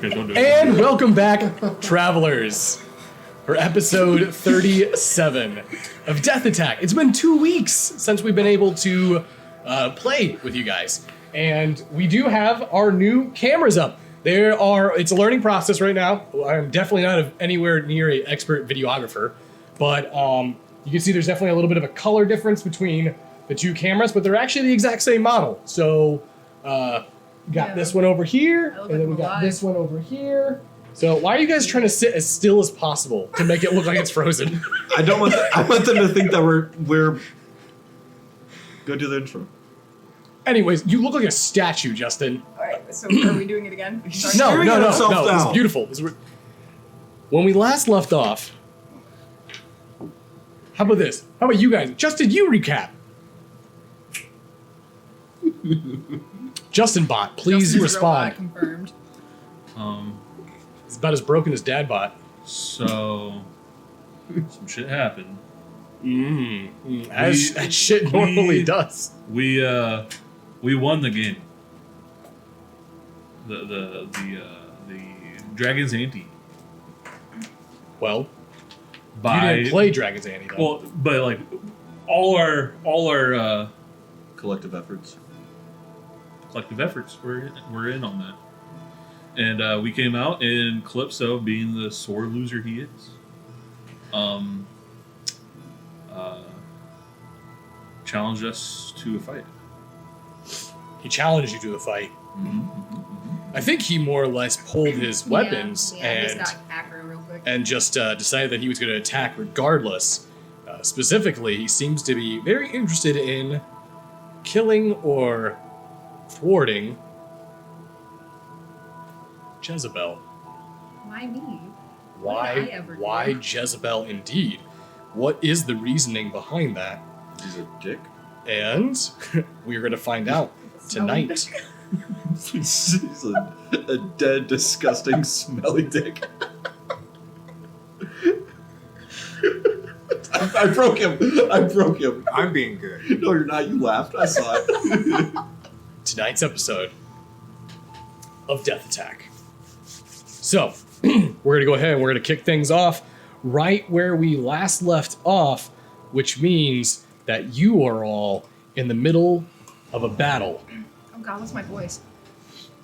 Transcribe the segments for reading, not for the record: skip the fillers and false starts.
Okay, don't do it. And welcome back, travelers, for episode 37 of Death Attack. It's been 2 weeks since we've been able to play with you guys. And we do have our new cameras up. It's a learning process right now. I'm definitely not anywhere near an expert videographer, but you can see there's definitely a little bit of a color difference between the two cameras, but they're actually the exact same model. So, got this one over here, and then we got this one over here. So why are you guys trying to sit as still as possible to make it look like it's frozen? I want them to think that we're. Go do the intro. Anyways, you look like a statue, Justin. All right, so are we doing it again? No. down. It's beautiful. When we last left off, how about this? How about you guys? Justin, you recap. Justin bot, please Justin's respond. robot confirmed. It's about as broken as Dad bot. So, some shit happened. As that shit normally does. We won the game. The Dragon's Ante. Well, By, you didn't play Dragon's Ante though. Well, but like all our Collective efforts. we're in on that. And we came out, and Calypso, being the sore loser he is, challenged us to a fight. He challenged you to a fight. I think he more or less pulled his weapons just got accurate real quick. and just decided that he was going to attack regardless. Specifically, he seems to be very interested in killing or thwarting Jezebel. Why me? Why Jezebel indeed? What is the reasoning behind that? He's a dick. And we're going to find out tonight. He's a dead, disgusting, smelly dick. I broke him. I'm being good. No, you're not. You laughed. I saw it. Tonight's episode of Death Attack. So, we're going to go ahead and we're going to kick things off right where we last left off, which means that you are all in the middle of a battle. Oh god, what's my voice?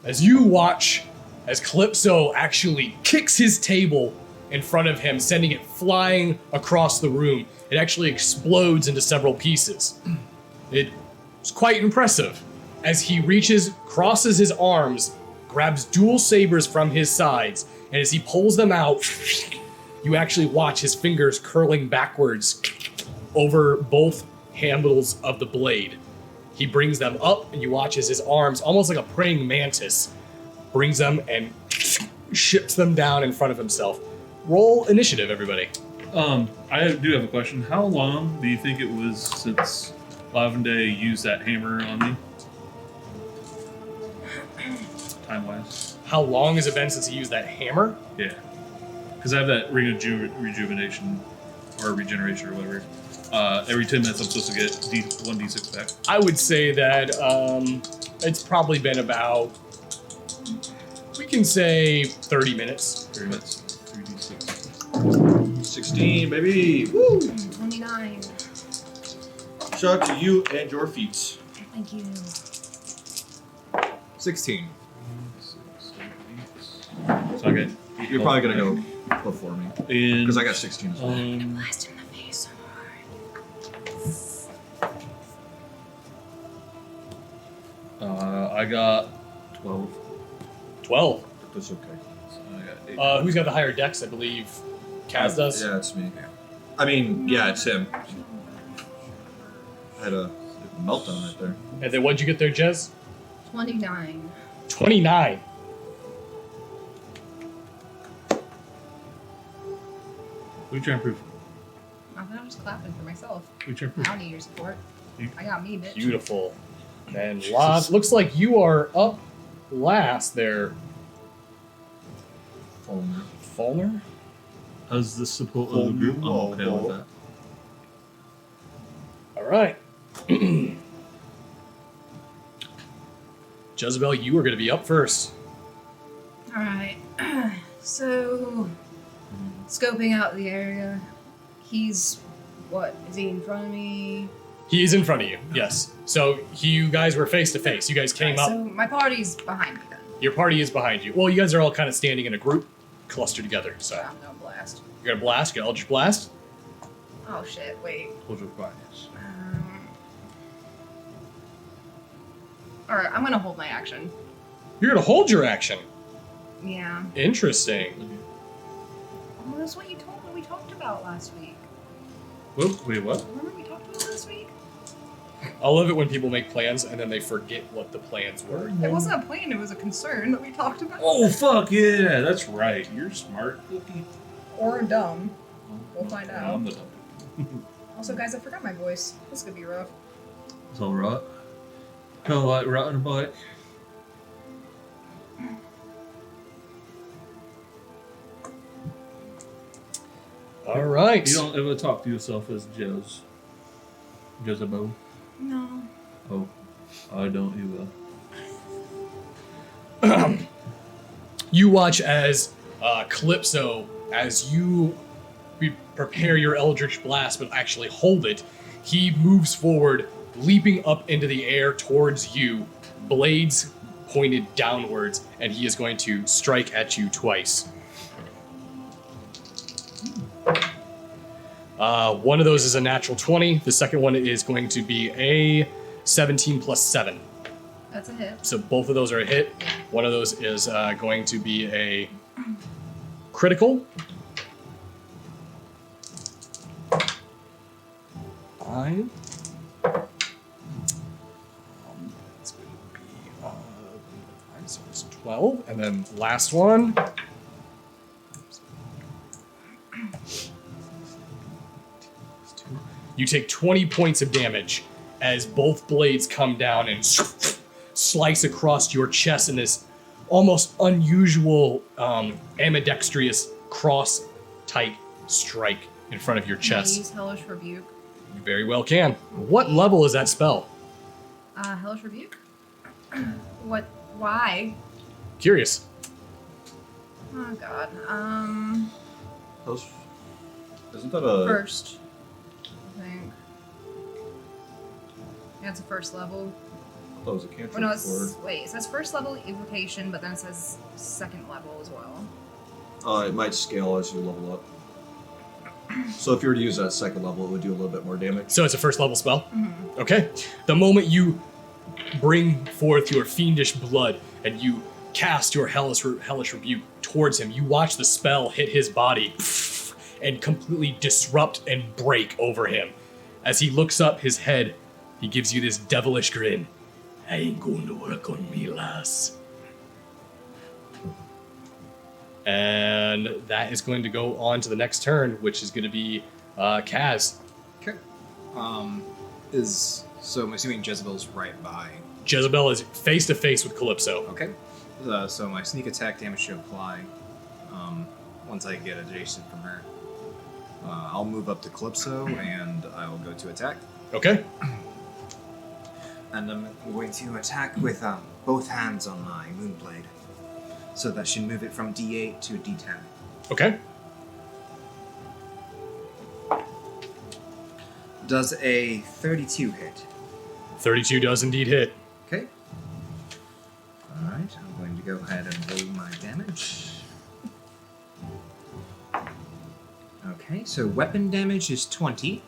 As you watch as Calypso actually kicks his table in front of him, sending it flying across the room. It actually explodes into several pieces. It's quite impressive. As he reaches, crosses his arms, grabs dual sabers from his sides, and as he pulls them out, you actually watch his fingers curling backwards over both handles of the blade. He brings them up, and you watch as his arms, almost like a praying mantis, brings them and ships them down in front of himself. Roll initiative, everybody. I do have a question. How long do you think it was since Lavende used that hammer on me? Time-wise. How long has it been since he used that hammer? Yeah. Because I have that ring of rejuvenation, or regeneration, or whatever. Every 10 minutes I'm supposed to get 1d6 back. I would say that it's probably been about, we can say 30 minutes. 30 minutes. 3d6. 16, baby. Woo! 29. Shout out to you and your feet. Thank you. 16. 6, 7, 8. So I get. You're probably gonna go before me And because I got 16 as well. Blast in the face so hard. I got 12. 12. That's okay. So I got 8. Who's got the higher dex? I believe Kaz does. Yeah, it's me. I mean, yeah, it's him. I had a meltdown right there. And then what'd you get there, Jez? 29. 29. What are you trying to prove? Nothing, I'm just clapping for myself. What are you trying to I prove? don't need your support. I got me, bitch. Beautiful. And looks like you are up last there, Fulner. As the support of the group, I'm okay with that. All right. Jezebel, you are going to be up first. Alright. So, scoping out the area. He's, what, is he in front of me? He is in front of you, yes. So you guys were face to face. You guys came up. So my party's behind me then. Your party is behind you. Well, you guys are all kind of standing in a group, clustered together. So I'm gonna blast. you're gonna blast. You're gonna Eldritch Blast. Oh shit, wait. Hold your quietness. Alright, I'm gonna hold my action. You're gonna hold your action. Yeah. Interesting. Well, that's what you told me we talked about last week. Whoop, wait, what? Remember we talked about last week? I love it when people make plans and then they forget what the plans were. It wasn't a plan, it was a concern that we talked about. Oh, fuck, yeah, that's right. You're smart, Cookie. Or dumb. We'll find out. I'm the dumb. Also, guys, I forgot my voice. This could be rough. It's all right. Kind of like riding a bike. All right. You don't ever talk to yourself as Jezebel? No. Oh, I don't either. You watch as Calypso, as you prepare your Eldritch Blast, but actually hold it, he moves forward, leaping up into the air towards you, blades pointed downwards, and he is going to strike at you twice. One of those is a natural 20. The second one is going to be a 17 plus 7. That's a hit. So both of those are a hit. One of those is going to be a critical. 5. That's going to be 5, so it's 12. And then last one. You take 20 points of damage as both blades come down and slice across your chest in this almost unusual ambidextrous cross-type strike in front of your Can I chest. use Hellish Rebuke? You very well can. What level is that spell? Hellish Rebuke? What? Why? Curious. Oh god. Isn't that a... First. I think. Yeah, it's a first level. I thought it was a cantrip Well, no, before. wait, it says first level evocation, but then it says second level as well. It might scale as you level up. So if you were to use that second level, it would do a little bit more damage. So it's a first level spell? Okay. The moment you bring forth your fiendish blood and you cast your hellish rebuke towards him, you watch the spell hit his body and completely disrupt and break over him. As he looks up his head, he gives you this devilish grin. I ain't going to work on me, lass. And that is going to go on to the next turn, which is going to be Kaz. Okay. So I'm assuming Jezebel's right by. Jezebel is face to face with Calypso. Okay. So my sneak attack damage should apply once I get adjacent from her. I'll move up to Calypso and I'll go to attack. Okay. And I'm going to attack with both hands on my Moonblade. So that should move it from D8 to D10. Okay. Does a 32 hit? 32 does indeed hit. Okay. Alright, I'm going to go ahead and roll my damage. Okay, so weapon damage is 20.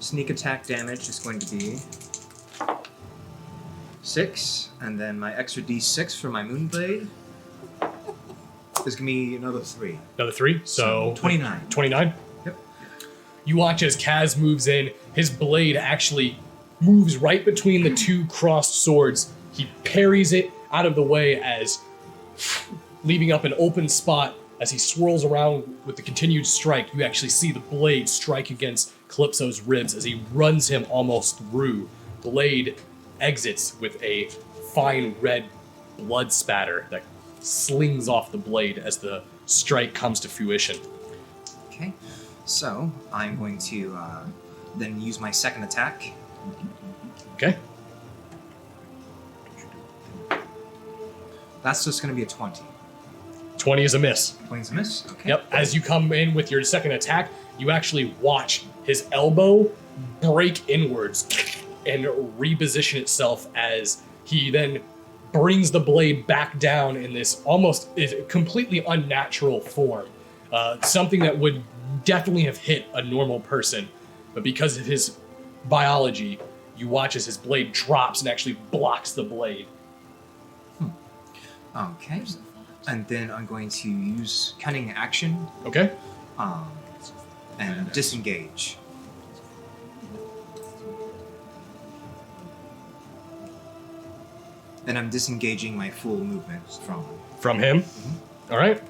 Sneak attack damage is going to be 6. And then my extra D6 for my Moonblade is going to be another 3. Another 3, so 29. 29? Yep. You watch as Kaz moves in. His blade actually moves right between the two crossed swords. He parries it out of the way as leaving up an open spot. As he swirls around with the continued strike, you actually see the blade strike against Calypso's ribs as he runs him almost through. Blade exits with a fine red blood spatter that slings off the blade as the strike comes to fruition. Okay, so I'm going to then use my second attack. Okay. That's just going to be a 20. 20 is a miss. 20's a miss. Okay. Yep. As you come in with your second attack, you actually watch his elbow break inwards and reposition itself as he then brings the blade back down in this almost completely unnatural form. Something that would definitely have hit a normal person, but because of his biology, you watch as his blade drops and actually blocks the blade. Okay. And then I'm going to use cunning action Okay? and disengage. And I'm disengaging my full movement From him? All right.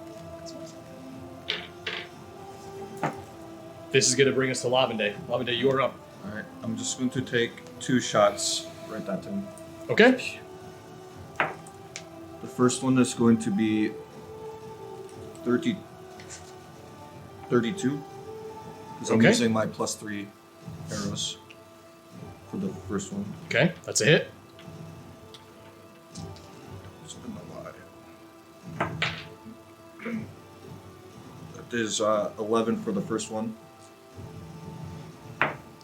This is going to bring us to Lavende. Lavende, you are up. All right, I'm just going to take 2 shots right at him. Okay? The first one is going to be 32. Because I'm Okay. using my +3 arrows for the first one. Okay, that's a hit. It's been a lot. That is 11 for the first one.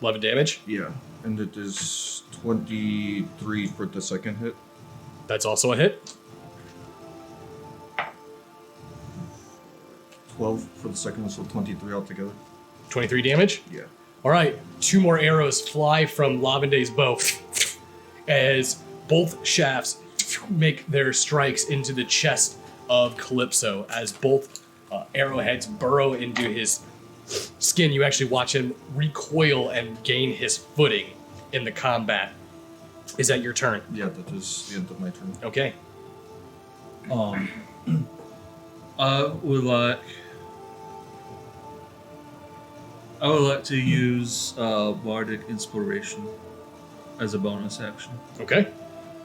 11 damage. Yeah. And it is 23 for the second hit. That's also a hit. 12 for the second one, so 23 altogether. 23 damage. Yeah. All right, 2 more arrows fly from Lavende's bow as both shafts make their strikes into the chest of Calypso. As both arrowheads burrow into his skin, you actually watch him recoil and gain his footing in the combat. Is that your turn? Yeah, that is the end of my turn. Okay. I would like to use Bardic Inspiration as a bonus action. Okay.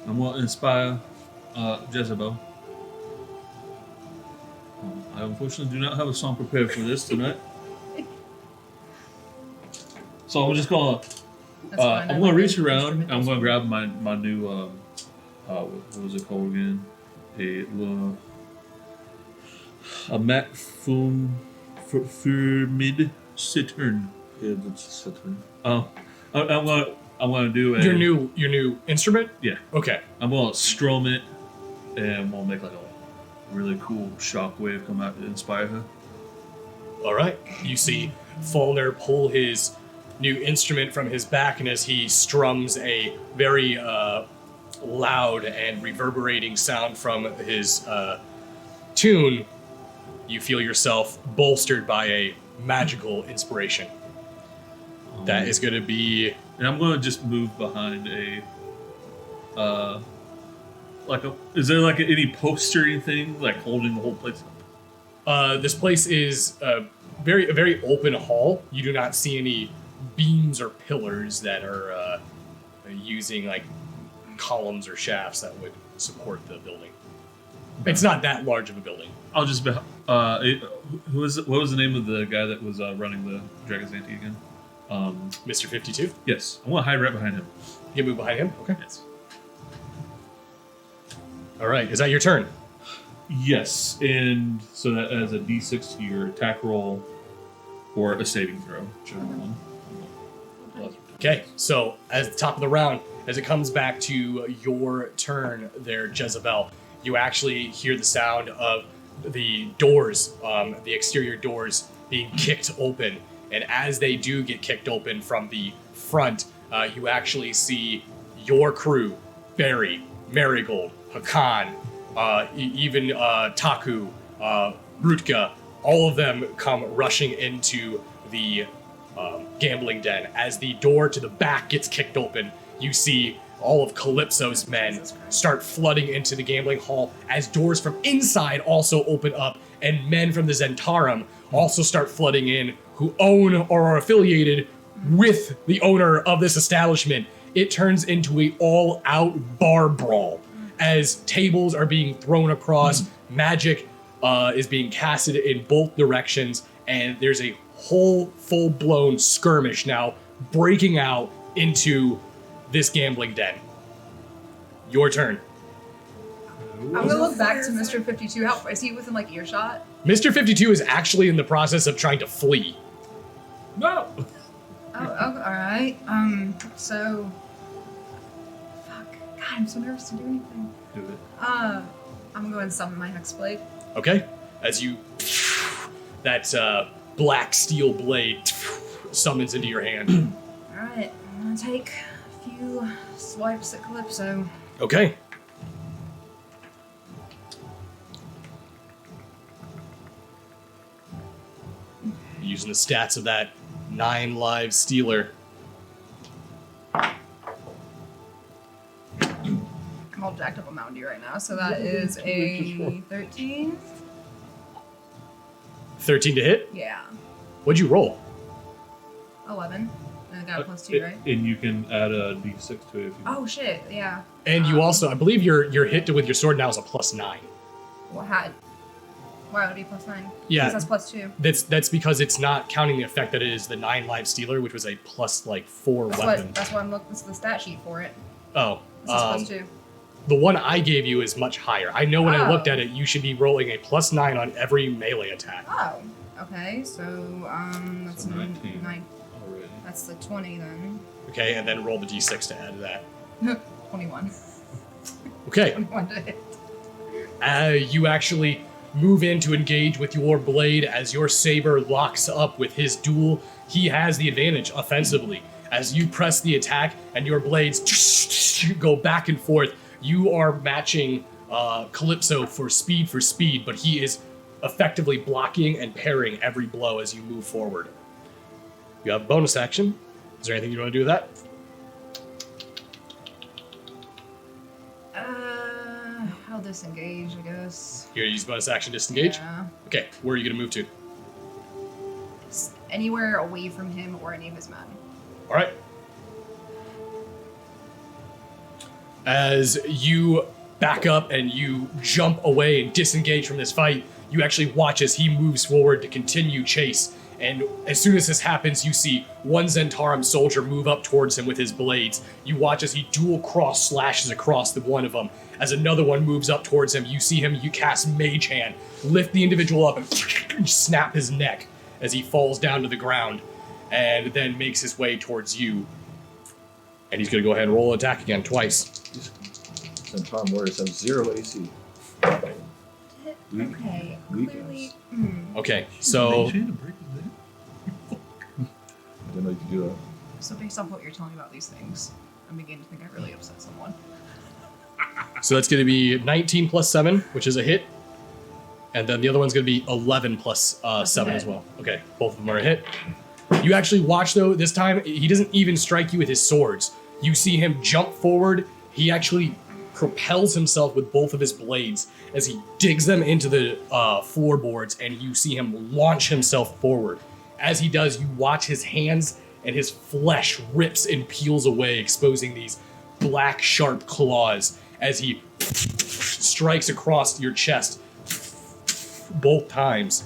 I'm going to inspire Jezebel. I unfortunately do not have a song prepared for this tonight. So I'm just going to That's fine. I I'm going like to reach the around. instrument I'm going to instrument. grab my new what was it called again? A Macfumid Cittern. Yeah, that's Saturn. I'm going to do a Your new instrument? Yeah. Okay. I'm going to strum it, and we'll make like a really cool shockwave come out to inspire her. All right. You see Fulner pull his new instrument from his back, and as he strums a very loud and reverberating sound from his tune, you feel yourself bolstered by a magical inspiration. That is going to be... And I'm going to just move behind is there like any postery thing like holding the whole place up? This place is a very open hall. You do not see any beams or pillars that are using like columns or shafts that would support the building. It's not that large of a building. I'll just be. What was the name of the guy that was running the Dragon's Ante again? Mr. 52? Yes, I want to hide right behind him. You move behind him? Okay. Yes. All right. Is that your turn? Yes, and so that adds a D6 to your attack roll or a saving throw, whichever one. Okay. So, at the top of the round, as it comes back to your turn there, Jezebel, you actually hear the sound of the doors, the exterior doors being kicked open. And as they do get kicked open from the front, you actually see your crew, Barry, Marigold, Hakan, even Taku, Rutka, all of them come rushing into the gambling den. As the door to the back gets kicked open, you see all of Calypso's men start flooding into the gambling hall as doors from inside also open up and men from the Zentarum also start flooding in who own or are affiliated with the owner of this establishment. It turns into a all-out bar brawl as tables are being thrown across, magic is being casted in both directions, and there's a whole full-blown skirmish now breaking out into this gambling den. Your turn. I'm gonna look back to Mr. 52. How is he within like earshot? Mr. 52 is actually in the process of trying to flee. No. Oh, all right. So, fuck. God, I'm so nervous to do anything. Do it. I'm gonna go and summon my Hexblade. Okay? As you... that black steel blade summons into your hand. All right, I'm gonna take a few swipes at Calypso. Okay. Using the stats of that 9 live stealer. I'm all jacked up on Mountain Dew right now, so that is a 13. 13 to hit? Yeah, What'd you roll? 11. And I got a plus 2, right? And you can add a d6 to it if you Oh shit, yeah. And you also, I believe your hit with your sword now is a +9. What had? Why would it be plus 9? Yeah. Because that's plus 2. That's because it's not counting the effect that it is the 9 live stealer, which was a +4 weapon. That's why I'm looking. This is the stat sheet for it. Oh, This is plus 2. the one I gave you is much higher. I know when I Oh. looked at it, you should be rolling a +9 on every melee attack. Oh, okay. So that's So 19. 9. already. That's the 20 then. Okay, and then roll the d6 to add to that. 21. Okay, 21 to hit. you actually move in to engage with your blade as your saber locks up with his duel. He has the advantage offensively. As you press the attack and your blades go back and forth, you are matching Calypso for speed, but he is effectively blocking and parrying every blow as you move forward. You have a bonus action. Is there anything you want to do with that? I'll disengage, I guess. You're gonna use bonus action disengage? Yeah. Okay, where are you gonna move to? Anywhere away from him or any of his men. Alright. As you back up and you jump away and disengage from this fight, you actually watch as he moves forward to continue chase. And as soon as this happens, you see one Zentarum soldier move up towards him with his blades. You watch as he dual cross slashes across the one of them. As another one moves up towards him, you see him, you cast Mage Hand, lift the individual up and snap his neck as he falls down to the ground, and then makes his way towards you. And he's gonna go ahead and roll attack again twice. Centaur Warriors have 0 AC. Okay, Weak clearly. ass. Okay, so Mage hand to break his neck? I didn't know you could do that. So based on what you're telling me about these things, I'm beginning to think I really upset someone. that's gonna be 19 plus 7, which is a hit. And then the other one's gonna be 11 plus 7 as well. Okay, both of them are a hit. You actually watch though, this time, he doesn't even strike you with his swords. You see him jump forward, he actually propels himself with both of his blades as he digs them into the floorboards, and you see him launch himself forward. As he does, you watch his hands and his flesh rips and peels away, exposing these black, sharp claws as he strikes across your chest both times.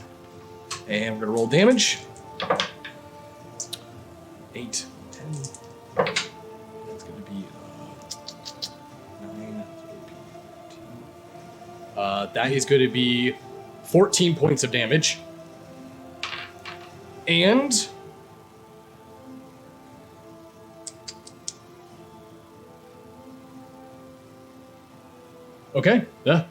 And we're gonna roll damage. 8, 10. That's gonna be 9. That is going to be 14 points of damage. And okay, yeah.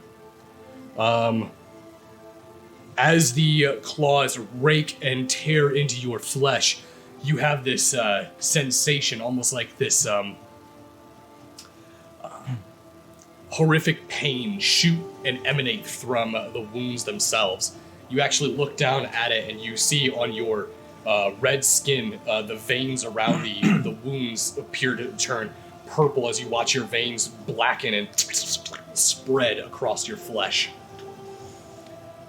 As the claws rake and tear into your flesh, you have this sensation, almost like this horrific pain shoot and emanate from the wounds themselves. You actually look down at it and you see on your red skin, the veins around the wounds appear to turn purple as you watch your veins blacken and spread across your flesh.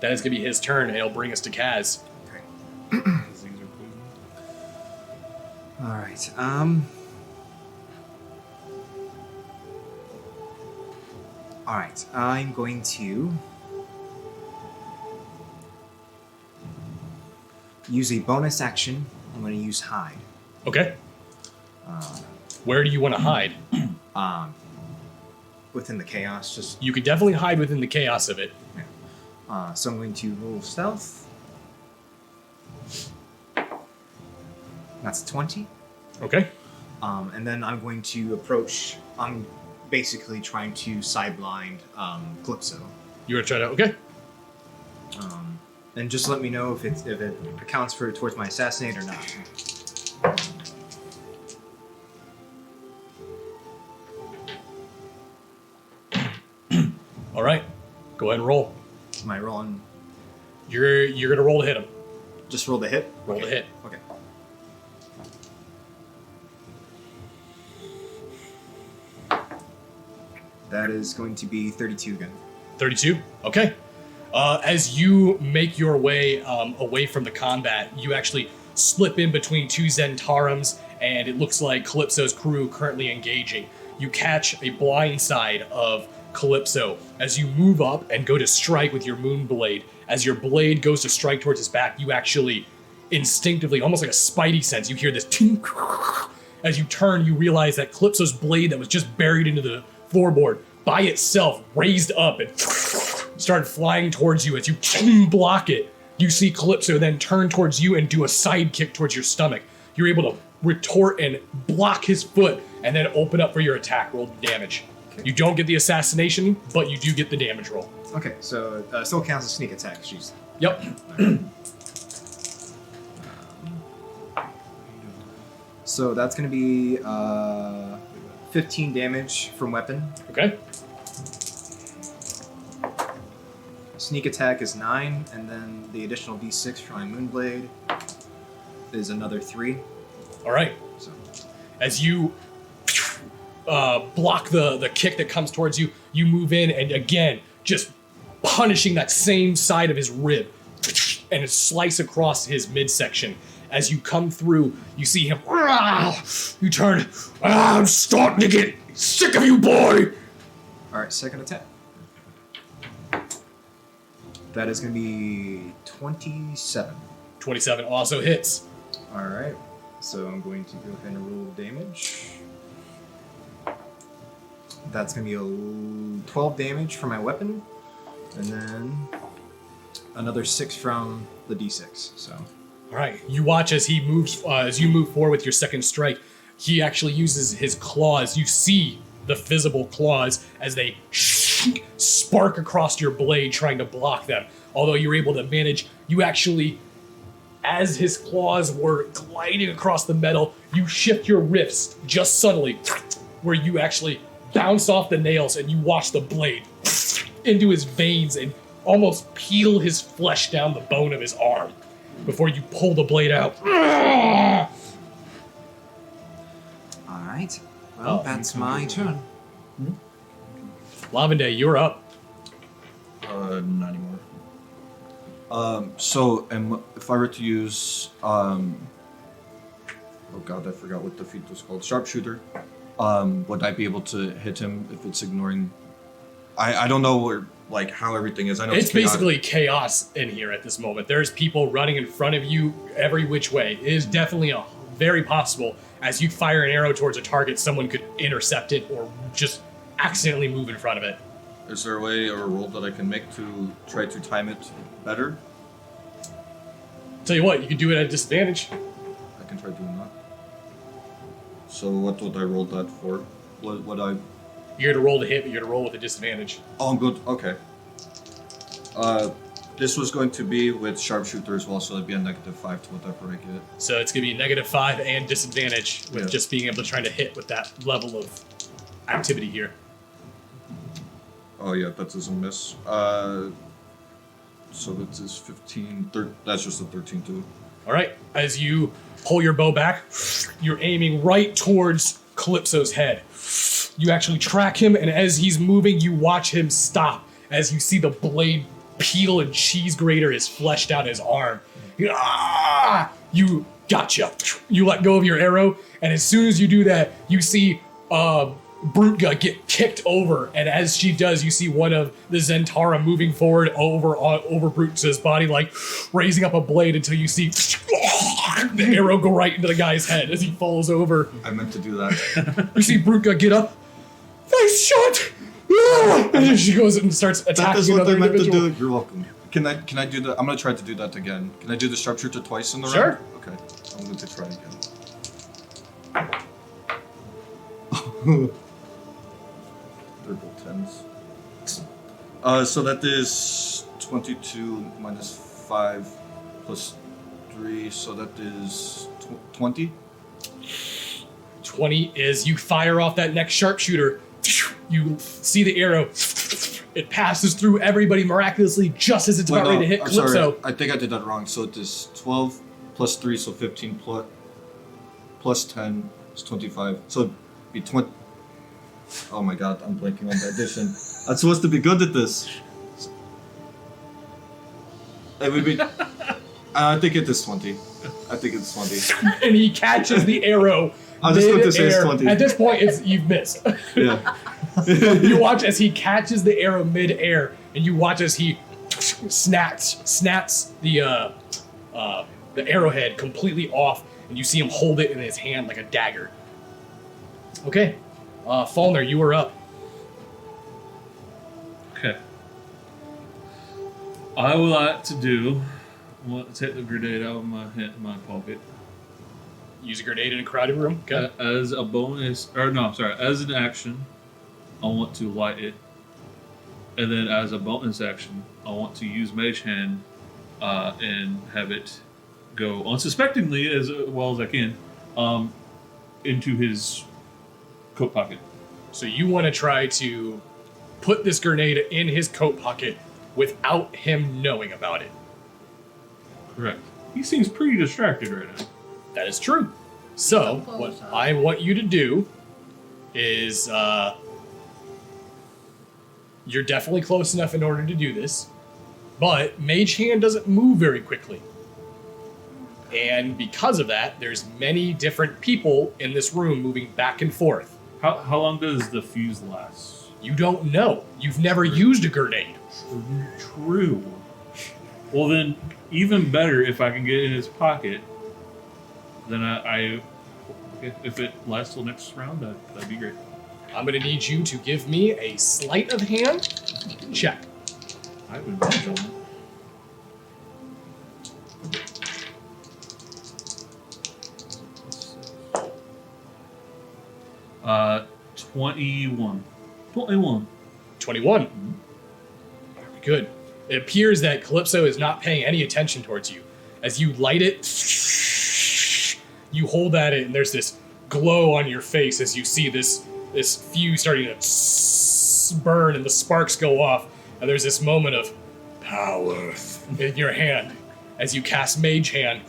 That is going to be his turn, and it'll bring us to Kaz. These things are poison. All right. All right. I'm going to use a bonus action. I'm going to use hide. Okay. Where do you want to hide? within the chaos. Just You could definitely hide within the chaos of it. so I'm going to roll stealth. That's 20. Okay. And then I'm going to approach. I'm basically trying to sideblind Calypso. You're gonna try to. Okay. And just let me know if it accounts for towards my assassinate or not. All right. Go ahead and roll. Am I rolling? You're gonna roll to hit him. Just roll the hit? Roll to hit. Okay. That is going to be 32 again. 32. Okay. As you make your way away from the combat, you actually slip in between two Zentarums, and it looks like Calypso's crew currently engaging. You catch a blind side of Calypso as you move up and go to strike with your moon blade. As your blade goes to strike towards his back, you actually instinctively, almost like a spidey sense, you hear this tink. As you turn, you realize that Calypso's blade that was just buried into the floorboard by itself raised up and started flying towards you. As you block it, you see Calypso then turn towards you and do a side kick towards your stomach. You're able to retort and block his foot and then open up for your attack. Roll damage. You don't get the assassination, but you do get the damage roll. Okay, so still counts as sneak attack. She's Yep. so that's going to be 15 damage from weapon. Okay. Sneak attack is 9, and then the additional d6 from my moonblade is another 3. All right. So As you block the kick that comes towards you, you move in and again, just punishing that same side of his rib and it slice across his midsection. As you come through, you see him. You turn. I'm starting to get sick of you, boy. all right, second attack. That is going to be 27. 27 also hits. All right, so I'm going to go ahead and roll damage. That's going to be 12 damage for my weapon, and then another 6 from the d6. So, All right. You watch as he moves. As you move forward with your second strike, he actually uses his claws. You see the visible claws as they spark across your blade, trying to block them. Although you're able to manage, you actually, as his claws were gliding across the metal, you shift your wrist just subtly, where you actually bounce off the nails and you watch the blade into his veins and almost peel his flesh down the bone of his arm before you pull the blade out. All right. Well, that's my turn. Lavender, you're up. Not anymore. If I were to use, oh god, I forgot what the feat was called. Sharpshooter. Would I be able to hit him if it's ignoring? I don't know where, like, how everything is. I know It's chaotic. basically chaos in here at this moment. There's people running in front of you every which way. It is definitely very possible as you fire an arrow towards a target, someone could intercept it or just accidentally move in front of it. Is there a way or a roll that I can make to try to time it better? Tell you what, you can do it at a disadvantage. I can try doing that. So what would I roll that for? What would I? You're gonna roll to hit, but you're gonna roll with a disadvantage. Oh, I'm good. Okay. This was going to be with sharpshooter as well, so it'd be a -5 to whatever I get. So it's gonna be -5 and disadvantage with Yeah. just being able to try to hit with that level of activity here. Oh yeah, that doesn't miss. So that is 15. That's just a 13 too. All right, as you pull your bow back, you're aiming right towards Calypso's head. You actually track him, and as he's moving, you watch him stop as you see the blade peel and cheese grater his flesh down his arm. You gotcha. You let go of your arrow, and as soon as you do that, you see Brute Gut get kicked over, and as she does, you see one of the Zentara moving forward over Brute's body, like raising up a blade until you see the arrow go right into the guy's head as he falls over. I meant to do that. You see Brute Gut get up. Nice shot! And she goes and starts That attacking is what another they meant to individual. do. You're welcome. Can I do that? I'm gonna try to do that again. Can I do the sharpshooter twice in the Sure. round? Okay. I'm going to try again. They're both tens. So that is 22 minus 5 plus 3, so that is 20. 20 is you fire off that next sharpshooter. You see the arrow. It passes through everybody miraculously just as it's about ready to hit I'm Calypso. sorry, I think I did that wrong. So it is 12 plus 3, so 15 plus 10 is 25. So it'd be 20. Oh my god, I'm blanking on the addition. I'm supposed to be good at this. It would be. I think it is 20. I think it's 20. And he catches the arrow. I was just going to say it's mid-air. 20. At this point, you've missed. Yeah. You watch as he catches the arrow mid-air, and you watch as he snaps the arrowhead completely off, and you see him hold it in his hand like a dagger. Okay, Falner, you are up. Okay. I would like to take the grenade out of my pocket. Use a grenade in a crowded room. Okay. As a bonus, as an action, I want to light it. And then as a bonus action, I want to use Mage Hand and have it go unsuspectingly as well as I can into his coat pocket. So you want to try to put this grenade in his coat pocket without him knowing about it. Correct. He seems pretty distracted right now. That is true. So, what I want you to do is, you're definitely close enough in order to do this, but Mage Hand doesn't move very quickly. And because of that, there's many different people in this room moving back and forth. How long does the fuse last? You don't know. You've never used a grenade. True. Well then, even better if I can get it in his pocket. Then if it lasts till next round, that'd be great. I'm going to need you to give me a sleight of hand check. I've been wrong on that. 21. 21. Very good. It appears that Calypso is not paying any attention towards you. As you light it, you hold at it, and there's this glow on your face as you see this fuse starting to burn, and the sparks go off, and there's this moment of power in your hand. As you cast Mage Hand,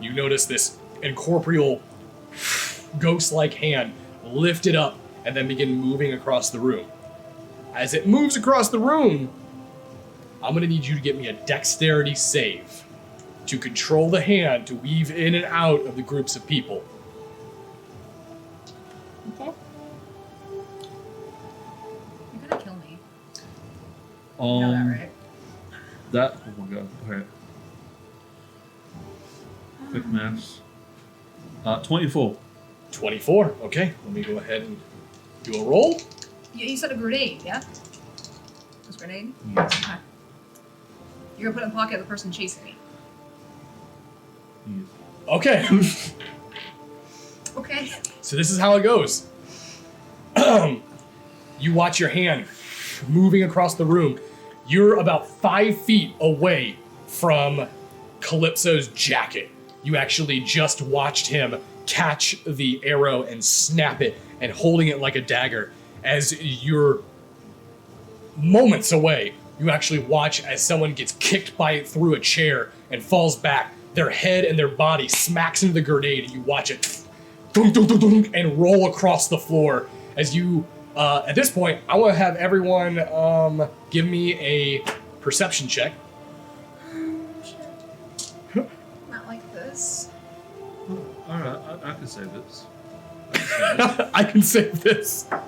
you notice this incorporeal, ghost-like hand lift it up and then begin moving across the room. As it moves across the room, I'm going to need you to get me a dexterity save to control the hand to weave in and out of the groups of people. Okay. You're gonna kill me. You know that, right? Oh my god. Alright. Quick maths. 24. 24. Okay, let me go ahead and do a roll. You said a grenade, yeah? Just grenade? Yes. Okay. You're gonna put it in the pocket of the person chasing me. Yes. Okay, Okay. so this is how it goes. You watch your hand moving across the room. You're about 5 feet away from Calypso's jacket. You actually just watched him catch the arrow and snap it and holding it like a dagger. As you're moments away, you actually watch as someone gets kicked by it through a chair and falls back. Their head and their body smacks into the grenade, and you watch it dunk, dunk, dunk, dunk, and roll across the floor. As you, at this point, I want to have everyone give me a perception check. Not like this. Alright, I can say this. I can save this. I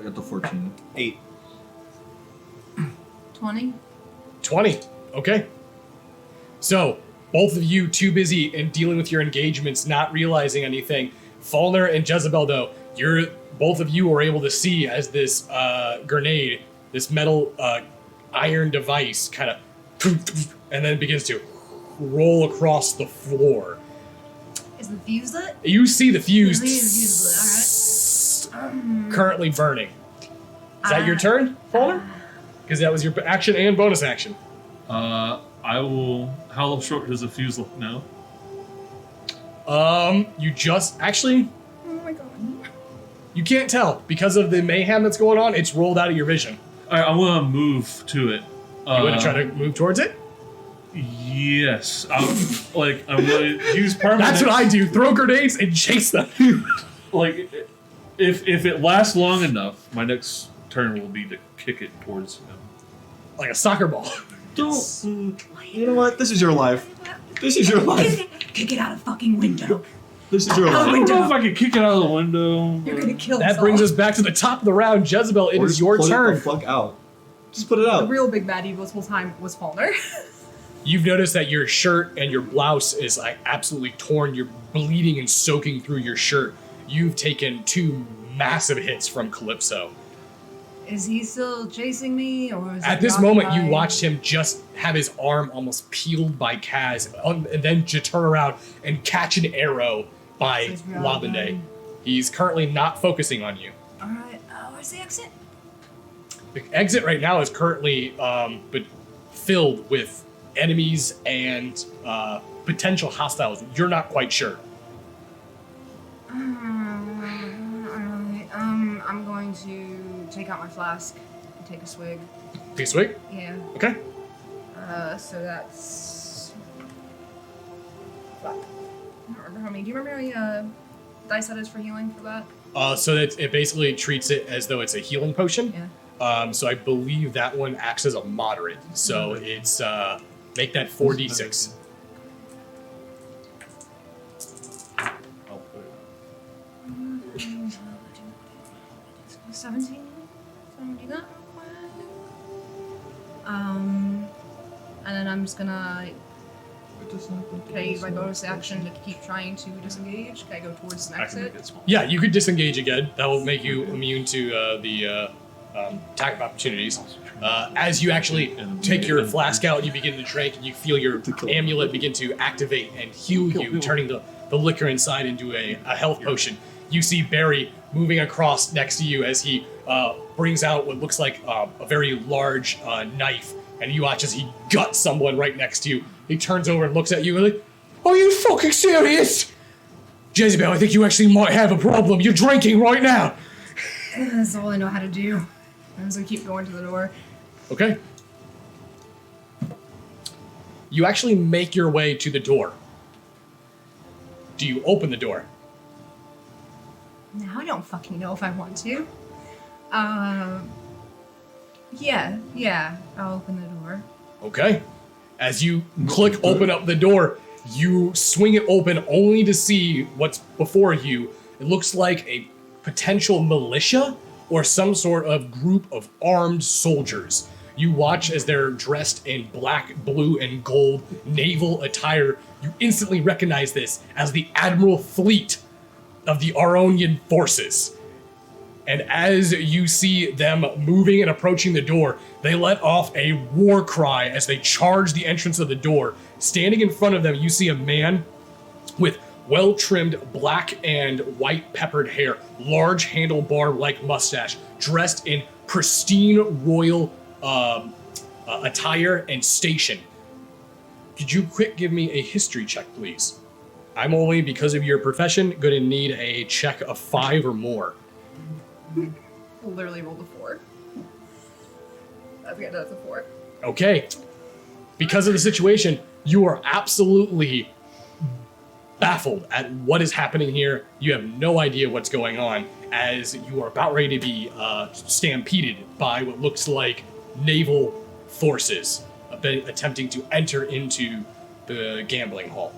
got the 14. 8. 20. 20. Okay. So, both of you too busy in dealing with your engagements, not realizing anything. Falner and Jezebel, though, Both of you are able to see as this grenade, this metal iron device, kind of, and then begins to roll across the floor. Is the fuse lit? You see the fuse Alright. currently burning. Is that your turn, Falner? Because that was your action and bonus action. I will. How short does the fuse look now? You just actually. Oh my god. You can't tell because of the mayhem that's going on. It's rolled out of your vision. All right, I want to move to it. You want to try to move towards it? Yes. I'm going to use permanent. That's what I do. Throw grenades and chase them. Like, if it lasts long enough, my next turn will be to kick it towards him. Like a soccer ball. Don't. You know what? This is your life. This is your life. Kick it out a fucking window. This is your I life. don't know if I can kick it out of the window. You're gonna kill us That all. brings us back to the top of the round. Jezebel, it Or is just your put turn. it the fuck out. Just put it The out. real big bad evil this whole time was Falner. You've noticed that your shirt and your blouse is like absolutely torn. You're bleeding and soaking through your shirt. You've taken 2 massive hits from Calypso. Is he still chasing me, or is At he this moment, you occupied? watched him just have his arm almost peeled by Kaz, and then to turn around and catch an arrow by This is real Labende. good. He's currently not focusing on you. All right. Where's the exit? The exit right now is currently but filled with enemies and potential hostiles. You're not quite sure. All right. I'm going to take out my flask and take a swig. Take a swig? Yeah. Okay. So that's. Fuck. I don't remember how many. Do you remember how many dice that is for healing for that? So that it basically treats it as though it's a healing potion. Yeah. So I believe that one acts as a moderate. So it's make that 4d6. 17? So I'm gonna do that real quick. And then I'm just gonna can I use my bonus action to keep trying to disengage? Can I go towards an I can make exit? it small. Yeah, you could disengage again. That will make you immune to the attack of opportunities. As you actually take your flask out, you begin to drink, and you feel your amulet begin to activate and heal you, turning the liquor inside into a health potion. You see Barry moving across next to you as he brings out what looks like a very large knife, and you watch as he guts someone right next to you. He turns over and looks at you and like, "Are you fucking serious? Jezebel, I think you actually might have a problem. You're drinking right now." That's all I know how to do. I'm just gonna keep going to the door. Okay. You actually make your way to the door. Do you open the door? Now I don't fucking know if I want to. Yeah, I'll open the door. Okay. As you click open up the door, you swing it open only to see what's before you. It looks like a potential militia or some sort of group of armed soldiers. You watch as they're dressed in black, blue, and gold naval attire. You instantly recognize this as the Admiral Fleet of the Aronian forces. And as you see them moving and approaching the door, they let off a war cry as they charge the entrance of the door. Standing in front of them, you see a man with well-trimmed black and white peppered hair, large handlebar-like mustache, dressed in pristine royal attire and station. Could you quick give me a history check, please? I'm only, because of your profession, going to need a check of 5 or more. Literally rolled a 4. I think that's a 4. Okay. Because of the situation, you are absolutely baffled at what is happening here. You have no idea what's going on as you are about ready to be stampeded by what looks like naval forces attempting to enter into the gambling hall.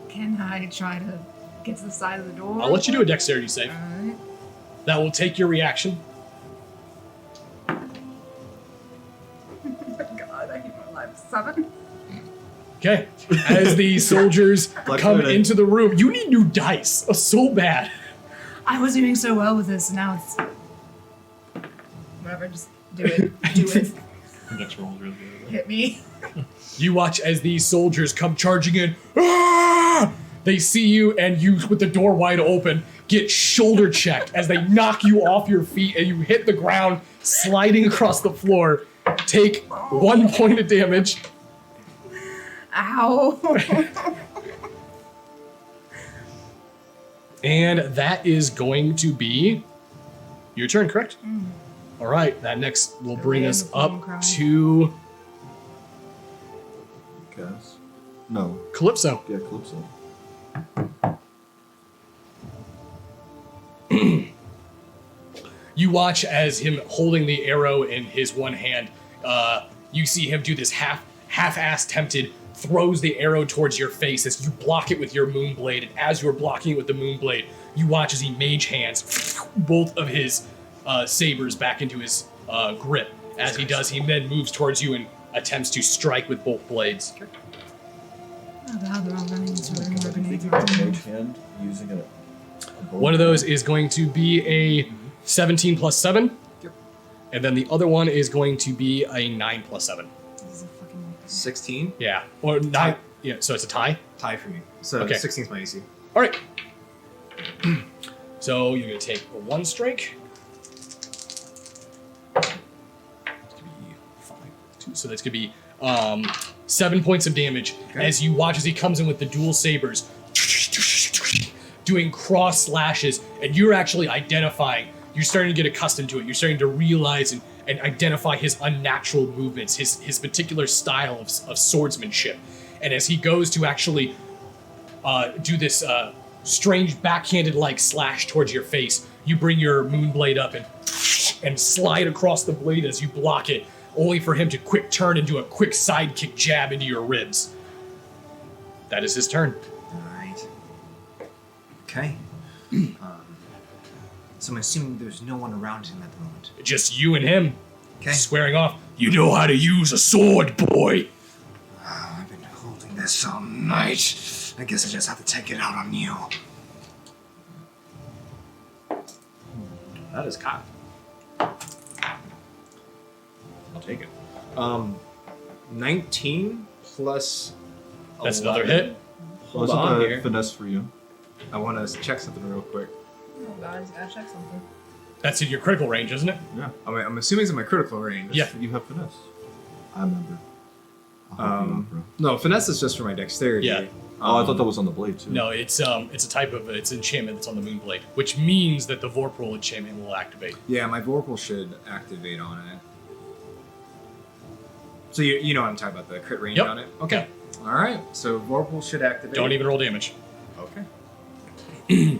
Can I try to get to the side of the door? I'll let you do a dexterity save. Alright. That will take your reaction. Oh my god, I hate my life. 7? Okay. As the soldiers Black come Friday. into the room, you need new dice so bad. I was doing so well with this, and now it's whatever. Just do it. Do it. Next roll is really good. Hit me. You watch as these soldiers come charging in. Ah! They see you, and you, with the door wide open, get shoulder checked as they knock you off your feet and you hit the ground, sliding across the floor. Take 1 point of damage. Ow. And that is going to be your turn, correct? All right, that next will bring us up to Guess. No. Calypso. Yeah, Calypso. You watch as him holding the arrow in his one hand. You see him do this half-assed tempted, throws the arrow towards your face as you block it with your moonblade. And as you're blocking it with the moonblade, you watch as he mage hands both of his sabers back into his grip. As he does, he then moves towards you and attempts to strike with both blades. Oh god, they're all running into Can I be thinking it. of Mage Hand using a bow? One of those is going to be a 17 plus 7. Yep. And then the other one is going to be a 9 plus 7. This is a fucking 16. Yeah. Or 9. Yeah, so it's a tie. Tie for me. So Okay. 16 is my AC. All right. So you're going to take 1 strike. It's gonna be 5, 2, so that's going to be 7 points of damage as you watch as he comes in with the dual sabers, doing cross slashes, and you're actually identifying. You're starting to get accustomed to it. You're starting to realize and identify his unnatural movements, his particular style of swordsmanship. And as he goes to actually do this strange backhanded like slash towards your face, you bring your moonblade up and slide across the blade as you block it, only for him to quick turn and do a quick sidekick jab into your ribs. That is his turn. Alright. Okay. So I'm assuming there's no one around him at the moment. Just you and him, Okay. squaring off. You know how to use a sword, boy. Oh, I've been holding this all night. I guess I just have to take it out on you. That is cocked. I'll take it. 19 plus. That's another 11. hit. Hold Wasn't on that here. finesse for you? I want to check something real quick. Oh god, he's gotta check something. That's in your critical range, isn't it? Yeah. I'm assuming it's in my critical range. Yeah. You have finesse. I remember. I'll help you out, bro. No, finesse is just for my dexterity. Yeah. Oh, I thought that was on the blade too. No, it's a type of enchantment that's on the Moonblade, which means that the Vorpal enchantment will activate. Yeah, my Vorpal should activate on it. So you know what I'm talking about, the crit range Yep. on it? Okay. Alright, so Vorpal should activate. Don't even roll damage. Okay.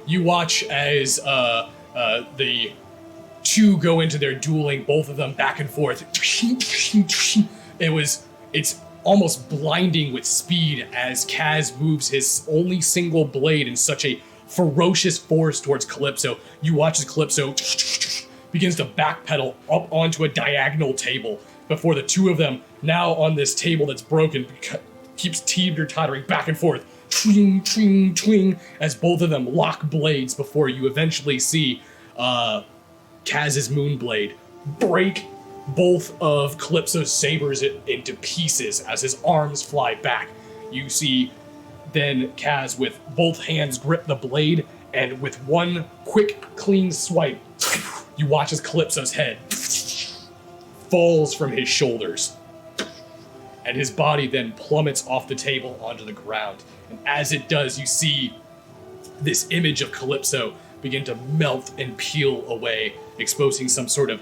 You watch as the two go into their dueling, both of them back and forth. It's almost blinding with speed as Kaz moves his only single blade in such a ferocious force towards Calypso. You watch as Calypso begins to backpedal up onto a diagonal table before the two of them, now on this table that's broken, keeps teeter-tottering back and forth. Twing, twing, twing, as both of them lock blades before you eventually see Kaz's Moonblade break both of Calypso's sabers into pieces as his arms fly back. You see then Kaz with both hands grip the blade, and with one quick, clean swipe, you watch as Calypso's head falls from his shoulders, and his body then plummets off the table onto the ground. And as it does, you see this image of Calypso begin to melt and peel away, exposing some sort of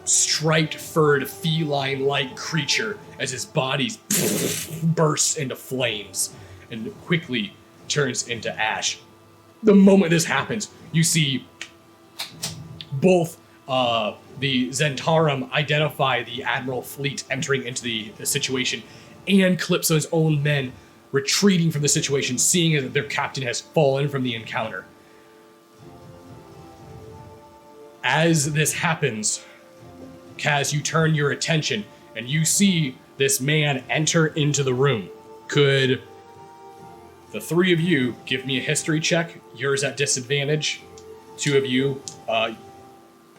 striped, furred, feline-like creature as his body bursts into flames and quickly turns into ash. The moment this happens, you see both the Zentarum identify the Admiral fleet entering into the situation, and Calypso's own men retreating from the situation, seeing that their captain has fallen from the encounter. As this happens, Kaz, you turn your attention and you see this man enter into the room. Could the three of you give me a history check? Yours at disadvantage, Two of you,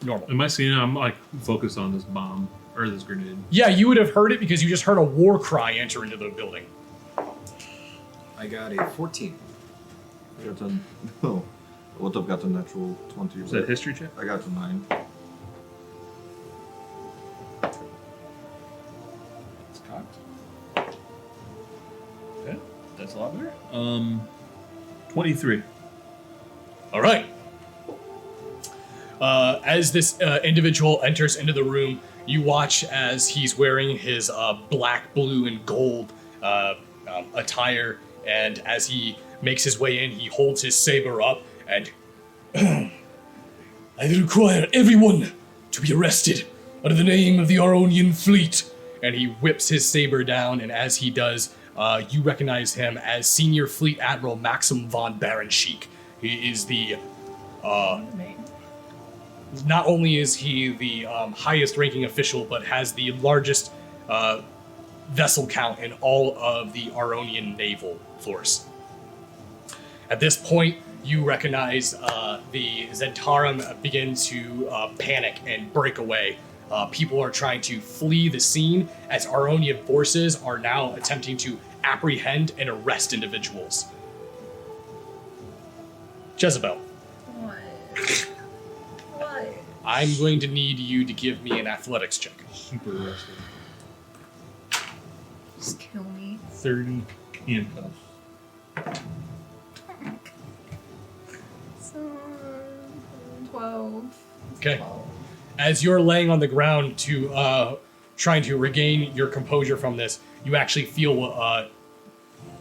normal. Am I seeing? I'm like focused on this bomb or this grenade. Yeah, you would have heard it because you just heard a war cry enter into the building. I got a 14. I got a no. What up? Got a natural 20. Is that history check? I got a 9. It's cocked. Okay, that's a lot better. 23. All right. As this individual enters into the room, you watch as he's wearing his black, blue, and gold attire, and as he makes his way in, he holds his saber up and I require everyone to be arrested under the name of the Aronian fleet. And he whips his saber down, and as he does, you recognize him as Senior Fleet Admiral Maxim von Barensheik. He is the not only is he the highest ranking official, but has the largest vessel count in all of the Aronian naval force. At this point, you recognize the Zentarum begin to panic and break away. People are trying to flee the scene as Aronian forces are now attempting to apprehend and arrest individuals. Jezebel, What? What? I'm going to need you to give me an athletics check. Super arrested. Just kill me. 30 handcuffs. So, 12. Okay. 12. As you're laying on the ground to trying to regain your composure from this, you actually feel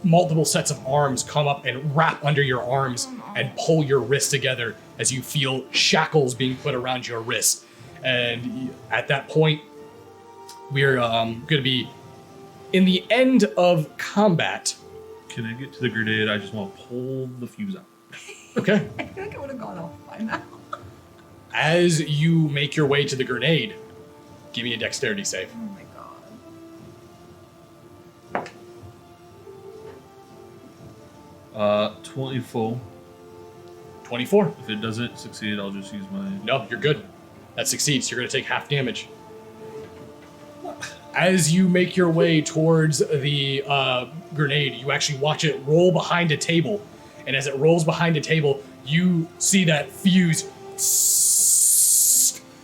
multiple sets of arms come up and wrap under your arms and pull your wrists together as you feel shackles being put around your wrists. And at that point, we're going to be in the end of combat. Can I get to the grenade? I just want to pull the fuse out. Okay. I feel like it would have gone off by now. As you make your way to the grenade, give me a dexterity save. Oh my god. 24. 24. If it doesn't succeed, I'll just use my... No, you're good. That succeeds. You're going to take half damage. As you make your way towards the grenade, you actually watch it roll behind a table. And as it rolls behind a table, you see that fuse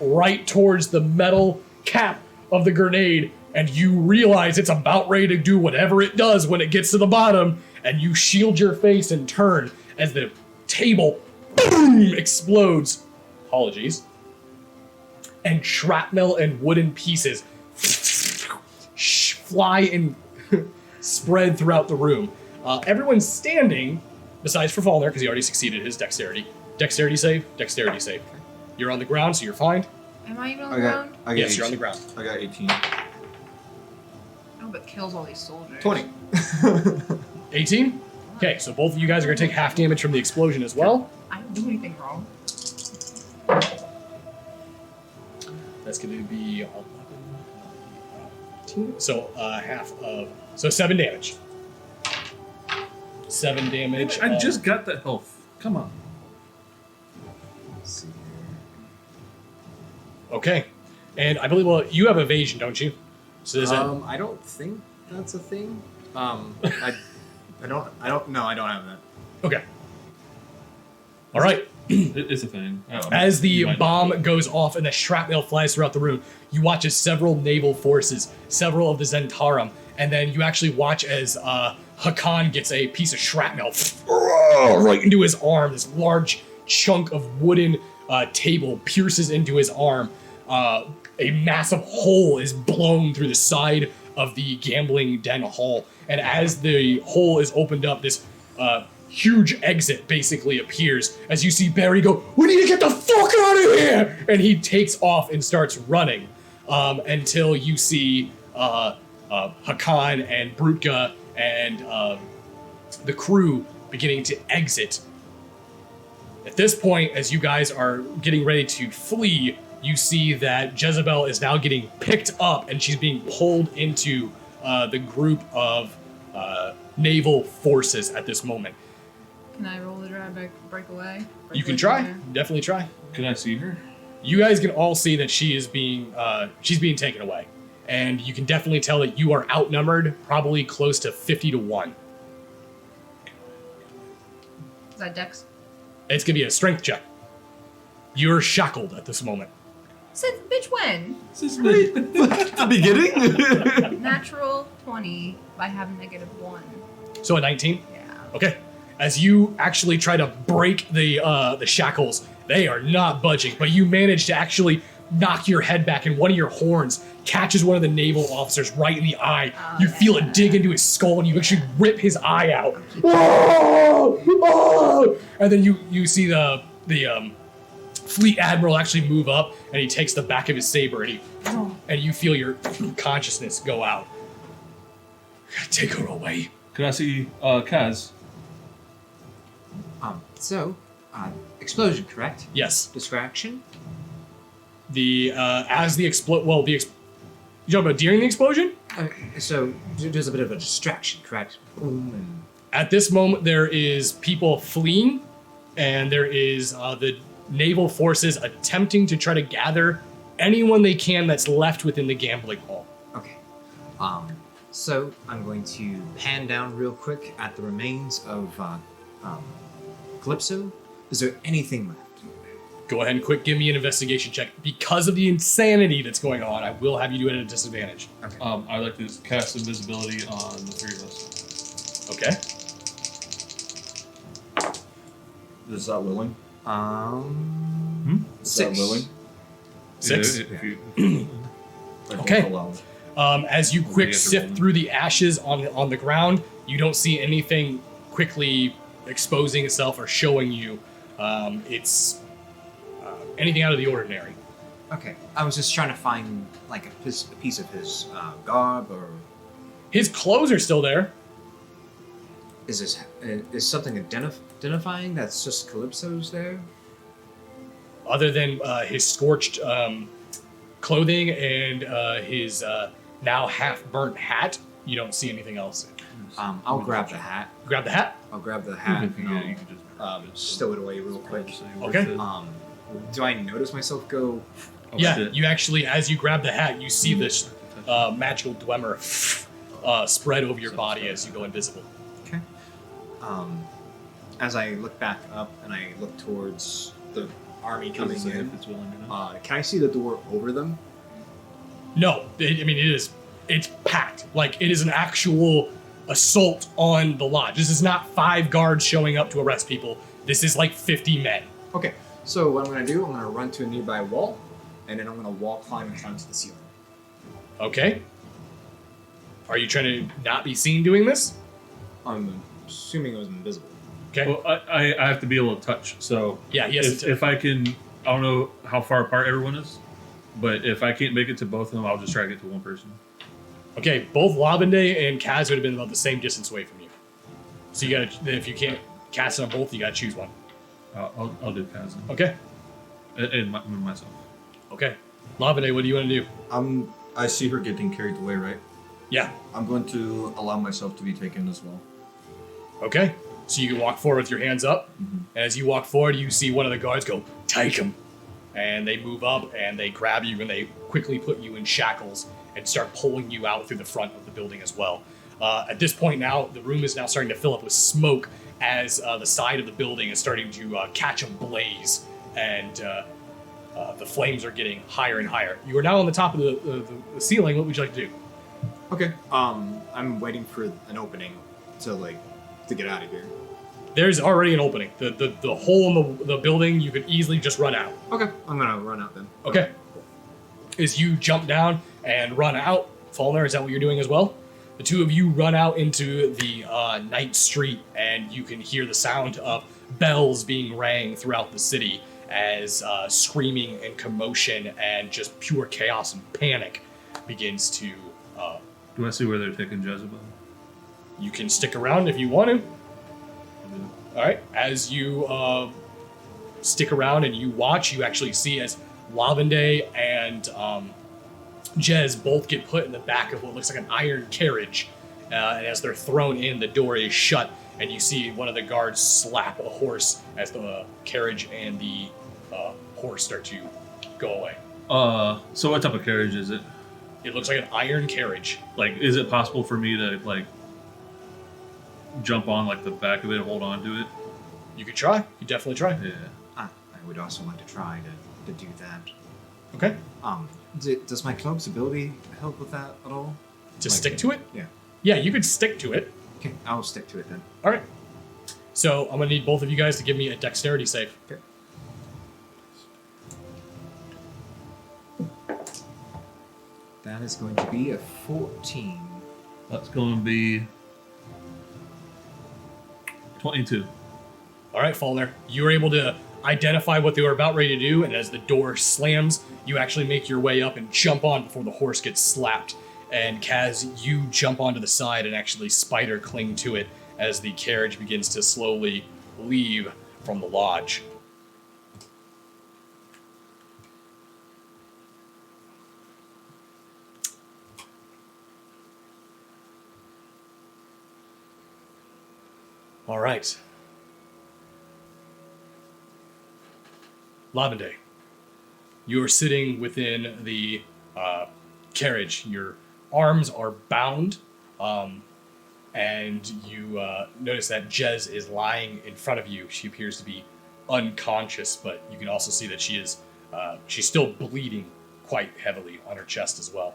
right towards the metal cap of the grenade. And you realize it's about ready to do whatever it does when it gets to the bottom. And you shield your face and turn as the table boom, explodes. Apologies. And shrapnel and wooden pieces fly and spread throughout the room. Everyone's standing, besides for Fallner, because he already succeeded his dexterity. Dexterity save, dexterity save. You're on the ground, so you're fine. Am I even on the ground? I got Yes, 18. you're on the ground. I got 18. I hope it kills all these soldiers. 20. 18? Okay, so both of you guys are going to take half damage from the explosion as well. I didn't do anything wrong. That's going to be 11, 18. So half of... So 7 damage. 7 damage. I just got that health. Come on. Let's see here. Okay. And I believe, well, you have evasion, don't you? So there's I don't think that's a thing. I don't have that. Okay. All right. It's a thing. As the You might- bomb goes off and the shrapnel flies throughout the room, you watch as several naval forces, several of the Zentarum, and then you actually watch as Hakan gets a piece of shrapnel right into his arm. This large chunk of wooden table pierces into his arm. A massive hole is blown through the side of the gambling den hall. And as the hole is opened up, this huge exit basically appears as you see Barry go, "We need to get the fuck out of here!" And he takes off and starts running until you see Hakan and Brutka and the crew beginning to exit. At this point, as you guys are getting ready to flee, you see that Jezebel is now getting picked up and she's being pulled into the group of naval forces at this moment. Can I roll the drive break away? You can try. Definitely try. Can I see her? You guys can all see that she is being taken away, and you can definitely tell that you are outnumbered, probably close to 50-1. Is that Dex? It's gonna be a strength check. You're shackled at this moment. Since bitch when? The beginning? Natural 20 by having -1. So a 19. Yeah. Okay. As you actually try to break the shackles, they are not budging, but you manage to actually knock your head back, and one of your horns catches one of the naval officers right in the eye. You feel it dig into his skull, and you actually rip his eye out. Oh! Oh! And then you see the fleet admiral actually move up, and he takes the back of his saber, and you feel your consciousness go out. Take her away. Can I see Kaz? Explosion, correct? Yes. Distraction? You talking about during the explosion? So there's a bit of a distraction, correct? Boom and... At this moment, there is people fleeing, and there is the naval forces attempting to try to gather anyone they can that's left within the gambling hall. Okay. So I'm going to pan down real quick at the remains of Calypso. Is there anything left? Go ahead and quick give me an investigation check. Because of the insanity that's going on, I will have you do it at a disadvantage. Okay. I'd like to cast invisibility on the three of us. Okay. Is that willing? Is 6. that willing? 6? Yeah, if you, I don't Okay. allow it. As you quick have to sift roll. through the ashes on the ground, you don't see anything quickly exposing itself or showing you it's anything out of the ordinary. Okay. I was just trying to find like a piece of his garb, or His clothes are still there. is something identifying that's just Calypso's there? Other than his scorched clothing and his now half-burnt hat, you don't see anything else. I'll grab the hat. Grab the hat. I'll grab the hat and yeah, you can just stow it away real quick. Okay. Do I notice myself go? Yeah, shit. you actually, as you grab the hat, you see this magical dwemer spread over your body as you go invisible. Okay. As I look back up and I look towards the army coming Doesn't say in, if it's willing or not. can I see the door over them? No, it's packed. Like, it is an actual assault on the lodge. This is not 5 guards showing up to arrest people. This is like 50 men. Okay. So what I'm gonna do, I'm gonna run to a nearby wall, and then I'm gonna wall climb and climb to the ceiling. Okay. Are you trying to not be seen doing this? I'm assuming it was invisible. Okay. Well, I have to be able to touch. So Yeah, he has to. if I can, I don't know how far apart everyone is, but if I can't make it to both of them, I'll just try to get to one person. Okay, both Lavende and Kaz would have been about the same distance away from you. So you gotta, if you can't cast it on both, you gotta choose one. I'll do Kaz then. Okay. And myself. Okay. Lavende, what do you want to do? I see her getting carried away, right? Yeah. I'm going to allow myself to be taken as well. Okay. So you can walk forward with your hands up, and as you walk forward, you see one of the guards go, "Take him," and they move up and they grab you and they quickly put you in shackles and start pulling you out through the front of the building as well. At this point now, the room is now starting to fill up with smoke as the side of the building is starting to catch a blaze, and the flames are getting higher and higher. You are now on the top of the ceiling. What would you like to do? Okay. I'm waiting for an opening to get out of here. There's already an opening. The hole in the building, you could easily just run out. Okay. I'm gonna run out then. Okay. As you jump down and run out, Falner, is that what you're doing as well? The two of you run out into the night street, and you can hear the sound of bells being rang throughout the city as screaming and commotion and just pure chaos and panic begins to... Do I see where they're taking Jezebel? You can stick around if you want to. All right. As you stick around and you watch, you actually see as Lavende and Jez both get put in the back of what looks like an iron carriage and as they're thrown in, the door is shut, and you see one of the guards slap a horse as the carriage and the horse start to go away. So what type of carriage is it? It looks like an iron carriage. Like, is it possible for me to like jump on like the back of it and hold on to it? You could try. You definitely try. Yeah. I would also like to try to do that. Okay. Does my cloak's ability help with that at all? To Like, stick to it? Yeah. Yeah, you could stick to it. Okay, I'll stick to it then. All right. So I'm gonna need both of you guys to give me a dexterity save. Okay. That is going to be a 14. That's going to be 22. All right, Fallner. You were able to identify what they were about ready to do, and as the door slams, you actually make your way up and jump on before the horse gets slapped. And Kaz, you jump onto the side and actually spider cling to it as the carriage begins to slowly leave from the lodge. All right. Lavende, you are sitting within the carriage. Your arms are bound, and you notice that Jez is lying in front of you. She appears to be unconscious, but you can also see that she's still bleeding quite heavily on her chest as well.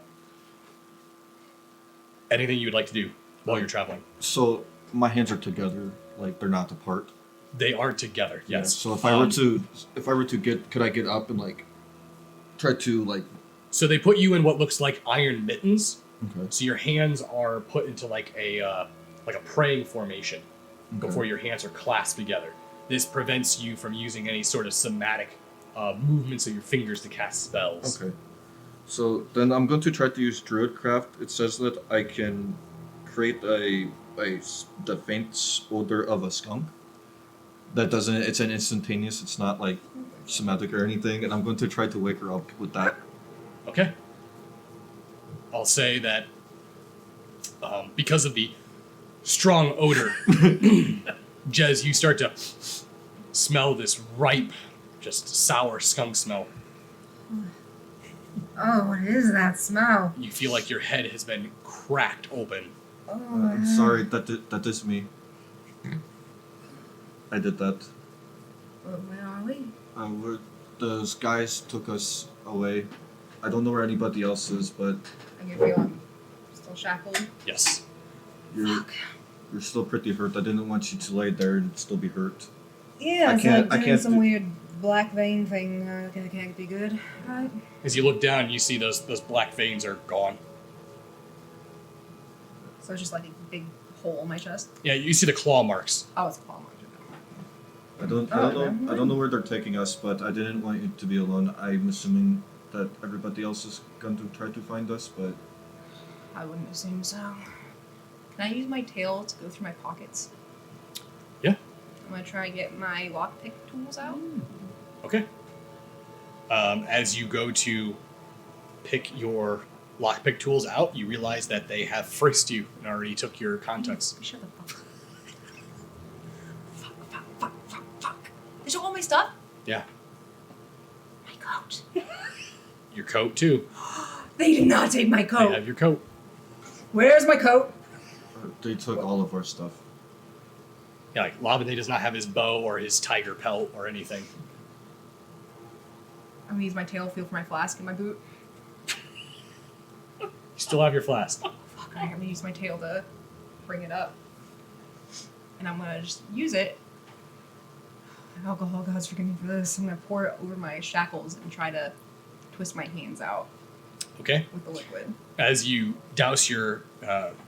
Anything you would like to do while you're traveling? So my hands are together, like they're not apart. They are together, yes. Yeah, so if I were to get, could I get up and like try to like? So they put you in what looks like iron mittens. Okay. So your hands are put into like a praying formation before your hands are clasped together. This prevents you from using any sort of somatic movements of your fingers to cast spells. Okay. So then I'm going to try to use Druidcraft. It says that I can create the faint odor of a skunk. That doesn't. It's an instantaneous. It's not like somatic or anything. And I'm going to try to wake her up with that. Okay. I'll say that because of the strong odor, Jez, you start to smell this ripe, just sour skunk smell. Oh, what is that smell? You feel like your head has been cracked open. Oh, I'm sorry. That is me. I did that. Where are we? Those guys took us away. I don't know where anybody else is, but I can feel I'm still shackled. Yes. you're still pretty hurt. I didn't want you to lay there and still be hurt. Yeah, I it's can't- like I doing can't some do- weird black vein thing. That can't be good, right? As you look down, you see those black veins are gone. So it's just like a big hole in my chest. Yeah, you see the claw marks. Oh, it's a claw mark. I don't know. I don't know where they're taking us, but I didn't want you to be alone. I'm assuming that everybody else is going to try to find us, but I wouldn't assume so. Can I use my tail to go through my pockets? Yeah. I'm gonna try and get my lockpick tools out. Okay. As you go to pick your lockpick tools out, you realize that they have frisked you and already took your contents. Shut the fuck up. Fuck. They took all my stuff? Yeah. My coat. Your coat, too. They did not take my They coat. have your coat. Where's my coat? they took all of our stuff. Yeah, like, Labade does not have his bow or his tiger pelt or anything. I'm gonna use my tail, feel for my flask in my boot. You still have your flask. Fuck, I'm gonna use my tail to bring it up. And I'm gonna just use it. Alcohol gods forgive me for this. I'm gonna pour it over my shackles and try to twist my hands out Okay. with the liquid. As you douse your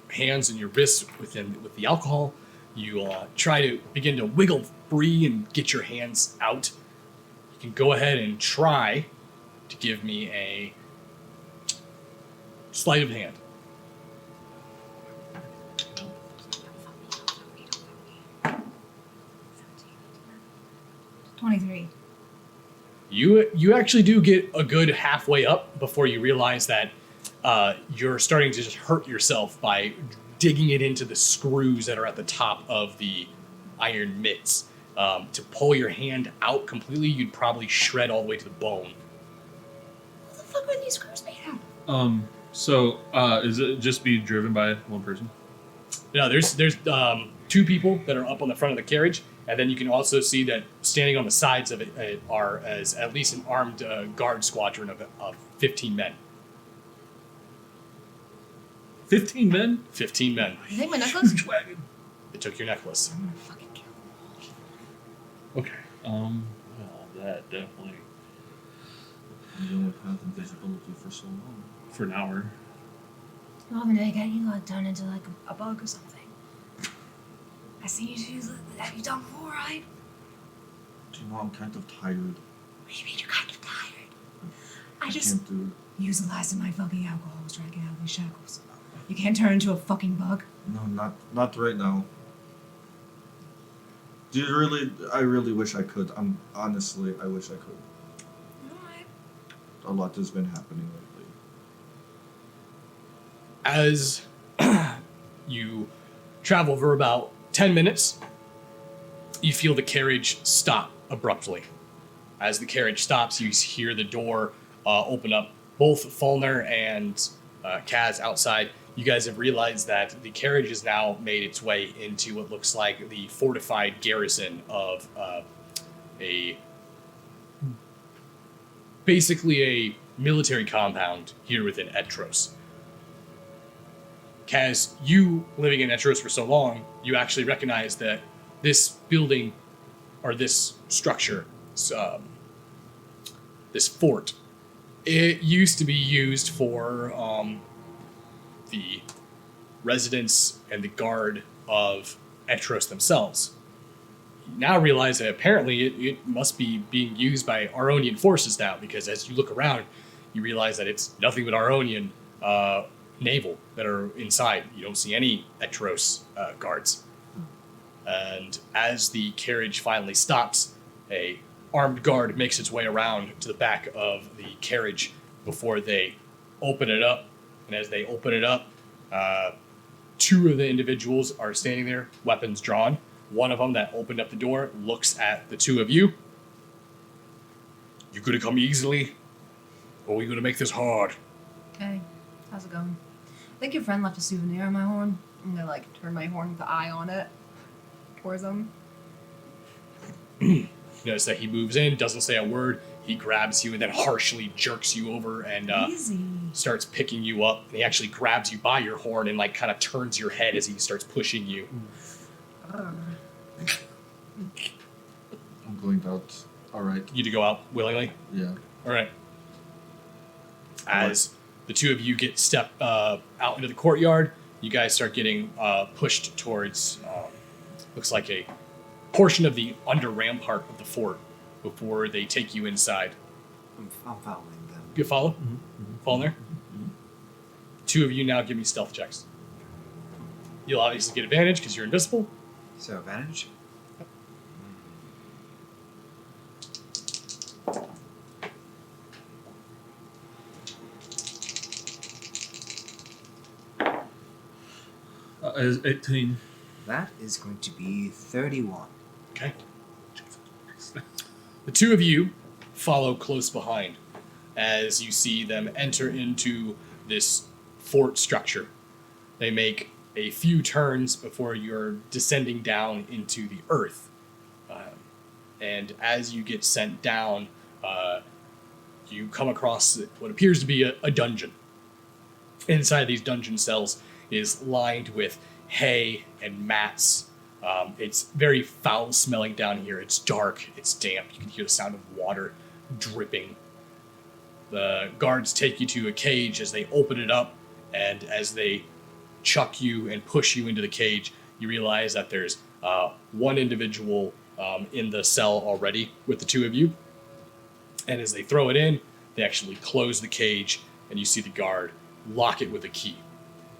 hands and your wrists with the alcohol, you try to begin to wiggle free and get your hands out. You can go ahead and try to give me a sleight of hand. 23. You actually do get a good halfway up before you realize that you're starting to just hurt yourself by digging it into the screws that are at the top of the iron mitts. To pull your hand out completely, you'd probably shred all the way to the bone. What the fuck are these screws made out of? So is it just be driven by one person? No, there's two people that are up on the front of the carriage, and then you can also see that standing on the sides of it are as at least an armed guard squadron of 15 men. 15 men? 15 men. You take my necklace? Wagon. They took your necklace. I'm gonna fucking kill them. Okay. Well, that definitely You only have invisibility for so long. for an hour. Oh, but again, you got turned into like a bug or something. I seen you do that. Have you done before, right? Do you know I'm kind of tired? What do you mean you're kind of tired? I just Can't do. used the last of my fucking alcohol to try to get out of these shackles. You can't turn into a fucking bug. No, not right now. Do you really? I really wish I could. Honestly, I wish I could. Alright. A lot has been happening lately. As you travel for about 10 minutes, you feel the carriage stop abruptly. As the carriage stops, you hear the door open up. Both Fulner and Kaz outside, you guys have realized that the carriage has now made its way into what looks like the fortified garrison of basically a military compound here within Etros. Kaz, you living in Etros for so long, you actually recognize that this building, or this structure, this fort, it used to be used for the residents and the guard of Etros themselves. You now realize that apparently it must be being used by Aronian forces now, because as you look around, you realize that it's nothing but Aronian naval that are inside. You don't see any Etros guards. And as the carriage finally stops, a armed guard makes its way around to the back of the carriage before they open it up. And as they open it up, two of the individuals are standing there, weapons drawn. One of them that opened up the door looks at the two of you. You gonna come easily, or are we gonna make this hard? Hey, how's it going? I think your friend left a souvenir on my horn. I'm gonna like turn my horn with the eye on it towards him. You notice that he moves in, doesn't say a word. He grabs you and then harshly jerks you over and Easy. starts picking you up. And he actually grabs you by your horn and like kind of turns your head as he starts pushing you. I'm going out. All right. You to go out willingly? Yeah. All right. As the two of you get out into the courtyard, you guys start getting pushed towards, looks like a portion of the under rampart of the fort before they take you inside. I'm following them. You follow? Follow there? Two of you now give me stealth checks. You'll obviously get advantage because you're invisible. So advantage? Is 18. That is going to be 31. Okay. The two of you follow close behind as you see them enter into this fort structure. They make a few turns before you're descending down into the earth. And as you get sent down, you come across what appears to be a dungeon. Inside these dungeon cells is lined with hay and mats. It's very foul smelling down here. It's dark, it's damp. You can hear the sound of water dripping. The guards take you to a cage as they open it up, and as they chuck you and push you into the cage, you realize that there's one individual in the cell already with the two of you. And as they throw it in, they actually close the cage, and you see the guard lock it with a key.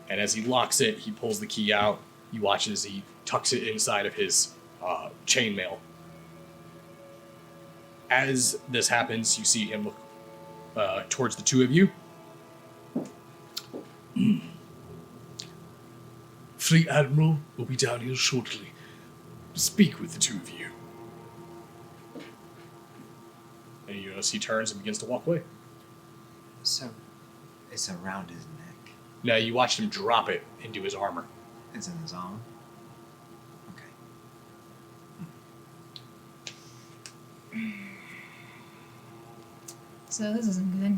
And as he locks it, he pulls the key out. You watch as he tucks it inside of his chainmail. As this happens, you see him look towards the two of you. Fleet Admiral will be down here shortly to speak with the two of you. And you notice he turns and begins to walk away. So, it's around his neck. Now you watched him drop it into his armor. It's in his arm. Okay. So this isn't good.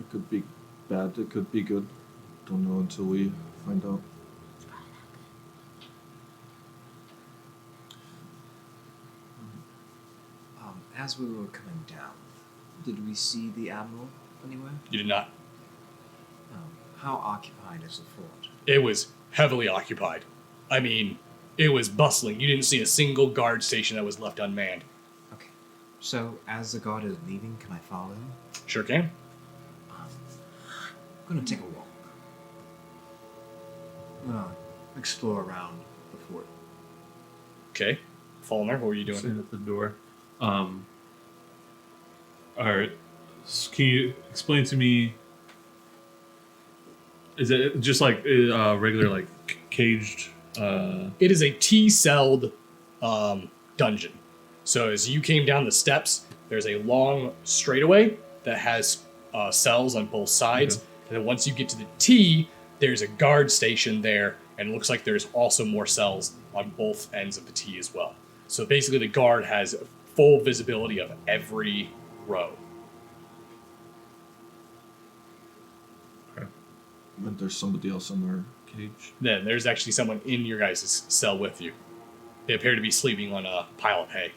It could be bad, it could be good. Don't know until we find out. As we were coming down, did we see the Admiral anywhere? You did not. How occupied is the fort? It was heavily occupied. I mean, it was bustling. You didn't see a single guard station that was left unmanned. Okay. So, as the guard is leaving, can I follow him? Sure can. I'm gonna take a walk. I'm gonna explore around the fort. Okay. Falner, what were you doing? Sitting at the door. Alright. Can you explain to me? Is it just like regular, like caged? It is a T-celled dungeon. So as you came down the steps, there's a long straightaway that has cells on both sides. Okay. And then once you get to the T, there's a guard station there, and it looks like there's also more cells on both ends of the T as well. So basically the guard has full visibility of every row. But there's somebody else in our cage. Then there's actually someone in your guys' cell with you. They appear to be sleeping on a pile of hay.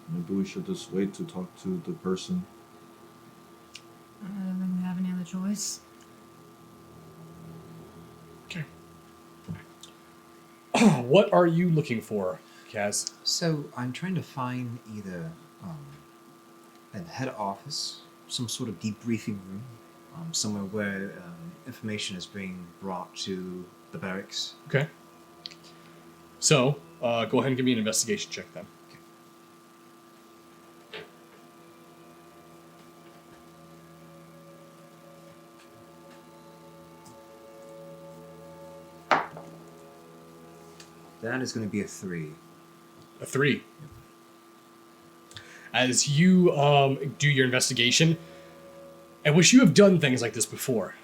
Maybe we should just wait to talk to the person. I don't think we have any other choice. Okay. What are you looking for, Kaz? So, I'm trying to find either a head office, some sort of debriefing room, somewhere where information is being brought to the barracks. Okay. So, go ahead and give me an investigation check then. That is going to be a 3. A 3. As you do your investigation, I wish you have done things like this before.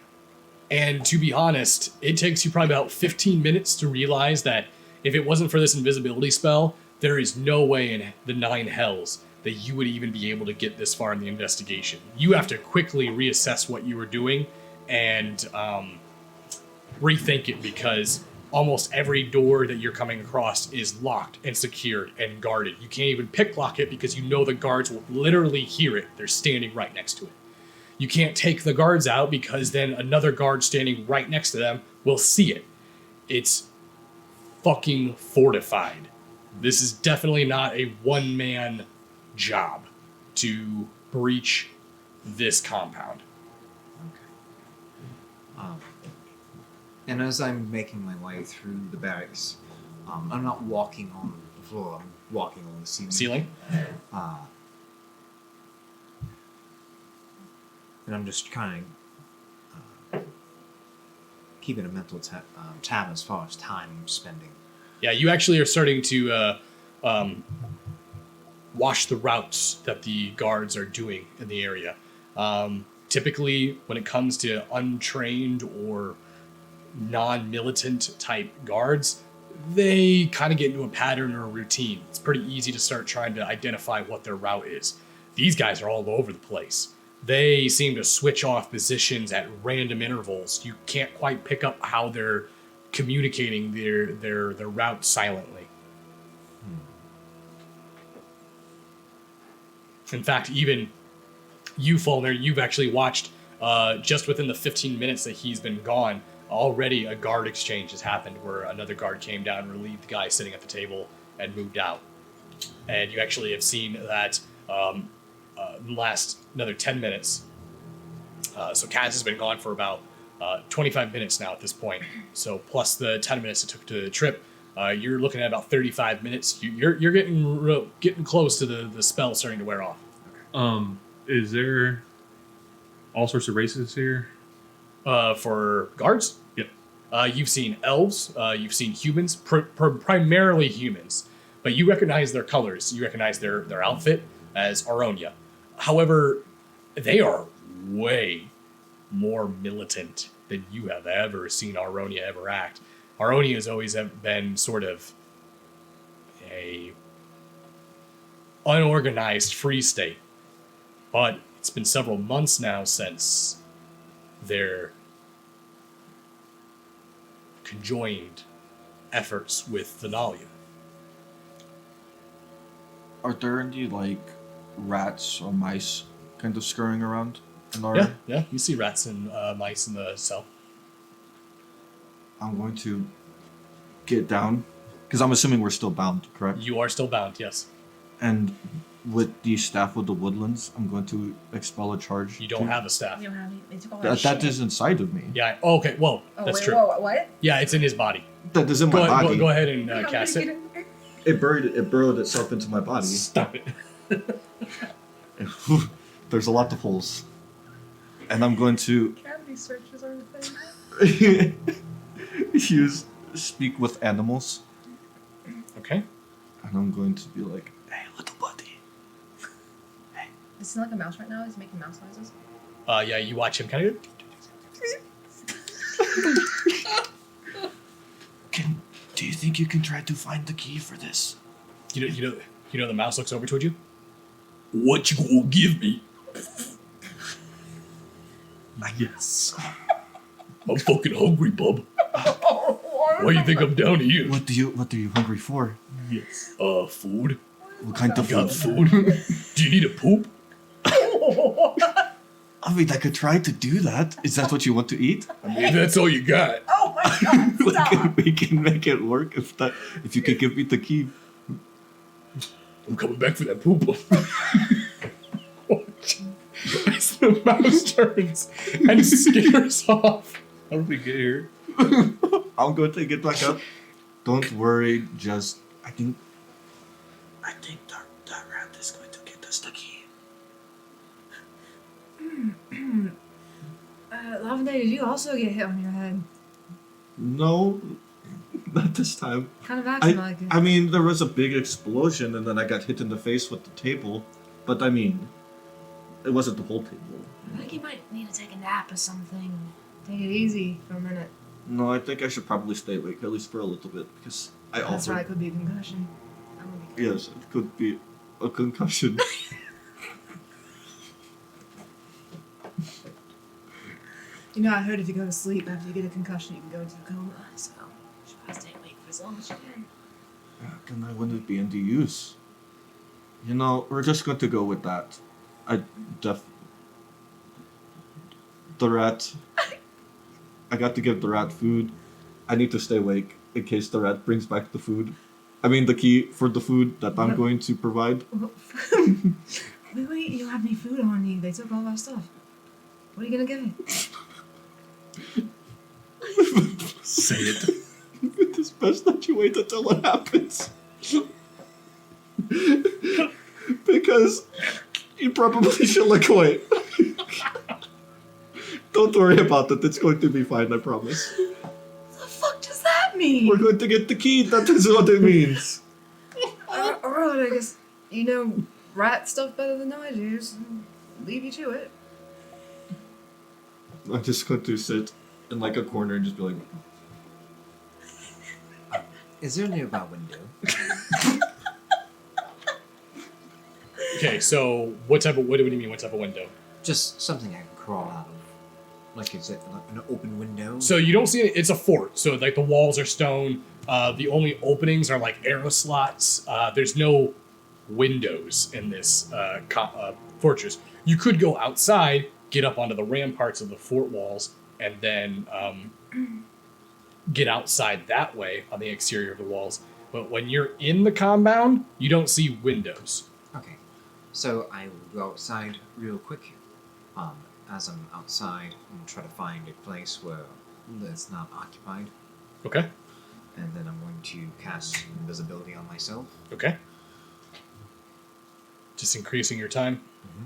And to be honest, it takes you probably about 15 minutes to realize that if it wasn't for this invisibility spell, there is no way in the 9 hells that you would even be able to get this far in the investigation. You have to quickly reassess what you were doing and rethink it, because almost every door that you're coming across is locked and secured and guarded. You can't even picklock it because you know the guards will literally hear it. They're standing right next to it. You can't take the guards out because then another guard standing right next to them will see it. It's fucking fortified. This is definitely not a one-man job to breach this compound. And as I'm making my way through the barracks, I'm not walking on the floor, I'm walking on the ceiling. And I'm just kind of keeping a mental tab as far as time spending. Yeah, you actually are starting to watch the routes that the guards are doing in the area. Typically, when it comes to untrained or non-militant type guards, they kind of get into a pattern or a routine. It's pretty easy to start trying to identify what their route is. These guys are all over the place. They seem to switch off positions at random intervals. You can't quite pick up how they're communicating their route silently. In fact, even you, Fulner, you've actually watched just within the 15 minutes that he's been gone, already a guard exchange has happened where another guard came down, relieved the guy sitting at the table, and moved out. And you actually have seen that last another 10 minutes. So Kaz has been gone for about 25 minutes now at this point. So plus the 10 minutes it took to the trip, you're looking at about 35 minutes. You're getting close to the spell starting to wear off. Is there all sorts of races here? For guards? Yep. You've seen elves, you've seen humans, primarily humans, but you recognize their colors, you recognize their outfit as Aronia. However, they are way more militant than you have ever seen Aronia ever act. Aronia has always been sort of a unorganized free state, but it's been several months now since their conjoined efforts with Thalia. Are there any like rats or mice kind of scurrying around in our? Yeah, you see rats and mice in the cell. I'm going to get down because I'm assuming we're still bound, correct? You are still bound, yes. And with the staff of the woodlands, I'm going to expel a charge. You don't have a staff. You don't have any. They took all That is inside of me. Yeah. Oh, okay. Well, Oh, that's wait, true. Whoa, what? Yeah, it's in his body. That is in my body. Go ahead and How cast did it. get in there? It burrowed itself into my body. Stop it. There's a lot of holes. And I'm going to Cavity searches are a thing. speak with animals. Okay. And I'm going to be like, hey, little buddy. Is he like a mouse right now? Is he making mouse noises? Yeah, you watch him kind of. Do you think you can try to find the key for this? You know. The mouse looks over toward you. What you gonna give me? Yes. I'm fucking hungry, bub. Why you think I'm down here? What are you hungry for? Yes. Food. What kind of Got food? food. Do you need a poop? I mean, I could try to do that. Is that what you want to eat? I mean, if that's all you got. Oh my god, stop! We can make it work if you could give me the key. I'm coming back for that poop. As the mouse turns and scares off. How did we get here? I'm going to get back up. Don't worry, just I think that rat is going to get us the key. Lavender, did you also get hit on your head? No, not this time. Kind of acting like it. I mean, there was a big explosion, and then I got hit in the face with the table. But I mean, it wasn't the whole table. I think you might need to take a nap or something. Take it easy for a minute. No, I think I should probably stay awake at least for a little bit because I That's also right, it could be a concussion. I'm gonna be yes, it could be a concussion. You know, I heard if you go to sleep after you get a concussion, you can go into a coma. So you should probably stay awake for as long as you can. Then I wouldn't be any use. You know, we're just going to go with that. The rat. I got to give the rat food. I need to stay awake in case the rat brings back the food. I mean, the key for the food that I'm going to provide. Wait, you don't have any food on you. They took all our stuff. What are you gonna give it? Say it. It's best that you wait until it happens. Because you probably should look away. Don't worry about it. It's going to be fine, I promise. What the fuck does that mean? We're going to get the key. That is what it means. Alright, I guess you know rat stuff better than I do, so leave you to it. I'm just going to sit in like a corner and just be like, Is there a nearby window? Okay, so what do you mean? What type of window? Just something I can crawl out of. Like, is it an open window? So you don't see it. It's a fort. So like the walls are stone. The only openings are like arrow slots. There's no windows in this fortress. You could go outside, get up onto the ramparts of the fort walls, and then get outside that way on the exterior of the walls. But when you're in the compound, you don't see windows. Okay. So I will go outside real quick. As I'm outside, I'm going to try to find a place where it's not occupied. Okay. And then I'm going to cast invisibility on myself. Okay. Just increasing your time. Mm-hmm.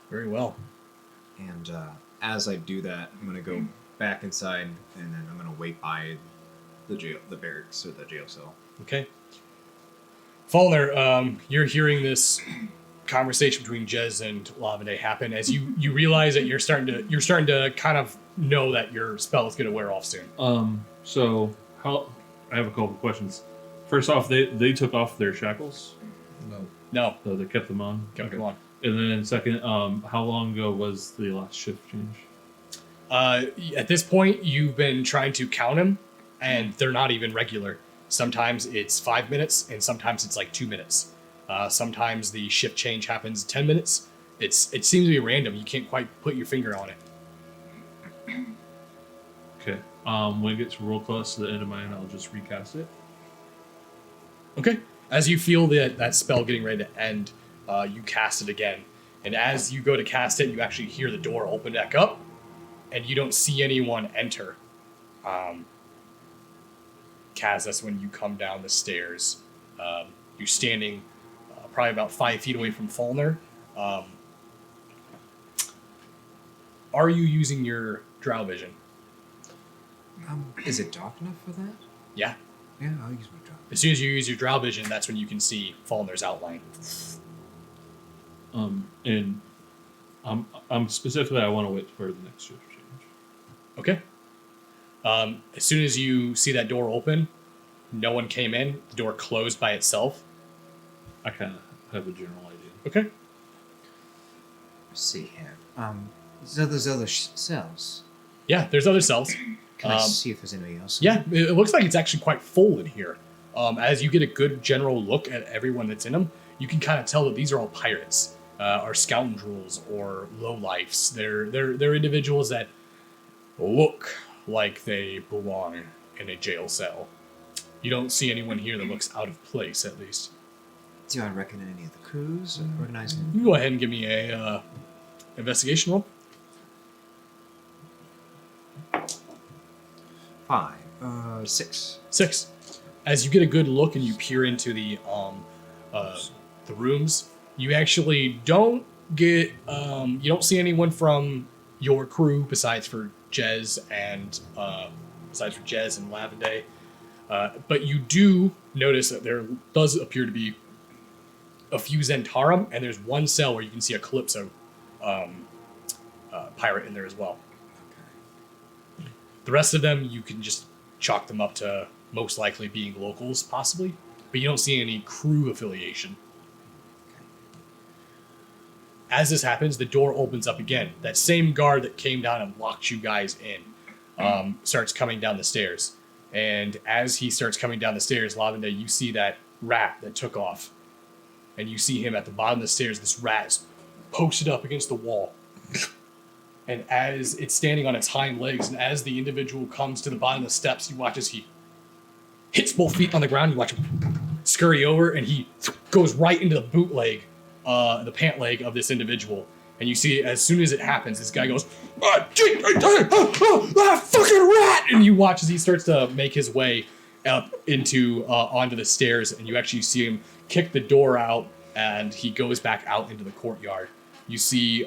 Very well. And as I do that, I'm gonna go back inside, and then I'm gonna wait by the barracks or the jail cell. Okay. Falner, you're hearing this conversation between Jez and Lavende happen as you realize that you're starting to kind of know that your spell is going to wear off soon. So how? I have a couple of questions. First off, they took off their shackles, No. so they kept them on. Kept them on. And then second, how long ago was the last shift change? At this point, you've been trying to count them, and they're not even regular. Sometimes it's 5 minutes, and sometimes it's like 2 minutes. Sometimes the shift change happens 10 minutes. It seems to be random. You can't quite put your finger on it. Okay. When it gets real close to the end of mine, I'll just recast it. Okay. As you feel that spell getting ready to end, you cast it again. And as you go to cast it, you actually hear the door open back up, and you don't see anyone enter. Kaz, that's when you come down the stairs. You're standing probably about 5 feet away from Falner. Are you using your drow vision? Is it dark enough for that? Yeah. Yeah, I'll use my drow. As soon as you use your drow vision, that's when you can see Falner's outline. And I'm specifically, I want to wait for the next shift change. Okay. As soon as you see that door open, no one came in. The door closed by itself. I kind of have a general idea. Okay. Let's see here. So there's other cells. Yeah, there's other cells. Can I see if there's anybody else? Yeah, it looks like it's actually quite full in here. As you get a good general look at everyone that's in them, you can kind of tell that these are all pirates, or scoundrels, or lowlifes. They're individuals that look like they belong in a jail cell. You don't see anyone here that looks out of place, at least. Do I recognize any of the crews? Recognize them? You go ahead and give me a investigation roll. 5. 6. 6. As you get a good look and you peer into the rooms, you actually don't get you don't see anyone from your crew besides for Jez and Lavende. But you do notice that there does appear to be a few Zentarum, and there's one cell where you can see a Calypso pirate in there as well. The rest of them, you can just chalk them up to most likely being locals, possibly, but you don't see any crew affiliation. As this happens, the door opens up again. That same guard that came down and locked you guys in starts coming down the stairs. And as he starts coming down the stairs, Lavende, you see that rat that took off. And you see him at the bottom of the stairs. This rat is posted up against the wall. And as it's standing on its hind legs, and as the individual comes to the bottom of the steps, you watch as he hits both feet on the ground. You watch him scurry over, and he goes right into the boot leg, the pant leg of this individual. And you see, as soon as it happens, this guy goes, fucking rat! And you watch as he starts to make his way up onto the stairs, and you actually see him kick the door out, and he goes back out into the courtyard. You see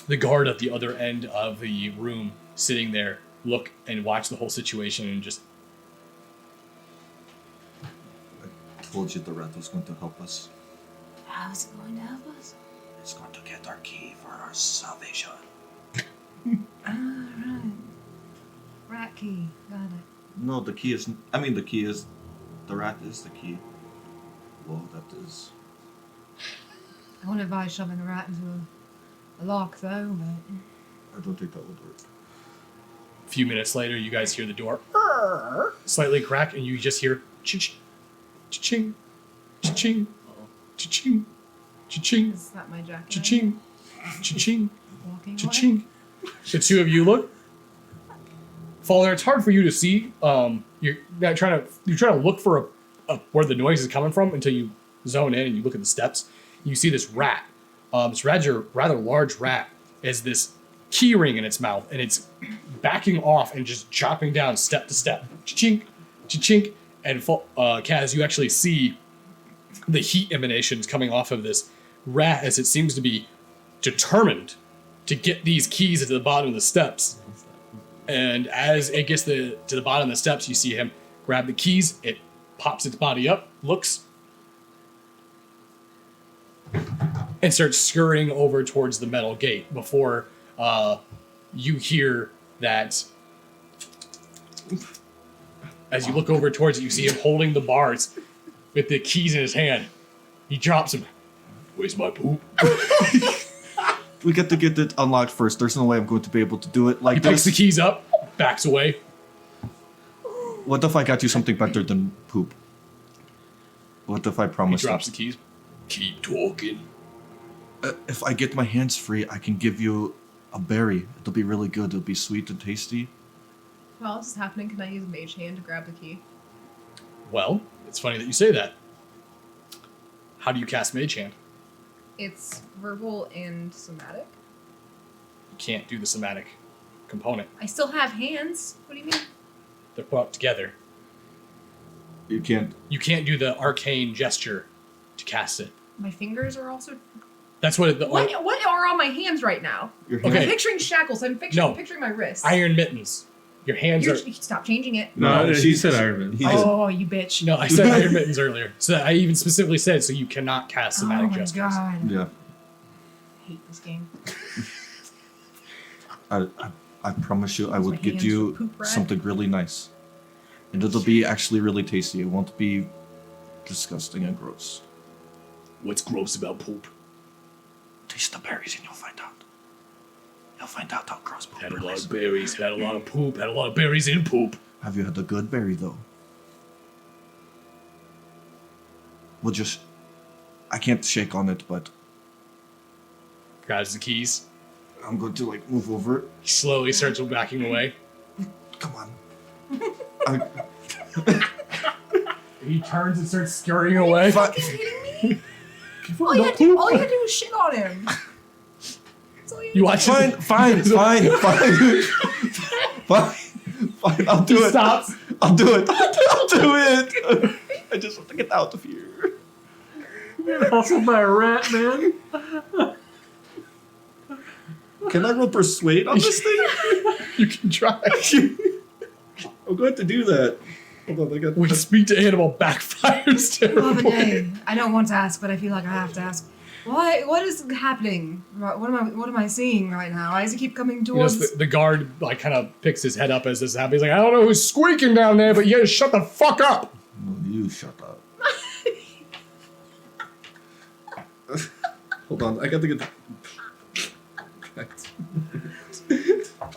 the guard at the other end of the room sitting there, look and watch the whole situation, and just... I told you the rat was going to help us. How's it going to help us? It's going to get our key for our salvation. Alright. Rat key. Got it. No, the key is... I mean, the key is... The rat is the key. Well, that is... I wouldn't advise shoving a rat into a lock, though, but... I don't think that would work. A few minutes later, you guys hear the door slightly crack, and you just hear cha-ching, cha-ching, cha-ching, cha-ching, cha-ching, Is that my jacket? cha-ching, cha-ching, Walking away? cha-ching. The two of you look. Fallen, it's hard for you to see. You're trying to look for where the noise is coming from until you zone in and you look at the steps. You see this rat. This rather large rat has this key ring in its mouth, and it's backing off and just chopping down step to step. Chink, chink, and Kaz, you actually see the heat emanations coming off of this rat as it seems to be determined to get these keys to the bottom of the steps. And as it gets to the bottom of the steps, you see him grab the keys. It pops its body up, looks, and starts scurrying over towards the metal gate before you hear that. As you look over towards it, you see him holding the bars with the keys in his hand. He drops them. Where's my poop? We get to get it unlocked first. There's no way I'm going to be able to do it like He picks this. the keys up, backs away. What if I got you something better than poop? What if I He promise? drops the keys. Keep talking. If I get my hands free, I can give you a berry. It'll be really good. It'll be sweet and tasty. While this is happening, can I use Mage Hand to grab the key? Well, it's funny that you say that. How do you cast Mage Hand? It's verbal and somatic. You can't do the somatic component. I still have hands. What do you mean? They're put up together. You can't. You can't do the arcane gesture to cast it. My fingers are also. That's what What are on my hands right now? Your Okay. I'm picturing shackles. I'm picturing my wrists. iron mittens. Your hands are. Stop changing it. No, No, she she- said Iron Man. he- Oh, you bitch. No, I said iron mittens earlier. So I even specifically said so you cannot cast Oh somatic my gestures. god. Yeah. I hate this game. I promise you, I Use will my get hands you for poop rat. something really nice, and it'll be actually really tasty. It won't be disgusting and gross. What's gross about poop? Taste the berries and you'll find out. You'll find out how gross poop Had a really lot is. of berries, had a lot of poop, had a lot of berries in poop. Have you had a good berry though? We'll just. I can't shake on it, but Grabs the keys. I'm going to like move over. He slowly starts backing away. Come on. He turns and starts scurrying away. Fi- All you had to do was shit on him. That's all You watch fine, his, fine, fine, fine, fine, fine. I'll do he it. stops. I'll do it. I'll do it. I just want to get out of here. Hustled by a rat, man. Can I roll persuade on this thing? You can try. I'm going to do that. Hold on, I got. When speak to animal backfires terribly. I don't want to ask, but I feel like I have to ask. What is happening? What am I seeing right now? Why does he keep coming You notice towards? the guard like kind of picks his head up as this happens. He's like, I don't know who's squeaking down there, but you gotta shut the fuck up. No, you shut up. Hold on, I got to get.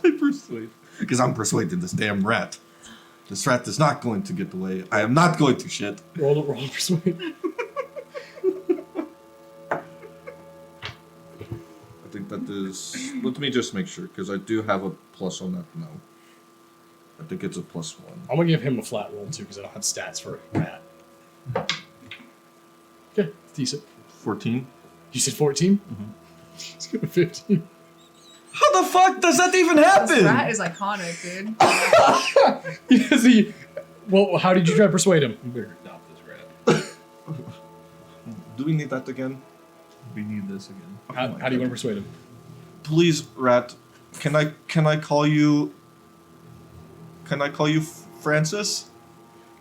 I persuade. Because I'm persuading this damn rat. This rat is not going to get away. I am not going to shit. Roll persuade. I think that is. Let me just make sure, because I do have a plus on that now. I think it's a +1. I'm gonna give him a flat roll too because I don't have stats for rat. Okay, decent. 14. You said 14? He's got a 15. How the fuck does that even This happen? rat is iconic, dude. Yes, well, how did you try to persuade him? We better adopt this rat. Do we need that again? We need this again. How do you want to persuade him? Please, rat. Can I call you? Can I call you Francis?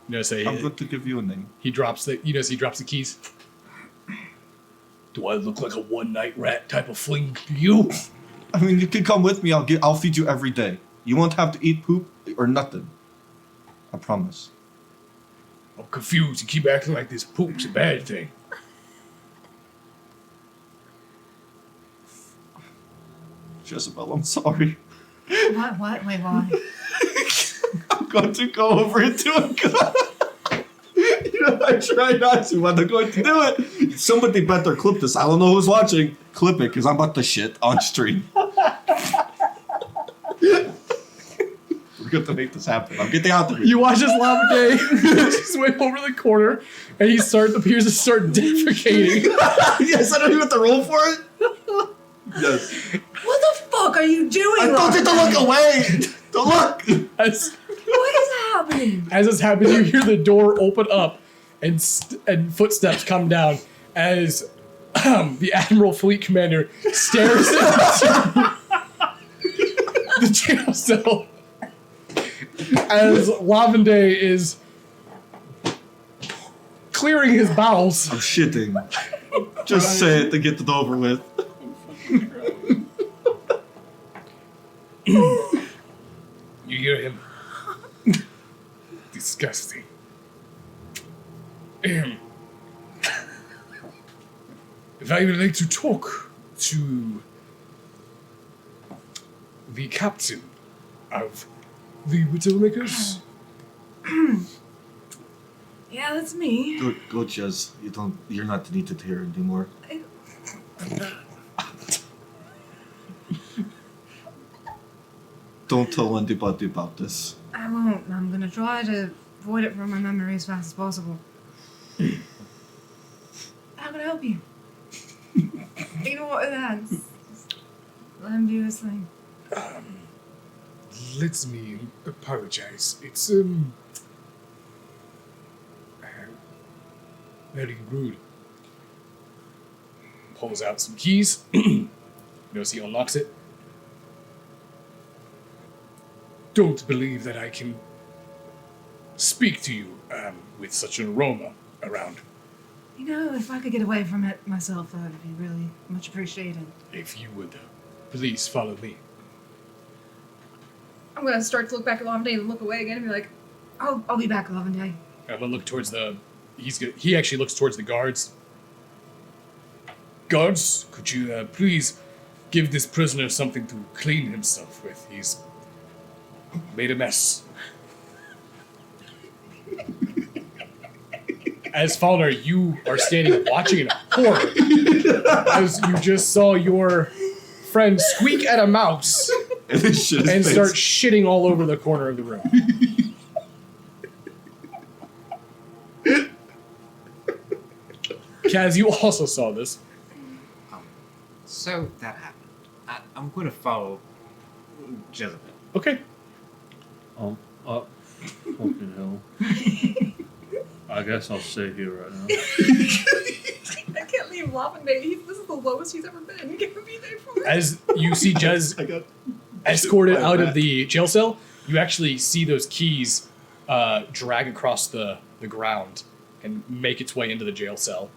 You know, say I'm going to give you a name. he drops the keys. Do I look like a one-night rat type of fling to you? I mean, you can come with me. I'll feed you every day. You won't have to eat poop or nothing. I promise. I'm confused. You keep acting like this poop's a bad thing. Jezebel, I'm sorry. What? Wait, why? I'm going to go over into a gun. You know, I try not to, but I'm going to do it. Somebody better clip this. I don't know who's watching. Clip it, because I'm about to shit on stream. We're going to make this happen. I'm getting out of here. You watch this lava day just way over the corner, and he appears to start defecating. Yes, I don't even have to roll for it. Yes. What the fuck are you doing? I told you to look away. Don't look. As What is happening? this happens, you hear the door open up, and footsteps come down as the Admiral Fleet Commander stares at So, as Lavende is clearing his bowels, I'm shitting. Just say it to get it over with. you hear him. Disgusting. If I would like to talk to the captain of the Widowmakers. Yeah, that's me. Go, Jez. You're not needed here anymore. Don't tell anybody about this. I won't. I'm gonna try to avoid it from my memory as fast as possible. How can I help you? Ignore that. Just let him do his thing. Let me apologize. It's very rude. Pulls out some keys. Notice he unlocks it. Don't believe that I can speak to you with such an aroma around. You know, if I could get away from it myself, that would be really much appreciated. If you would, please follow me. I'm gonna start to look back at Lavende and look away again and be like, I'll be back, Lavende. I'm gonna look towards the. He actually looks towards the guards. Guards, could you please give this prisoner something to clean himself with? He's made a mess. As Fowler, you are standing watching in horror as you just saw your friend squeak at a mouse and start shitting all over the corner of the room. Kaz, you also saw this. So that happened. I'm going to follow Jezebel. Okay. Fucking hell. I guess I'll stay here right now. I can't leave Lavende. This is the lowest he's ever been. He can't be there for me. As you see Jez escorted out of the jail cell, you actually see those keys drag across the ground and make its way into the jail cell.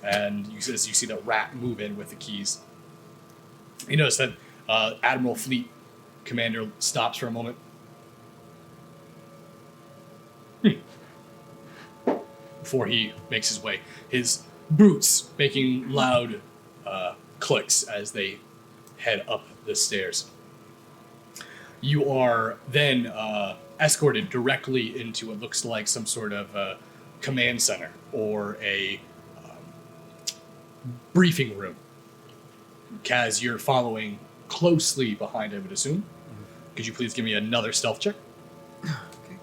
And as you see the rat move in with the keys. You notice that Admiral Fleet Commander stops for a moment. Before he makes his way. His boots making loud clicks as they head up the stairs. You are then escorted directly into what looks like some sort of command center or a briefing room. Kaz, you're following closely behind, I would assume. Could you please give me another stealth check? Okay.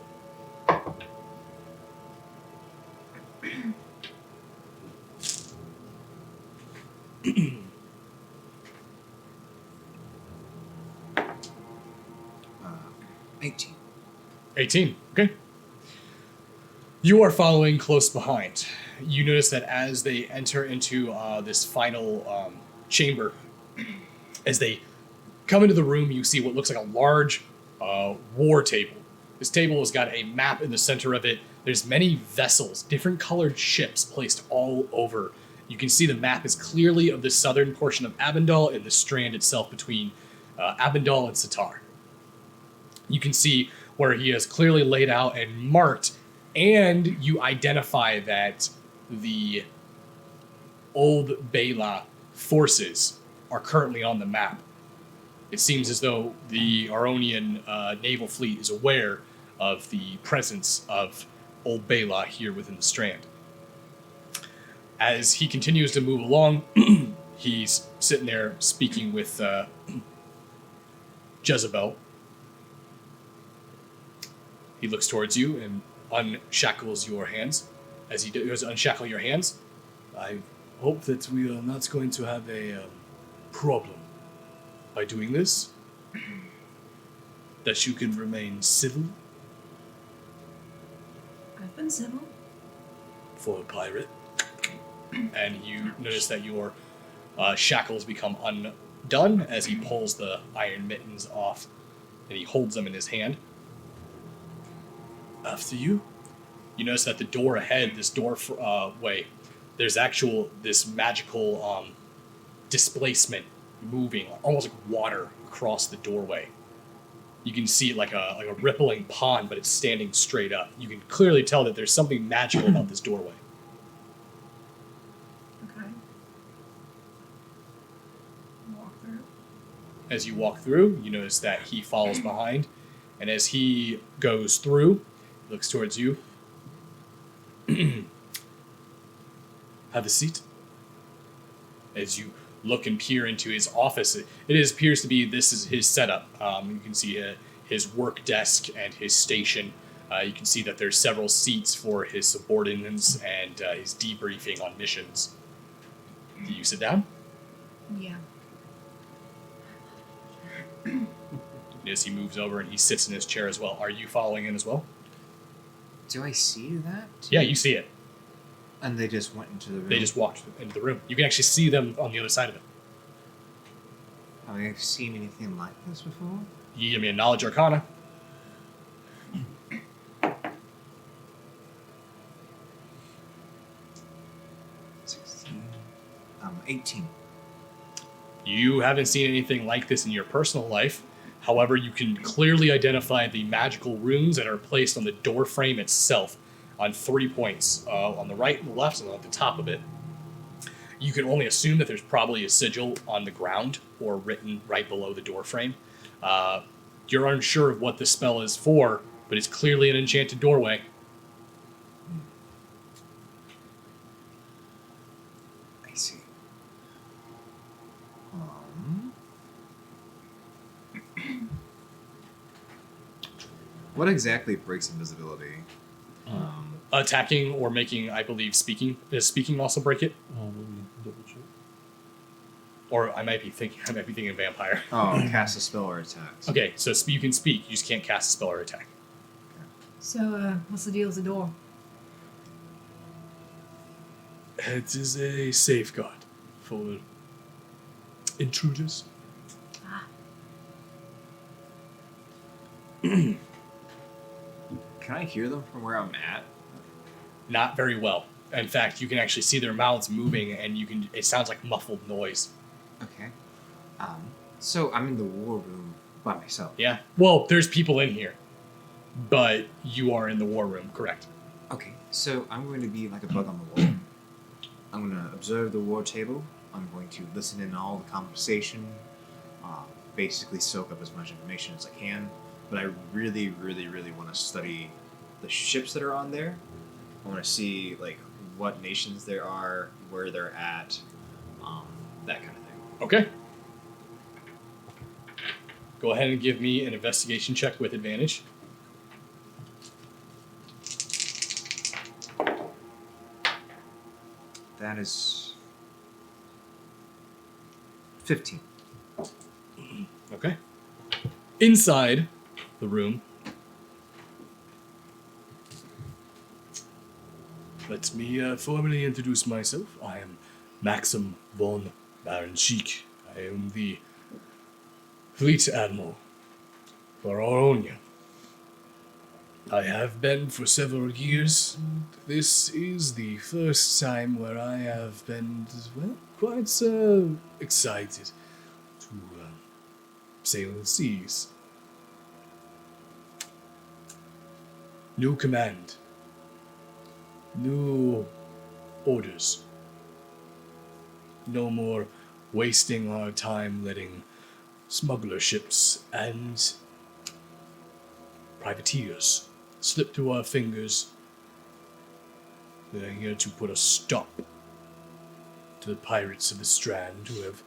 18. 18. Okay. You are following close behind. You notice that as they enter into this final chamber, as they come into the room, you see what looks like a large war table. This table has got a map in the center of it. There's many vessels, different colored ships placed all over. You can see the map is clearly of the southern portion of Abendal and the strand itself between Abendal and Sitar. You can see where he has clearly laid out and marked, and you identify that the old Bela forces are currently on the map. It seems as though the Aronian naval fleet is aware of the presence of old Bela here within the Strand. As he continues to move along, he's sitting there speaking with Jezebel. He looks towards you and unshackles your hands. As he does unshackle your hands, I hope that we are not going to have a problem by doing this. That you can remain civil I've been civil. for a pirate. And you notice that your shackles become undone as he pulls the iron mittens off and he holds them in his hand. After you. You notice that the door ahead, this door way, there's this magical displacement moving, almost like water across the doorway. You can see it like a rippling pond, but it's standing straight up. You can clearly tell that there's something magical about this doorway. Okay. Walk through. As you walk through, you notice that he follows behind, and as he goes through, he looks towards you. Have a seat. As you look and peer into his office, appears to be this is his setup. You can see his work desk and his station. You can see that there's several seats for his subordinates and he's debriefing on missions. Do you sit down? Yeah. As he moves over and he sits in his chair as well. Are you following in as well? Do I see that? Yeah, you see it. And they just went into the room. They just walked into the room. You can actually see them on the other side of it. Have I seen anything like this before? You give me a knowledge arcana. 18. You haven't seen anything like this in your personal life. However, you can clearly identify the magical runes that are placed on the door frame itself on 3 points, on the right and the left and at the top of it. You can only assume that there's probably a sigil on the ground or written right below the door frame. You're unsure of what the spell is for, but it's clearly an enchanted doorway. I see. What exactly breaks invisibility? Attacking or making, I believe, speaking. Does speaking also break it? Let me double check. Or I might be thinking vampire. Oh, cast a spell or attacks. Okay, so you can speak, you just can't cast a spell or attack. So, what's the deal with the door? It is a safeguard for intruders. Can I hear them from where I'm at? Not very well. In fact, you can actually see their mouths moving, and it sounds like muffled noise. Okay. So I'm in the war room by myself. Yeah. Well, there's people in here, but you are in the war room, correct? Okay, so I'm going to be like a bug on the wall. I'm going to observe the war table. I'm going to listen in on all the conversation, basically soak up as much information as I can. But I really, really, really want to study the ships that are on there. I want to see like what nations there are, where they're at, that kind of thing. Okay. Go ahead and give me an investigation check with advantage. That is 15. Okay. Inside the room, let me formally introduce myself. I am Maxim von Barenchik. I am the Fleet Admiral for Oronia. I have been for several years. This is the first time where I have been, well, quite excited to sail the seas. New command. New orders. No more wasting our time letting smuggler ships and privateers slip through our fingers. They're here to put a stop to the pirates of the Strand who have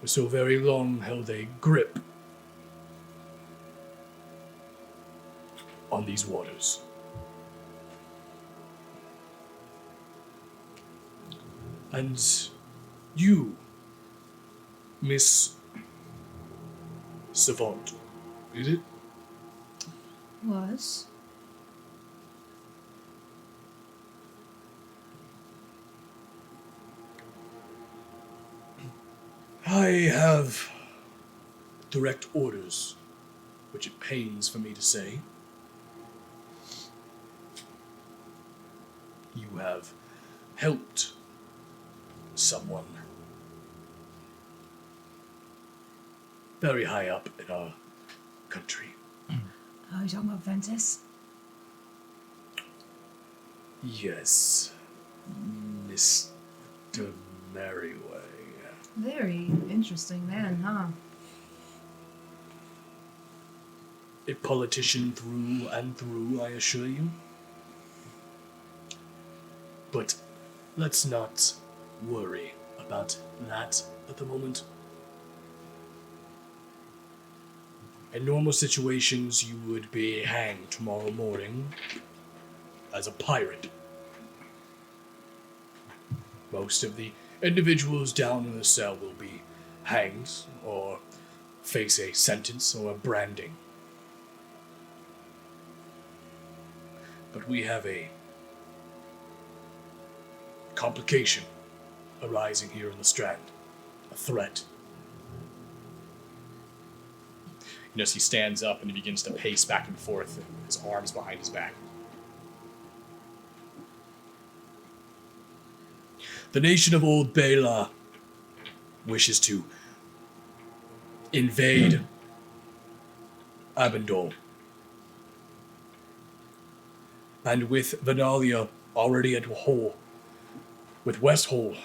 for so very long held a grip on these waters. And you, Miss Savant, is it? Was? I have direct orders which it pains for me to say. You have helped someone very high up in our country. Oh, you talking about Ventus? Yes, Mr. Merriway. Very interesting man, huh? A politician through and through, I assure you. But let's not worry about that at the moment. In normal situations, you would be hanged tomorrow morning as a pirate. Most of the individuals down in the cell will be hanged or face a sentence or a branding. But we have a complication arising here in the Strand. A threat. You notice he stands up and he begins to pace back and forth, his arms behind his back. The nation of Old Bela wishes to invade Abendol. And with Venalia already at Hole, with West Hole,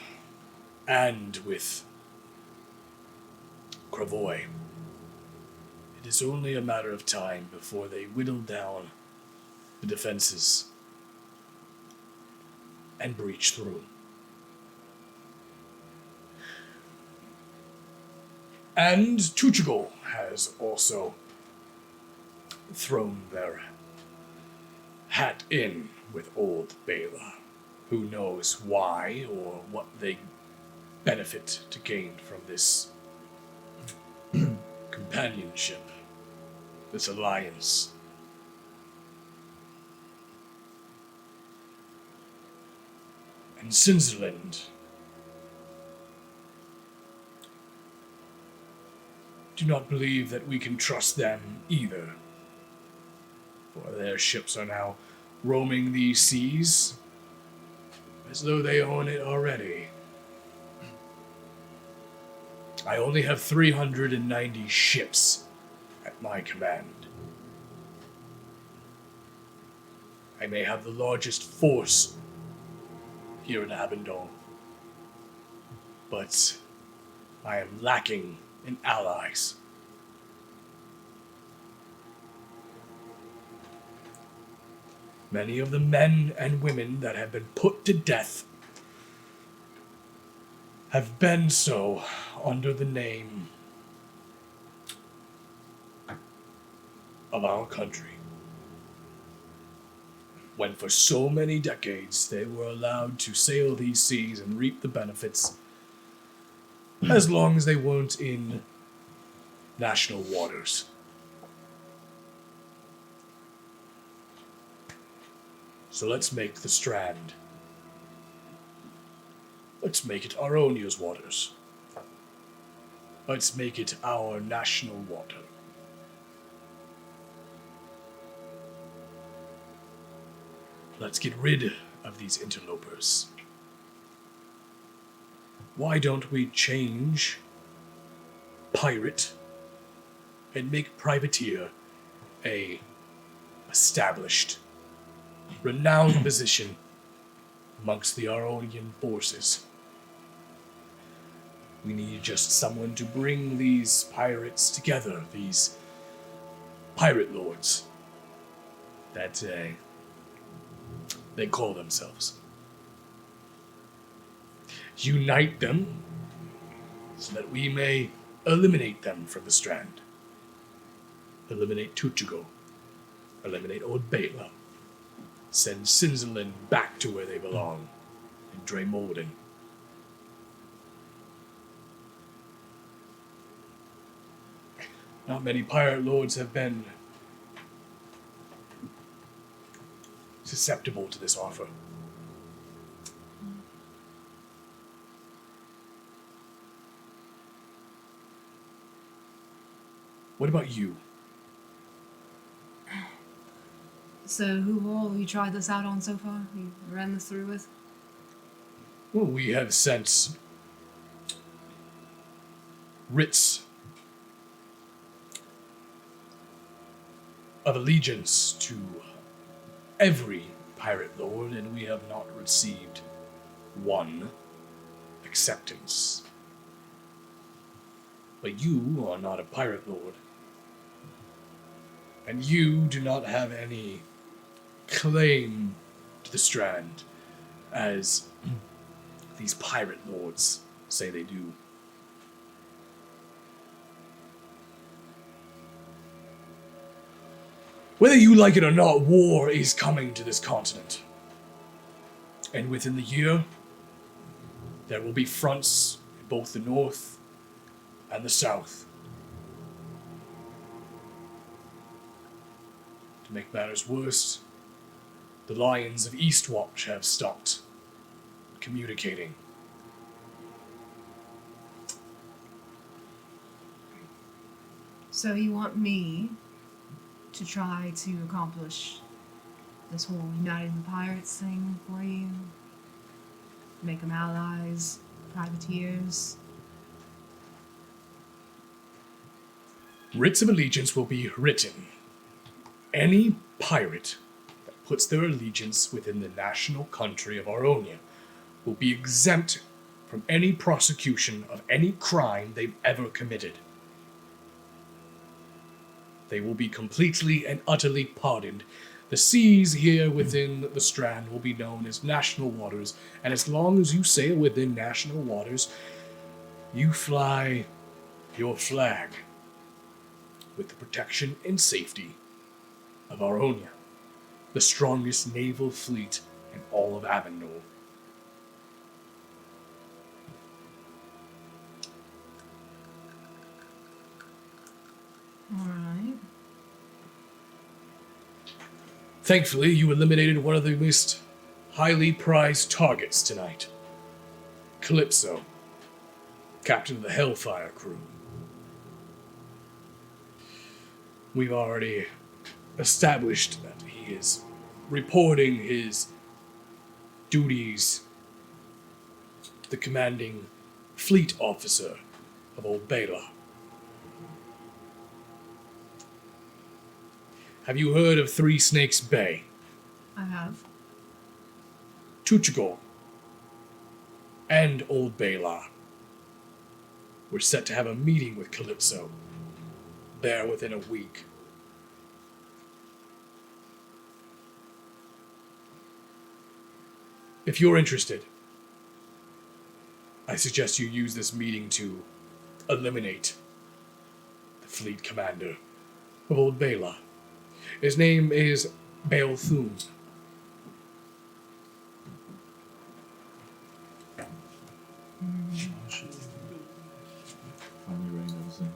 and with Cravoy, it is only a matter of time before they whittle down the defenses and breach through. And Tuchigol has also thrown their hat in with Old Bela. Who knows why or what they benefit to gain from this companionship, this alliance. And Sinzerland, do not believe that we can trust them either, for their ships are now roaming these seas as though they own it already. I only have 390 ships at my command. I may have the largest force here in Abendon, but I am lacking in allies. Many of the men and women that have been put to death have been so under the name of our country, when for so many decades they were allowed to sail these seas and reap the benefits as long as they weren't in national waters. So let's make the Strand. Let's make it our own use waters. Let's make it our national water. Let's get rid of these interlopers. Why don't we change pirate and make privateer a established, renowned position amongst the Aronian forces? We need just someone to bring these pirates together, these pirate lords that they call themselves. Unite them so that we may eliminate them from the Strand. Eliminate Tuchigo. Eliminate Old Bela. Send Sinzerland back to where they belong, in Dremolden. Not many pirate lords have been susceptible to this offer. What about you? So who all have you tried this out on so far? You ran this through with? Well, we have sent writs of allegiance to every pirate lord, and we have not received one acceptance. But you are not a pirate lord, and you do not have any claim to the Strand, as these pirate lords say they do. Whether you like it or not, war is coming to this continent. And within the year, there will be fronts in both the north and the south. To make matters worse, the Lions of Eastwatch have stopped communicating. So you want me to try to accomplish this whole uniting the pirates thing for you? Make them allies, privateers? Writs of allegiance will be written. Any pirate that puts their allegiance within the national country of Aronia will be exempt from any prosecution of any crime they've ever committed. They will be completely and utterly pardoned. The seas here within the Strand will be known as national waters, and as long as you sail within national waters, you fly your flag with the protection and safety of Aronia, the strongest naval fleet in all of Avondor. Alright. Thankfully, you eliminated one of the most highly prized targets tonight. Calypso, captain of the Hellfire crew. We've already established that he is reporting his duties to the commanding fleet officer of Old Bela. Have you heard of Three Snakes Bay? I have. Tuchigol and Old Bela were set to have a meeting with Calypso there within a week. If you're interested, I suggest you use this meeting to eliminate the fleet commander of Old Bela. His name is Balthun. Finally writing those in.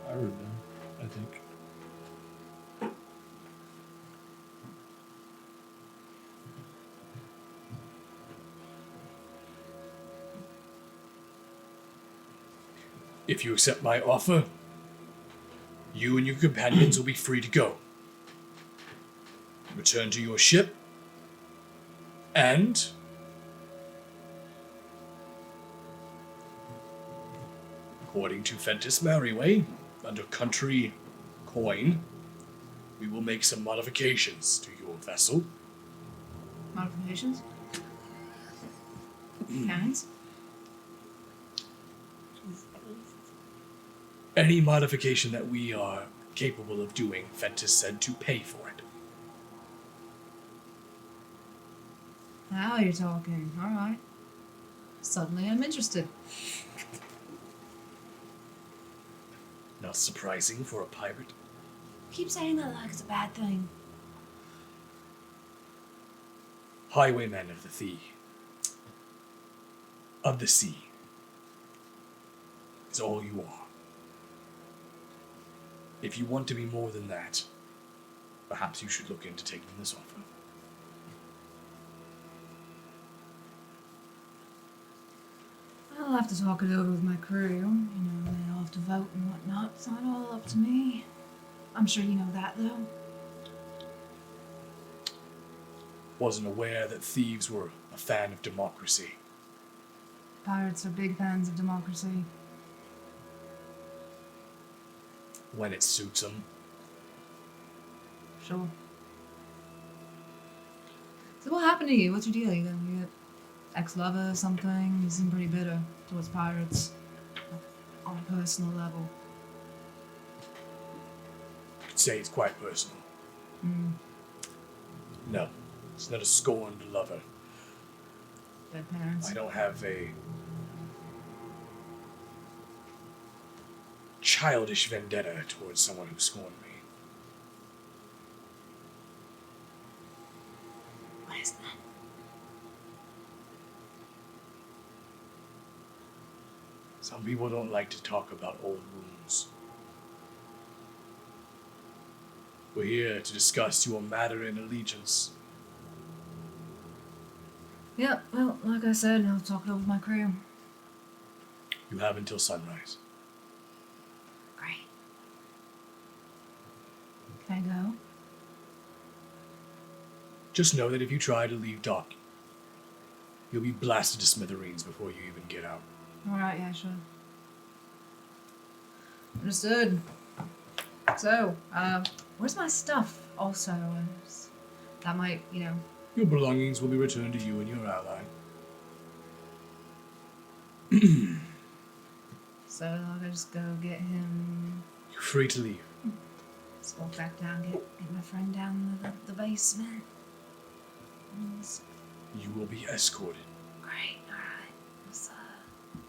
I read them, I think. If you accept my offer, you and your companions will be free to go. Return to your ship, and according to Fentis Marryway, under country coin, we will make some modifications to your vessel. Modifications? Cannons? Any modification that we are capable of doing, Fentis said to pay for it. Now you're talking. Alright. Suddenly I'm interested. Not surprising for a pirate. Keep saying that like it's a bad thing. Highwayman of the sea, is all you are. If you want to be more than that, perhaps you should look into taking this offer. I'll have to talk it over with my crew. You know, they all have to vote and whatnot. It's not all up to me. I'm sure you know that, though. wasn't aware that thieves were a fan of democracy. Pirates are big fans of democracy. When it suits them. Sure. So what happened to you? What's your deal? You got ex-lover or something? You seem pretty bitter towards pirates. On a personal level. You could say it's quite personal. No, it's not a scorned lover. Dead parents. I don't have a childish vendetta towards someone who scorned me. What is that? Some people don't like to talk about old wounds. We're here to discuss your matter in allegiance. Yeah, well, like I said, I'll talk it over with my crew. You have until sunrise. Great. Can I go? Just know that if you try to leave dock, you'll be blasted to smithereens before you even get out. Alright, yeah, sure. Understood. So, where's my stuff also? That might, Your belongings will be returned to you and your ally. So I just go get him. You're free to leave. Just walk back down, get my friend down the basement. You will be escorted. Great, alright. It was,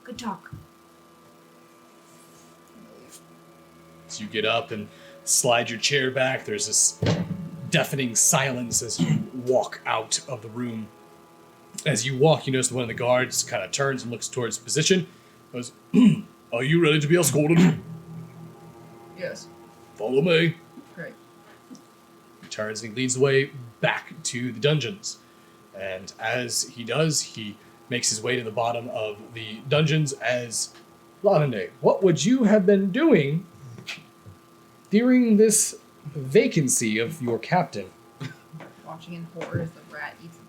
good talk. So you get up and slide your chair back. There's this deafening silence as you walk out of the room. As you walk, you notice one of the guards kind of turns and looks towards position. Goes, are you ready to be escorted? Yes. Follow me. Great. He turns and he leads the way back to the dungeons. And as he does, he makes his way to the bottom of the dungeons as Lanande. What would you have been doing during this vacancy of your captain? Watching in horror as the rat eats the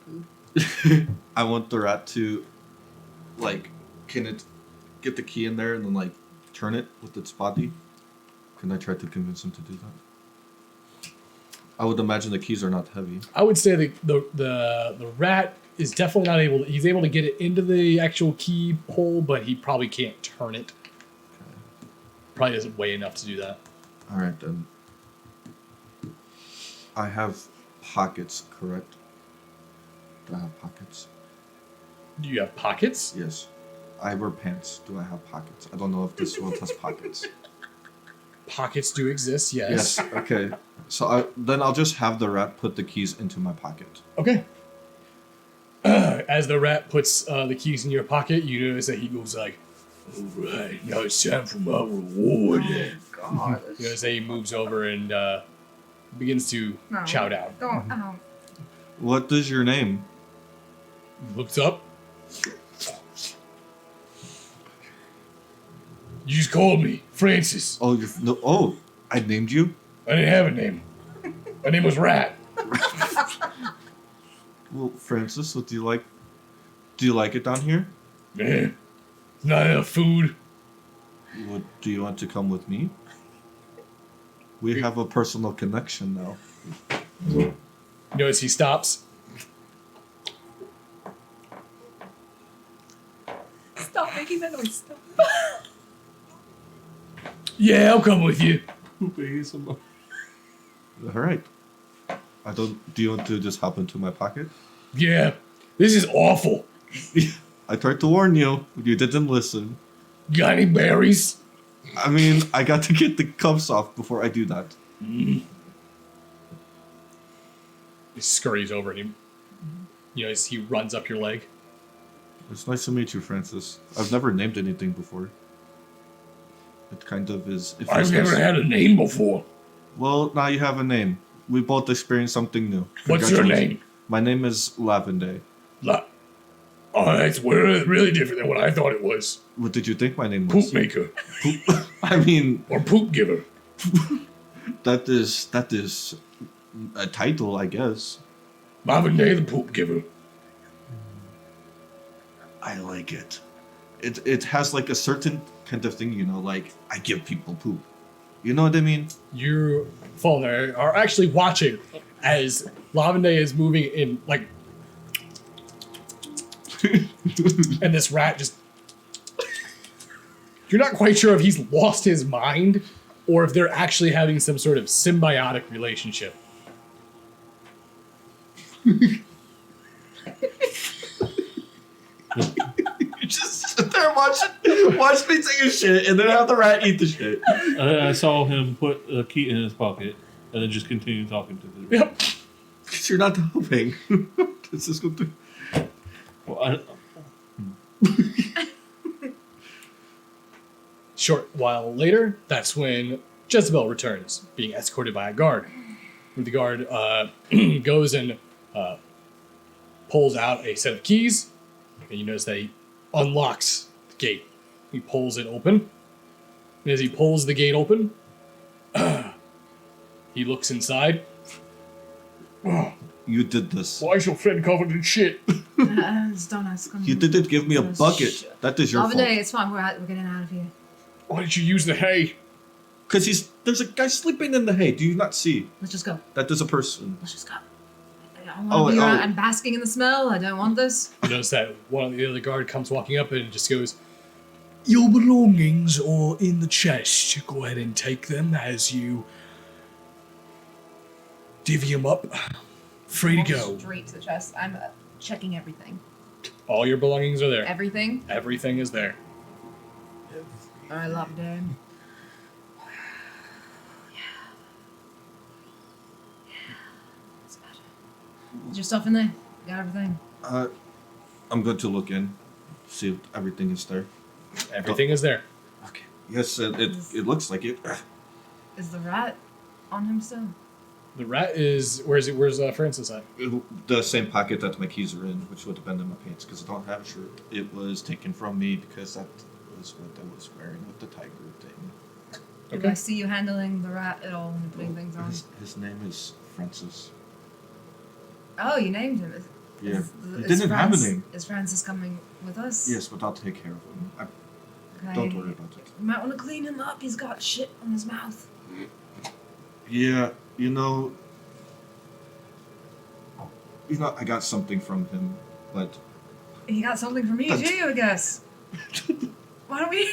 poop. I want the rat to, can it get the key in there and then, turn it with its body? Can I try to convince him to do that? I would imagine the keys are not heavy. I would say the rat is definitely not able to, he's able to get it into the actual key hole, but he probably can't turn it. Okay. Probably doesn't weigh enough to do that. Alright then. I have pockets, correct? Do I have pockets? Do you have pockets? Yes. I wear pants. Do I have pockets? I don't know if this world has pockets. Pockets do exist, yes. Yes, okay. So then I'll just have the rat put the keys into my pocket. Okay. As the rat puts the keys in your pocket, you notice that he goes like, alright, now it's time for my reward. God. You notice that he moves over and begins to No. chow down. Don't. Oh. What is your name? Looks up. You just called me Francis. Oh, I named you? I didn't have a name. My name was Rat. Well, Francis, what do you like? Do you like it down here? Man, not enough food. Do you want to come with me? We have a personal connection now. You notice he stops. Stop making that noise. Stop. Yeah, I'll come with you. Alright. Do you want to just hop into my pocket? Yeah, this is awful. I tried to warn you, but you didn't listen. Got any berries? I mean, I got to get the cuffs off before I do that. He scurries over and he runs up your leg. It's nice to meet you, Francis. I've never named anything before. It kind of is... it I've feels never nice. had a name before. Well, now you have a name. We both experienced something new. What's your Congratulations. name? My name is Lavende. Oh, that's really different than what I thought it was. What did you think my name was? Poop maker. Poop. I mean, Or poop giver. that is a title, I guess. Marvin Day, the poop giver. I like it. It has like a certain kind of thing, you know, like I give people poop. You know what I mean? You, Faulkner, are actually watching as Lavende is moving in, like, and this rat just... You're not quite sure if he's lost his mind or if they're actually having some sort of symbiotic relationship. You just sit there and watch me take a shit and then have the rat eat the shit. I saw him put a key in his pocket and then just continue talking to the. Yep. Because you're not helping. Let's just go through. Well, Short while later, that's when Jezebel returns, being escorted by a guard. The guard goes and pulls out a set of keys, and you notice that he unlocks the gate. He pulls it open. And as he pulls the gate open, he looks inside. You did this. Why is your friend covered in shit? Don't ask him. You didn't give me a bucket. That is your fault. Lavender, it's fine. We're getting out of here. Why did you use the hay? Because there's a guy sleeping in the hay. Do you not see? Let's just go. That there's a person. Let's just go. I don't want to be around. oh. I'm basking in the smell. I don't want this. You notice that one of the other guard comes walking up and just goes, "Your belongings are in the chest. Go ahead and take them as you divvy them up. Free to go. Straight to the chest. I'm checking everything. All your belongings are there. Everything? Everything is there. I love him. Yeah. That's better. Is your stuff in there? Got everything? I'm going to look in, see if everything is there. Everything is there. Okay. Yes, it looks like it. Is the rat on him still? The rat is... Where's Francis at? The same pocket that my keys are in, which would have been in my pants, because I don't have a shirt. It was taken from me because that was what I was wearing with the tiger thing. Did I see you handling the rat at all and putting things on? His name is Francis. Oh, you named him. Yeah. He didn't have a name. Is Francis coming with us? Yes, but I'll take care of him. Okay. Don't worry about it. You might want to clean him up. He's got shit on his mouth. Yeah, you know, I got something from him, but... He got something from me too, I guess. Why don't we...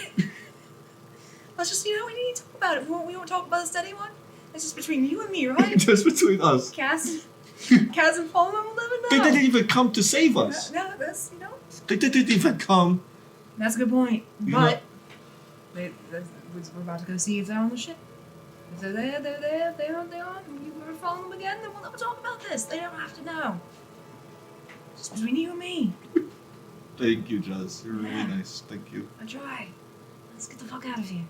Let's just, we need to talk about it. We won't talk about this to anyone. It's just between you and me, right? Just between us. Kaz and Paulman will never know. They didn't even come to save us. No, that's, They didn't even come. That's a good point. You But we're about to go see if they're on the ship. If they're there, they're there. If they're on, and you ever follow them again, then we'll never talk about this. They don't have to know. Just between you and me. Thank you, Jazz. You're really nice. Thank you. I try. Let's get the fuck out of here.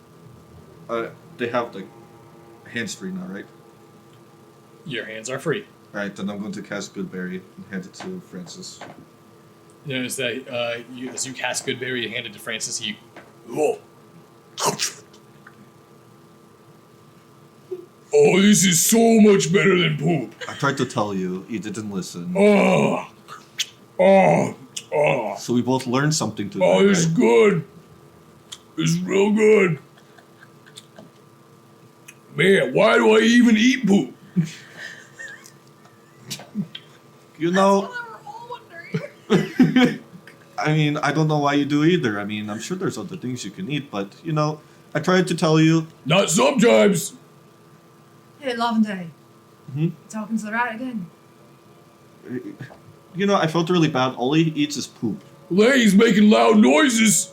They have the hands-free now, right? Your hands are free. Alright, then I'm going to cast Goodberry and hand it to Francis. You notice that as you cast Goodberry, you hand it to Francis, he... Oh, this is so much better than poop. I tried to tell you, you didn't listen. Oh. So we both learned something today, Oh, it's right? good. It's real good. Man, why do I even eat poop? You know, That's what we're all wondering. I mean, I don't know why you do either. I mean, I'm sure there's other things you can eat, but, I tried to tell you. Not sometimes. Hey, Lavender. Mhm. Talking to the rat again. I felt really bad. All he eats is poop. Lay's making loud noises.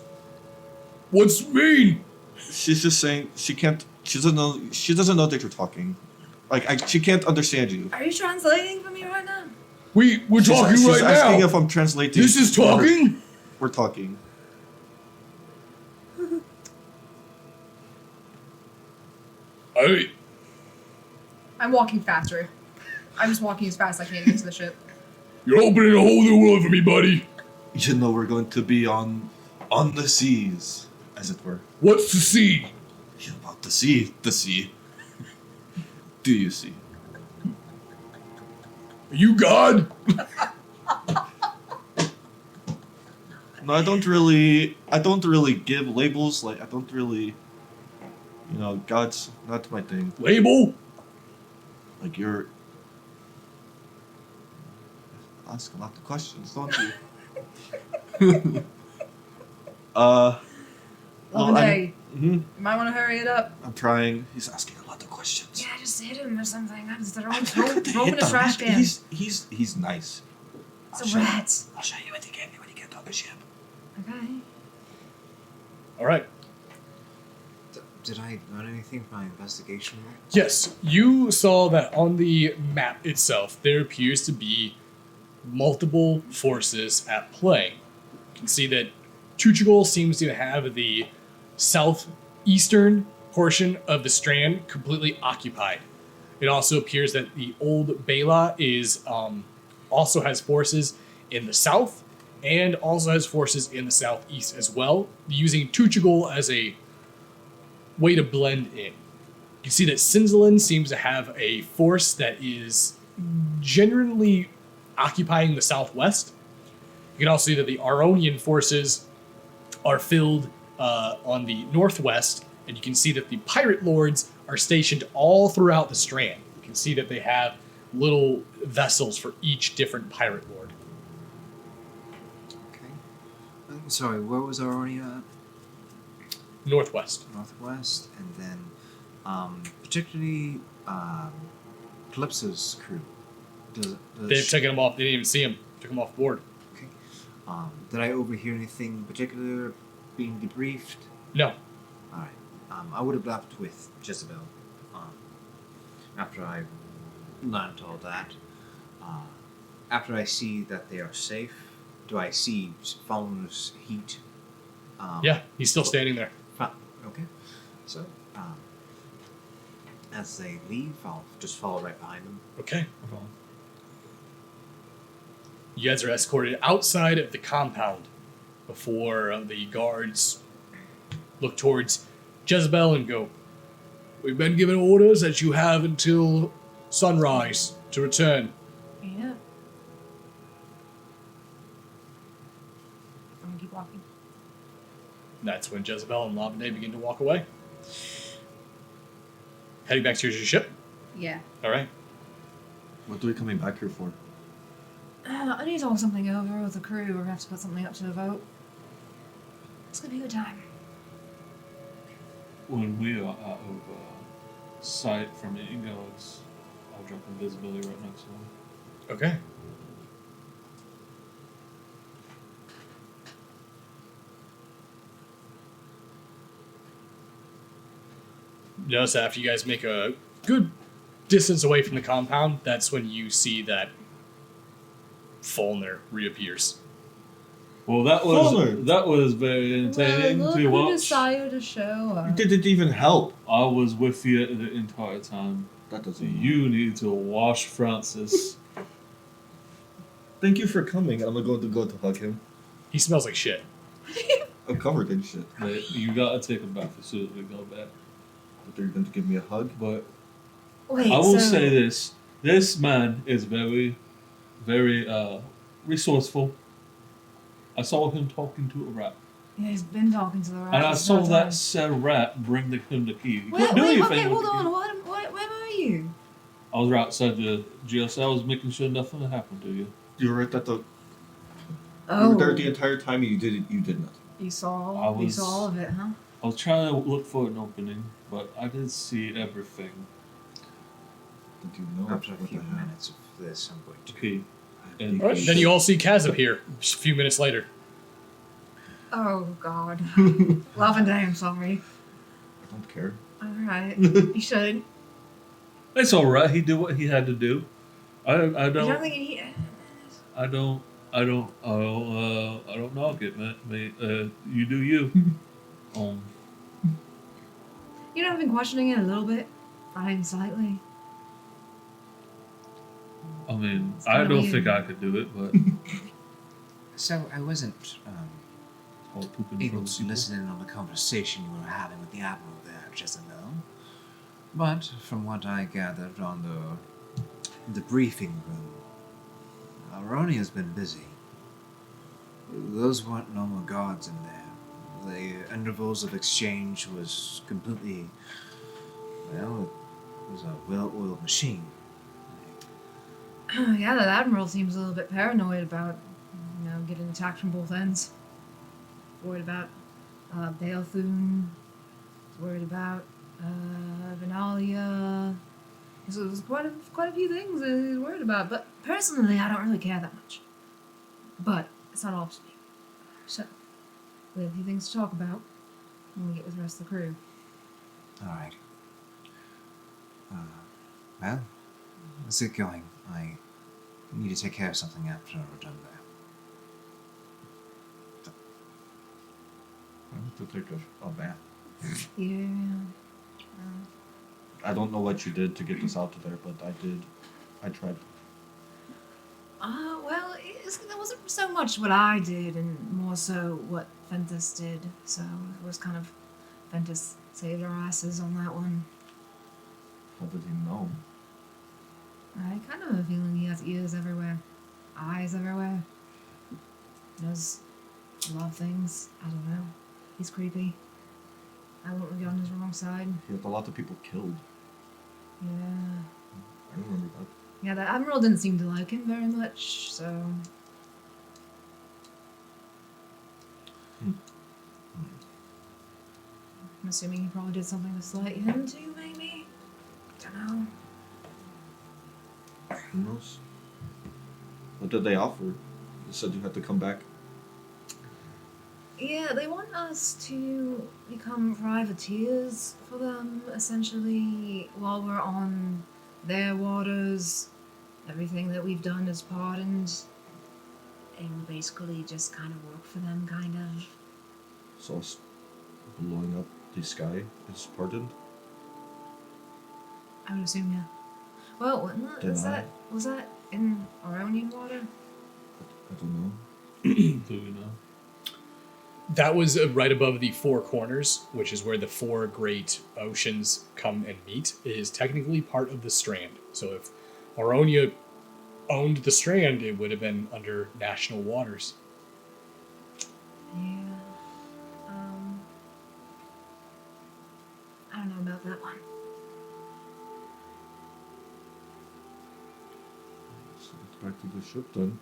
What's mean? She's just saying she doesn't know that you're talking. She can't understand you. Are you translating for me right now? We're talking she's right asking now. if I'm translating. This is talking? We're talking. I'm walking faster. I'm just walking as fast as I can to get to the ship. You're opening a whole new world for me, buddy. We're going to be on the seas, as it were. What's the sea? You're about to see the sea. Do you see? Are you God? No, I don't really give labels. Like, I don't really, God's not my thing. Label? Like, you're asking a lot of questions, don't you? Well, well, hey, Mhm. you might want to hurry it up. I'm trying. He's asking a lot of questions. Yeah, just hit him or something. I just throw I'm him, not going to throw him in hit a the trash rat. can. He's nice. It's a rat. I'll show you when you get on the ship. Okay. All right. Did I learn anything from my investigation roll? Yes, you saw that on the map itself, there appears to be multiple forces at play. You can see that Tuchigol seems to have the southeastern portion of the strand completely occupied. It also appears that the old Bela is also has forces in the south and also has forces in the southeast as well, using Tuchigol as a way to blend in. You can see that Sinzalin seems to have a force that is generally occupying the southwest. You can also see that the Aronian forces are filled on the northwest, and you can see that the pirate lords are stationed all throughout the strand. You can see that they have little vessels for each different pirate lord. Okay. Sorry, where was Aronia? Northwest. Northwest, and then particularly Calypso's crew. They've taken them off. They didn't even see him. Took them off board. Okay. Did I overhear anything particular being debriefed? No. All right. I would have left with Jezebel. After I learned all that, after I see that they are safe, do I see Fauna's heat? Yeah, he's still standing there. Okay. So, as they leave, I'll just follow right behind them. Okay. You guys are escorted outside of the compound before the guards look towards Jezebel and go, "We've been given orders that you have until sunrise to return." Yeah. I'm gonna keep walking. That's when Jezebel and Labade begin to walk away. Heading back to your ship. Yeah. All right. What are we coming back here for? I need to talk something over with the crew. We're gonna have to put something up to a vote. It's gonna be a good time. When we are out of sight from any guards, I'll drop invisibility right next to them. Okay. Notice that after you guys make a good distance away from the compound, that's when you see that Fulner reappears. Well, that was very entertaining Well, to look who watch. decided to show up. Did it even help? I was with you the entire time. That doesn't. You need to wash Francis. Thank you for coming. I'm going to go to hug him. He smells like shit. I'm covered in shit. But you gotta take him back as soon as we go back. But they're going to give me a hug. But Wait, I will so say this: this man is very, very resourceful. I saw him talking to a rat, yeah, he's been talking to the rat. and I this saw whole that time. said rat bring him the key. He Wait, couldn't do wait, anything okay, with hold the on. key. Where were you? I was right outside the jail cell. I was making sure nothing had happened to you. You were right at the. You Oh, were there the entire time. And you did nothing. you saw. I You was- saw all of it, huh? I was trying to look for an opening, but I did see everything. Did you know After a what few the hell? minutes of this, I'm going to. Okay. And All right. Then you all see Kaz appear just a few minutes later. Oh God. Lavender, I'm sorry. I don't care. All right, you should. it's all right. He did what he had to do. I You don't don't. think he? I don't knock it, man. You do you. You know, I've been questioning it a little bit. Fine, slightly. I mean, It's I kinda don't weird. think I could do it, but So I wasn't all pooping able from to people. listen in on the conversation you were having with the Admiral there, Jezebel. But from what I gathered on the briefing room, Aronia's been busy. Those weren't normal guards in there. The intervals of exchange was completely, well, it was a well-oiled machine. Yeah, the Admiral seems a little bit paranoid about, getting attacked from both ends. Worried about Balethune. Worried about Venalia. So there's quite a few things that he's worried about. But personally, I don't really care that much. But it's not all to me. So we have a few things to talk about when we get with the rest of the crew. All right. Well, let's get going. I need to take care of something after we're done there. I need to take a bath. Yeah. I don't know what you did to get us out of there, but I did. I tried. Well, there wasn't so much what I did and more so what Ventus did. So it was kind of Ventus saved our asses on that one. How did he know? I kind of have a feeling he has ears everywhere, eyes everywhere. Knows a lot of things. I don't know. He's creepy. I wouldn't be on his wrong side. He had a lot of people killed. Yeah. I remember that. Yeah, the Admiral didn't seem to like him very much, so... I'm assuming he probably did something to slight him too, maybe? Don't know. Who knows? What did they offer? They said you had to come back. Yeah, they want us to become privateers for them, essentially, while we're on their waters. Everything that we've done is pardoned. And we basically just kind of work for them, kind of. So us blowing up the sky is pardoned? I would assume, yeah. Well, was that in Aronian water? I don't know. Do we know? That was right above the Four Corners, which is where the four great oceans come and meet. It is technically part of the Strand. So if Aronia owned the Strand, it would have been under national waters. Yeah. I don't know about that one. So let's back to the ship then.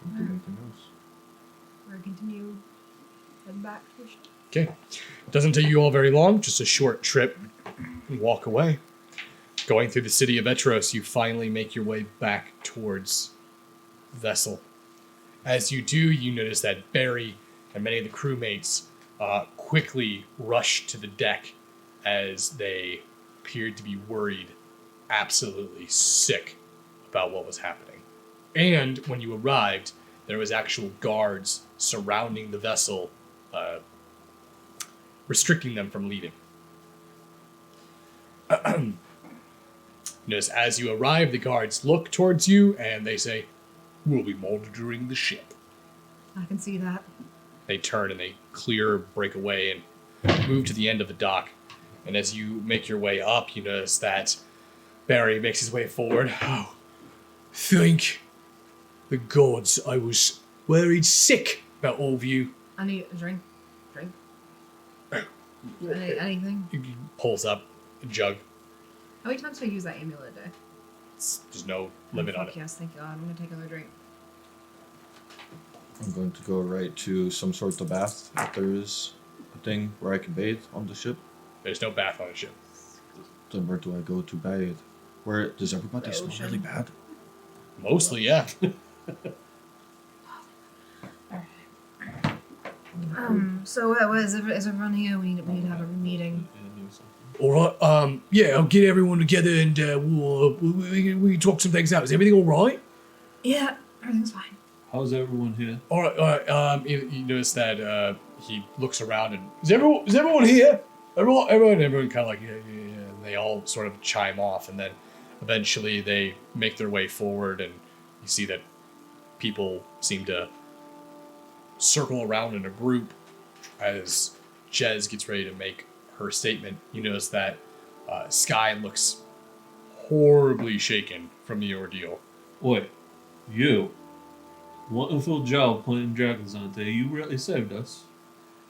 Don't do anything else. Or continue heading back to the ship. Okay. Doesn't take you all very long, just a short trip and walk away. Going through the city of Etros, you finally make your way back towards the vessel. As you do, you notice that Barry and many of the crewmates quickly rush to the deck as they appeared to be worried, absolutely sick about what was happening. And when you arrived, there was actual guards surrounding the vessel, restricting them from leaving. Notice as you arrive, the guards look towards you and they say, "We'll be monitoring the ship." I can see that. They turn and they clear, break away, and move to the end of the dock. And as you make your way up, you notice that Barry makes his way forward. "Oh, thank the gods, I was worried sick about all of you." I need a drink. Anything? He pulls up a jug. How many times do I use that amulet a day? There's no limit on Fuck it. yes, thank God. I'm gonna take another drink. I'm going to go right to some sort of bath. If there is a thing where I can bathe on the ship, There's no bath on the ship. then where do I go to bathe? Where does everybody The smell ocean. really bad? Mostly, yeah. So is everyone here? We need to have a meeting. All right. Yeah, I'll get everyone together and we can talk some things out. Is everything all right? Yeah, everything's fine. How's everyone here? All right. You notice that he looks around and is everyone here? Everyone kind of like yeah. And they all sort of chime off, and then eventually they make their way forward, and you see that people seem to circle around in a group as Jez gets ready to make her statement. You notice that Sky looks horribly shaken from the ordeal. Wait, you. Wonderful job playing Dragon's Ante. You really saved us.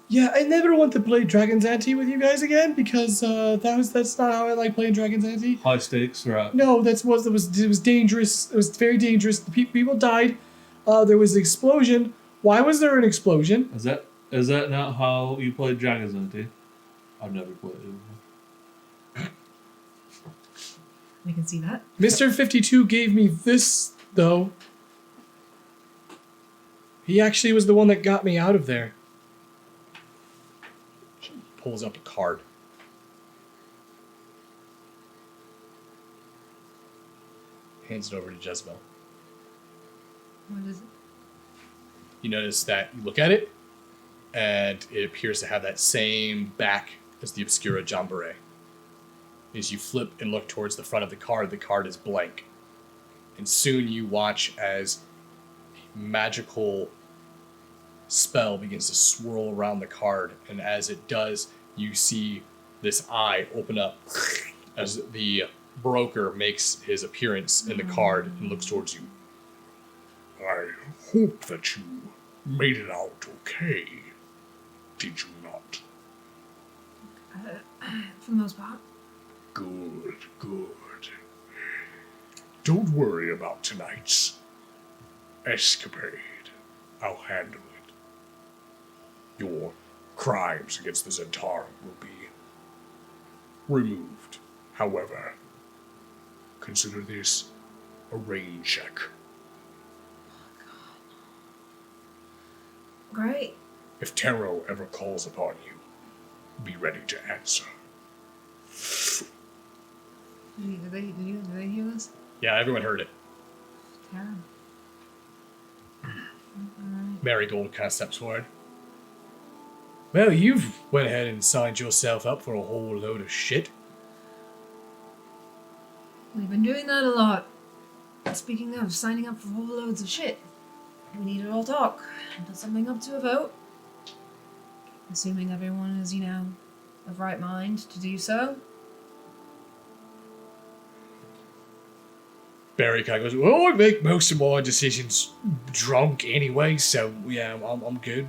Yeah, I never want to play Dragon's Ante with you guys again because that's not how I like playing Dragon's Ante. High stakes, right? No, it was dangerous. It was very dangerous. The people died. There was an explosion. Why was there an explosion? Is that not how you played Dragon's Ante? I've never played it. We can see that. Mr. 52 gave me this, though. He actually was the one that got me out of there. She pulls up a card. Hands it over to Jezebel. What is it? You notice that you look at it, and it appears to have that same back as the Obscura Jamboree. As you flip and look towards the front of the card is blank. And soon you watch as a magical spell begins to swirl around the card, and as it does, you see this eye open up as the broker makes his appearance in the card and looks towards you. I hope that you made it out okay. Did you not? For the most part. Good, good. Don't worry about tonight's escapade. I'll handle it. Your crimes against the Zentarum will be removed. However, consider this a rain check. Great. If tarot ever calls upon you, be ready to answer. Did they hear this? Yeah, everyone heard it. Terrible. Marigold kind of steps forward. Well, you've went ahead and signed yourself up for a whole load of shit. We've been doing that a lot. Speaking of signing up for whole loads of shit, we need to all talk and put something up to a vote. Assuming everyone is, of right mind to do so. Barry kind of goes, well, I make most of my decisions drunk anyway, so yeah, I'm good.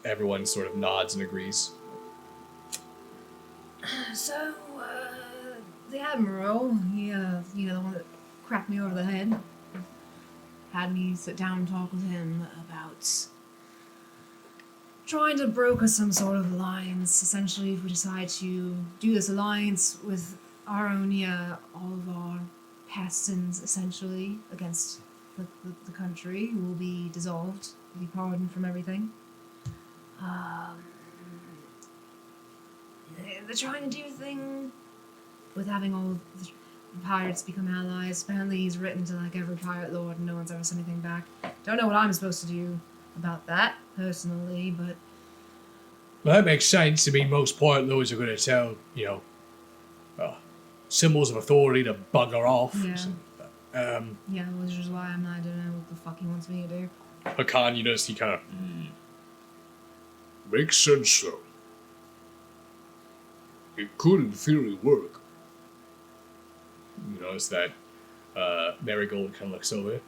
Everyone sort of nods and agrees. So, the Admiral, he, the one that cracked me over the head, had me sit down and talk with him about trying to broker some sort of alliance. Essentially, if we decide to do this alliance with our own, all of our past sins, essentially, against the country will be dissolved, will be pardoned from everything. They're trying to do a thing with having all the pirates become allies. Apparently he's written to every pirate lord and no one's ever sent anything back. Don't know what I'm supposed to do about that, personally, but... Well, that makes sense. I mean, most pirate lords are going to tell, symbols of authority to bugger off. Yeah. So, which is why I don't know what the fuck he wants me to do. Hakan, you notice he kind of... Makes sense, though. It could, in theory, work. You notice that Marigold kind of looks over.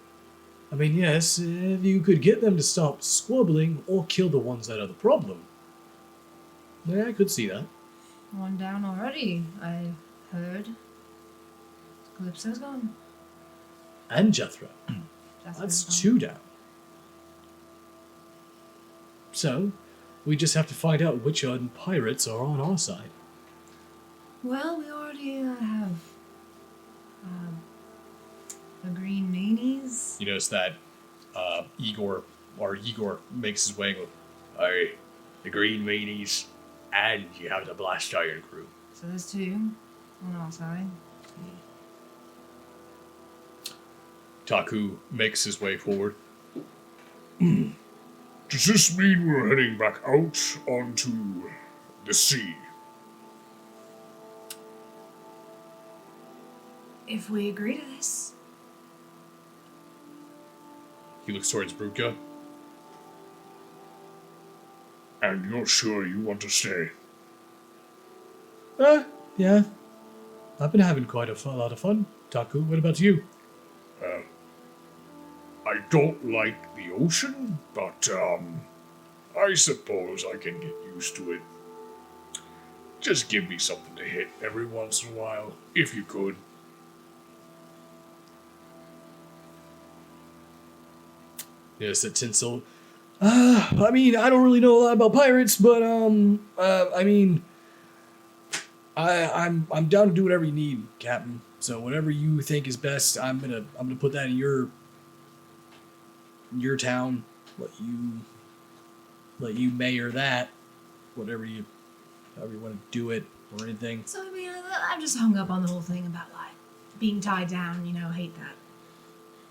I mean, yes, if you could get them to stop squabbling or kill the ones that are the problem. Yeah, I could see that. One down already, I heard. Calypso's gone. And Jethro. Jethro's That's gone. 2 down. So, we just have to find out which pirates are on our side. Well, we already have the Green Manies. You notice that Igor makes his way and goes, hey, the Green Meanies, and you have the Blast Iron crew. So there's 2 on our side. Taku makes his way forward. Does this mean we're heading back out onto the sea? If we agree to this. He looks towards Bruka. And you're sure you want to stay? Yeah. I've been having quite a lot of fun. Taku, what about you? I don't like the ocean, but I suppose I can get used to it. Just give me something to hit every once in a while, if you could. Yes, a tinsel. I mean, I don't really know a lot about pirates, but I mean, I'm down to do whatever you need, Captain. So whatever you think is best, I'm gonna put that in your town. Let you mayor that. However you want to do it or anything. So, I mean, I'm just hung up on the whole thing about, like, being tied down, hate that.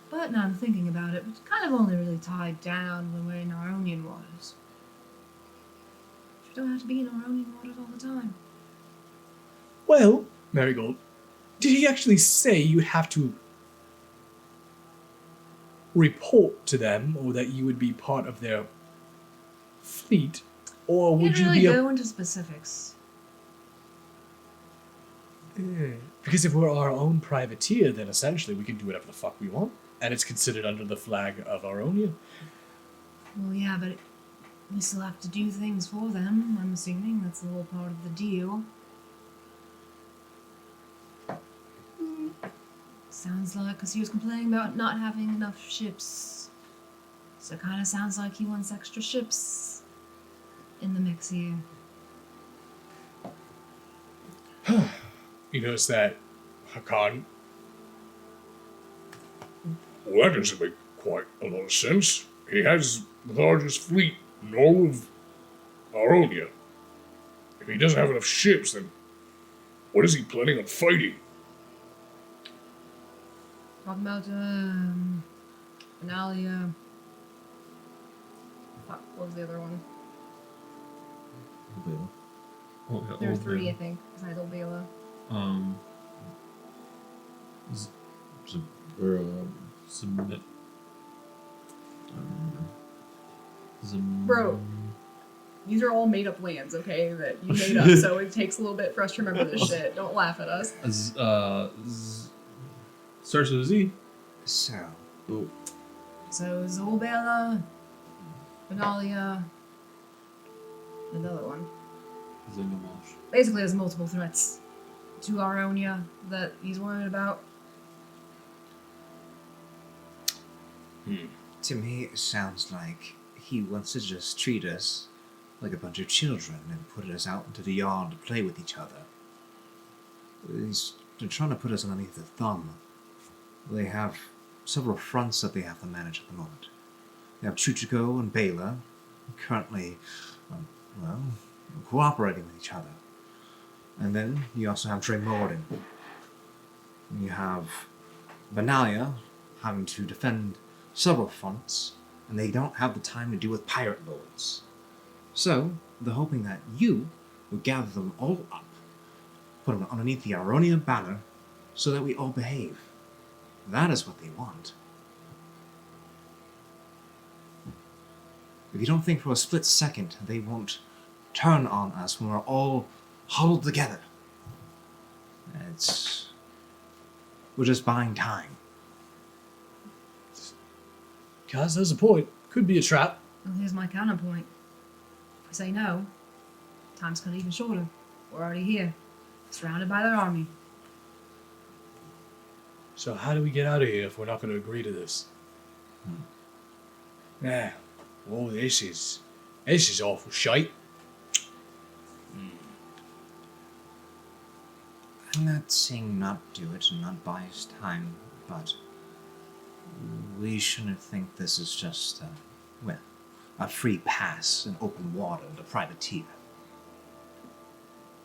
But now I'm thinking about it, we're kind of only really tied down when we're in our Aronian waters. We don't have to be in our Aronian waters all the time. Well, Marigold, did he actually say you have to report to them, or that you would be part of their fleet, or would Can't you really be go into specifics. Because if we're our own privateer, then essentially we can do whatever the fuck we want, and it's considered under the flag of Aronia. Well, yeah, but we still have to do things for them, I'm assuming. That's the whole part of the deal. Sounds like, because he was complaining about not having enough ships. So it kind of sounds like he wants extra ships in the mix here. You notice that Hakan, Well, that doesn't make quite a lot of sense. He has the largest fleet in all of Aronia. If he doesn't have enough ships, then what is he planning on fighting? Talking about, Benalia. Fuck, what was the other one? Oh, yeah, There were Old 3, Bale. I think, besides Old Bela. Submit. Bro, these are all made up lands, okay, that you made up, so it takes a little bit for us to remember this shit. Don't laugh at us. Starts with a Z. So, So Zolbela, Benalia, another one. Zingamosh. Basically, there's multiple threats to Aronia that he's worried about. to me, it sounds like he wants to just treat us like a bunch of children and put us out into the yard to play with each other. They're trying to put us underneath their thumb. They have several fronts that they have to manage at the moment. They have Chuchiko and Bela, currently, cooperating with each other. And then you also have Dre Morden. You have Benalia having to defend several fronts, and they don't have the time to deal with pirate lords. So, they're hoping that you will gather them all up, put them underneath the Aronia banner, so that we all behave. That is what they want. If you don't think for a split second they won't turn on us when we're all huddled together, we're just buying time. Kaz, there's a point. Could be a trap. Well, here's my counterpoint. If we say no, time's cut even shorter. We're already here, surrounded by their army. So how do we get out of here if we're not going to agree to this? Yeah. Well, this is awful shite. I'm not saying not do it and not buy us time, but we shouldn't think this is just, a free pass in open water to privateer.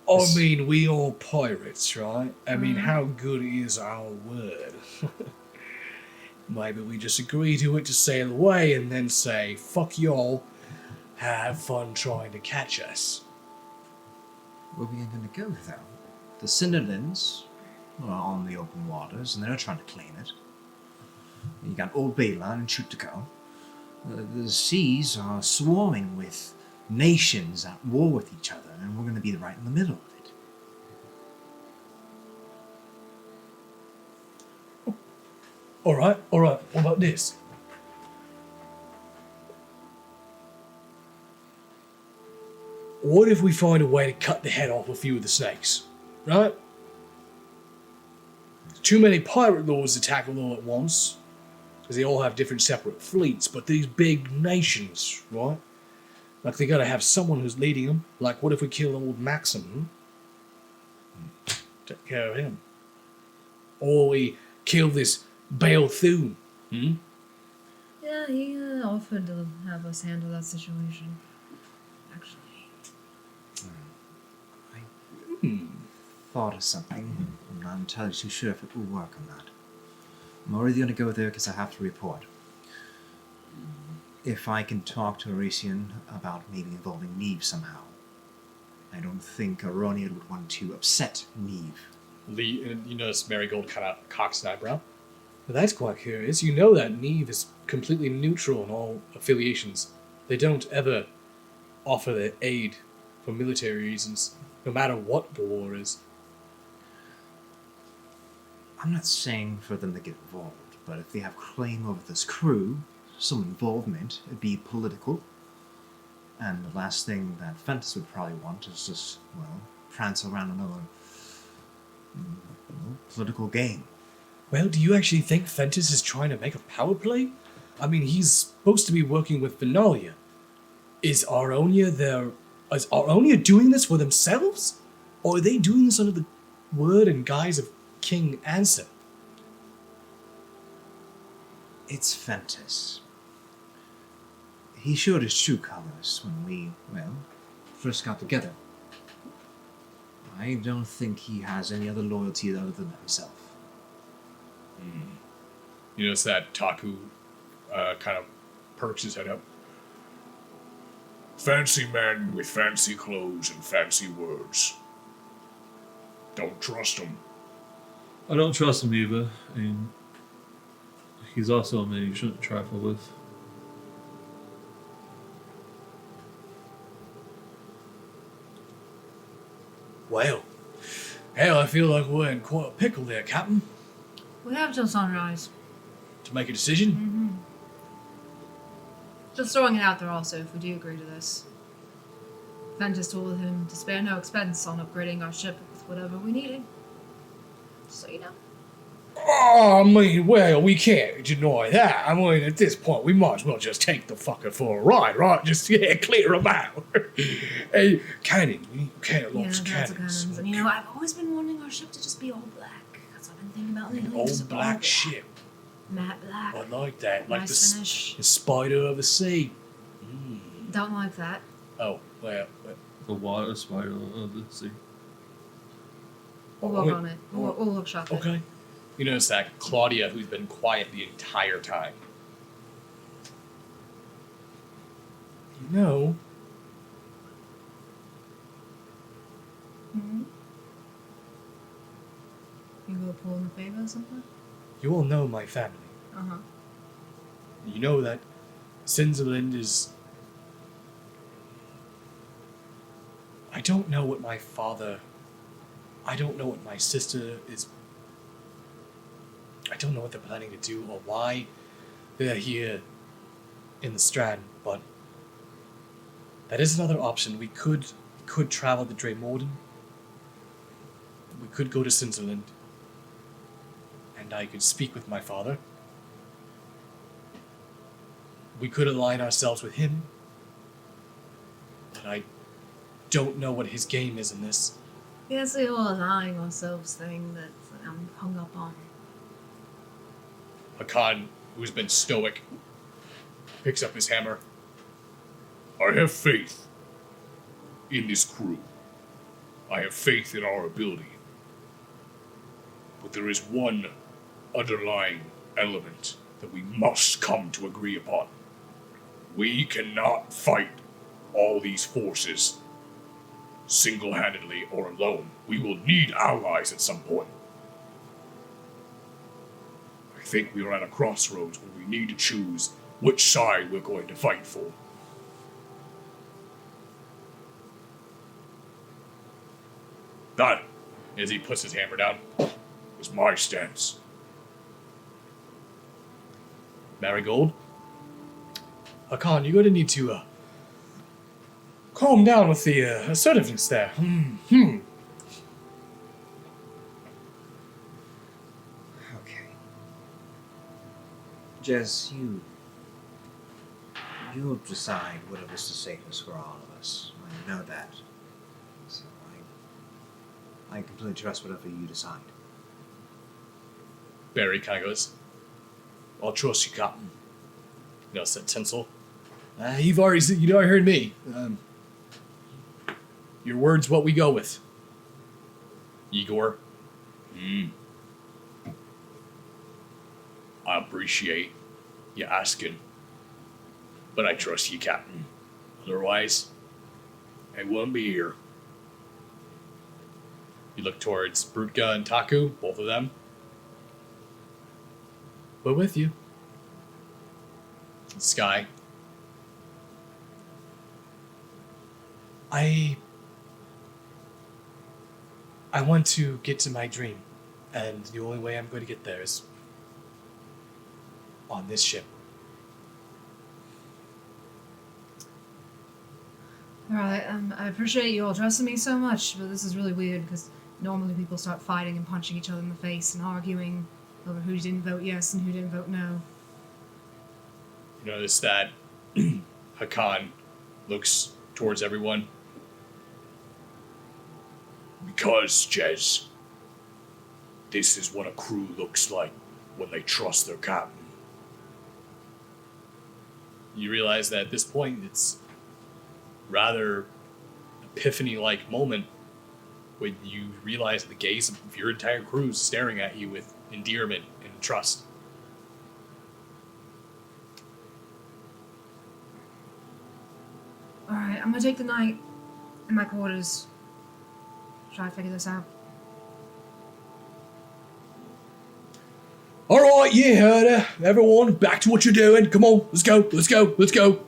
I mean, we are pirates, right? I mean, how good is our word? Maybe we just agree to it to sail away and then say, fuck y'all, have fun trying to catch us. Where are we going to go, though? The Cinderlands are on the open waters, and they're trying to claim it. You got Old Bela and Chutako. The seas are swarming with nations at war with each other, and we're going to be right in the middle of it. All right. What about this? What if we find a way to cut the head off a few of the snakes, right? Too many pirate lords to tackle all at once, because they all have different separate fleets, but these big nations, right? Like, they gotta have someone who's leading them. Like, what if we kill old Maxim? Take care of him. Or we kill this Baal Thune. Yeah, he offered to have us handle that situation. Actually. Thought of something. I'm not entirely too sure if it will work or not. I'm already going to go there because I have to report. If I can talk to Horatian about maybe involving Neve somehow. I don't think Aronia would want to upset Neve. Lee, you notice Marigold kind of cocks an eyebrow. Well, that's quite curious. You know that Neve is completely neutral in all affiliations. They don't ever offer their aid for military reasons, no matter what the war is. I'm not saying for them to get involved, but if they have claim over this crew, some involvement, it'd be political. And the last thing that Fentus would probably want is just, well, prance around another political game. Well, do you actually think Fentus is trying to make a power play? I mean, he's supposed to be working with Benalia. Is Aronia doing this for themselves? Or are they doing this under the word and guise of King Ansem? It's Fentus. He showed his true colors when we, well, first got together. I don't think he has any other loyalty other than himself. You notice that Taku kind of perks his head up. Fancy man with fancy clothes and fancy words. Don't trust him. I don't trust him either, and he's also a man you shouldn't trifle with. Well, hell, I feel like we're in quite a pickle there, Captain. We have till sunrise. To make a decision? Just throwing it out there also, if we do agree to this. Ventus told him to spare no expense on upgrading our ship with whatever we needed. So you know. Oh, I mean, well, we can't deny that. I mean, at this point, we might as well just take the fucker for a ride, right? Just, clear him out. Hey, cannon. We can't Yeah, launch that's cannons. cannons. And you know, I've always been wanting our ship to just be all black. That's what I've been thinking about lately. just Old black all ship. Matte black. I like that. Like Nice finish. the spider of the sea. Don't like that. Oh, well. The water spider of the sea. We'll work on it. We'll workshop it. Okay. You notice that Claudia, who's been quiet the entire time. You know, You go pull in the favor or something? you all know my family. Uh-huh. You know that Sinzerland is... I don't know what my father... I don't know what my sister is... I don't know what they're planning to do or why they're here in the Strand, but that is another option. We could travel to Dremorden. We could go to Sinzerland. And I could speak with my father. We could align ourselves with him. But I don't know what his game is in this. Yeah, it's the whole aligning ourselves thing that I'm hung up on. Hakan, who's been stoic, picks up his hammer. I have faith in this crew. I have faith in our ability. But there is one underlying element that we must come to agree upon. We cannot fight all these forces single-handedly or alone. We will need allies at some point. I think we are at a crossroads where we need to choose which side we're going to fight for. That, as he puts his hammer down, Is my stance. Marigold. Hakan, you're going to need to calm down with the assertiveness there. Okay. Jez, you'll decide whatever's the safest for all of us. I know that. So I completely trust whatever you decide. Barry kind of goes, I'll trust you, Captain. Said Tinsel. You've already said, I heard me. Your word's what we go with. Igor. I appreciate you asking, but I trust you, Captain. Otherwise, I wouldn't be here. You look towards Brutka and Taku, both of them. We're with you. Sky. I want to get to my dream, and the only way I'm going to get there is on this ship. Alright, I appreciate you all trusting me so much, but this is really weird because normally people start fighting and punching each other in the face and arguing over who didn't vote yes and who didn't vote no. You notice that Hakan looks towards everyone. Because, Jez, this is what a crew looks like when they trust their captain. You realize that at this point, it's rather epiphany-like moment when you realize the gaze of your entire crew is staring at you with endearment and trust. Alright, I'm gonna take the night in my quarters. Try to figure this out. Alright, you heard her. Everyone, back to what you're doing. Come on, let's go.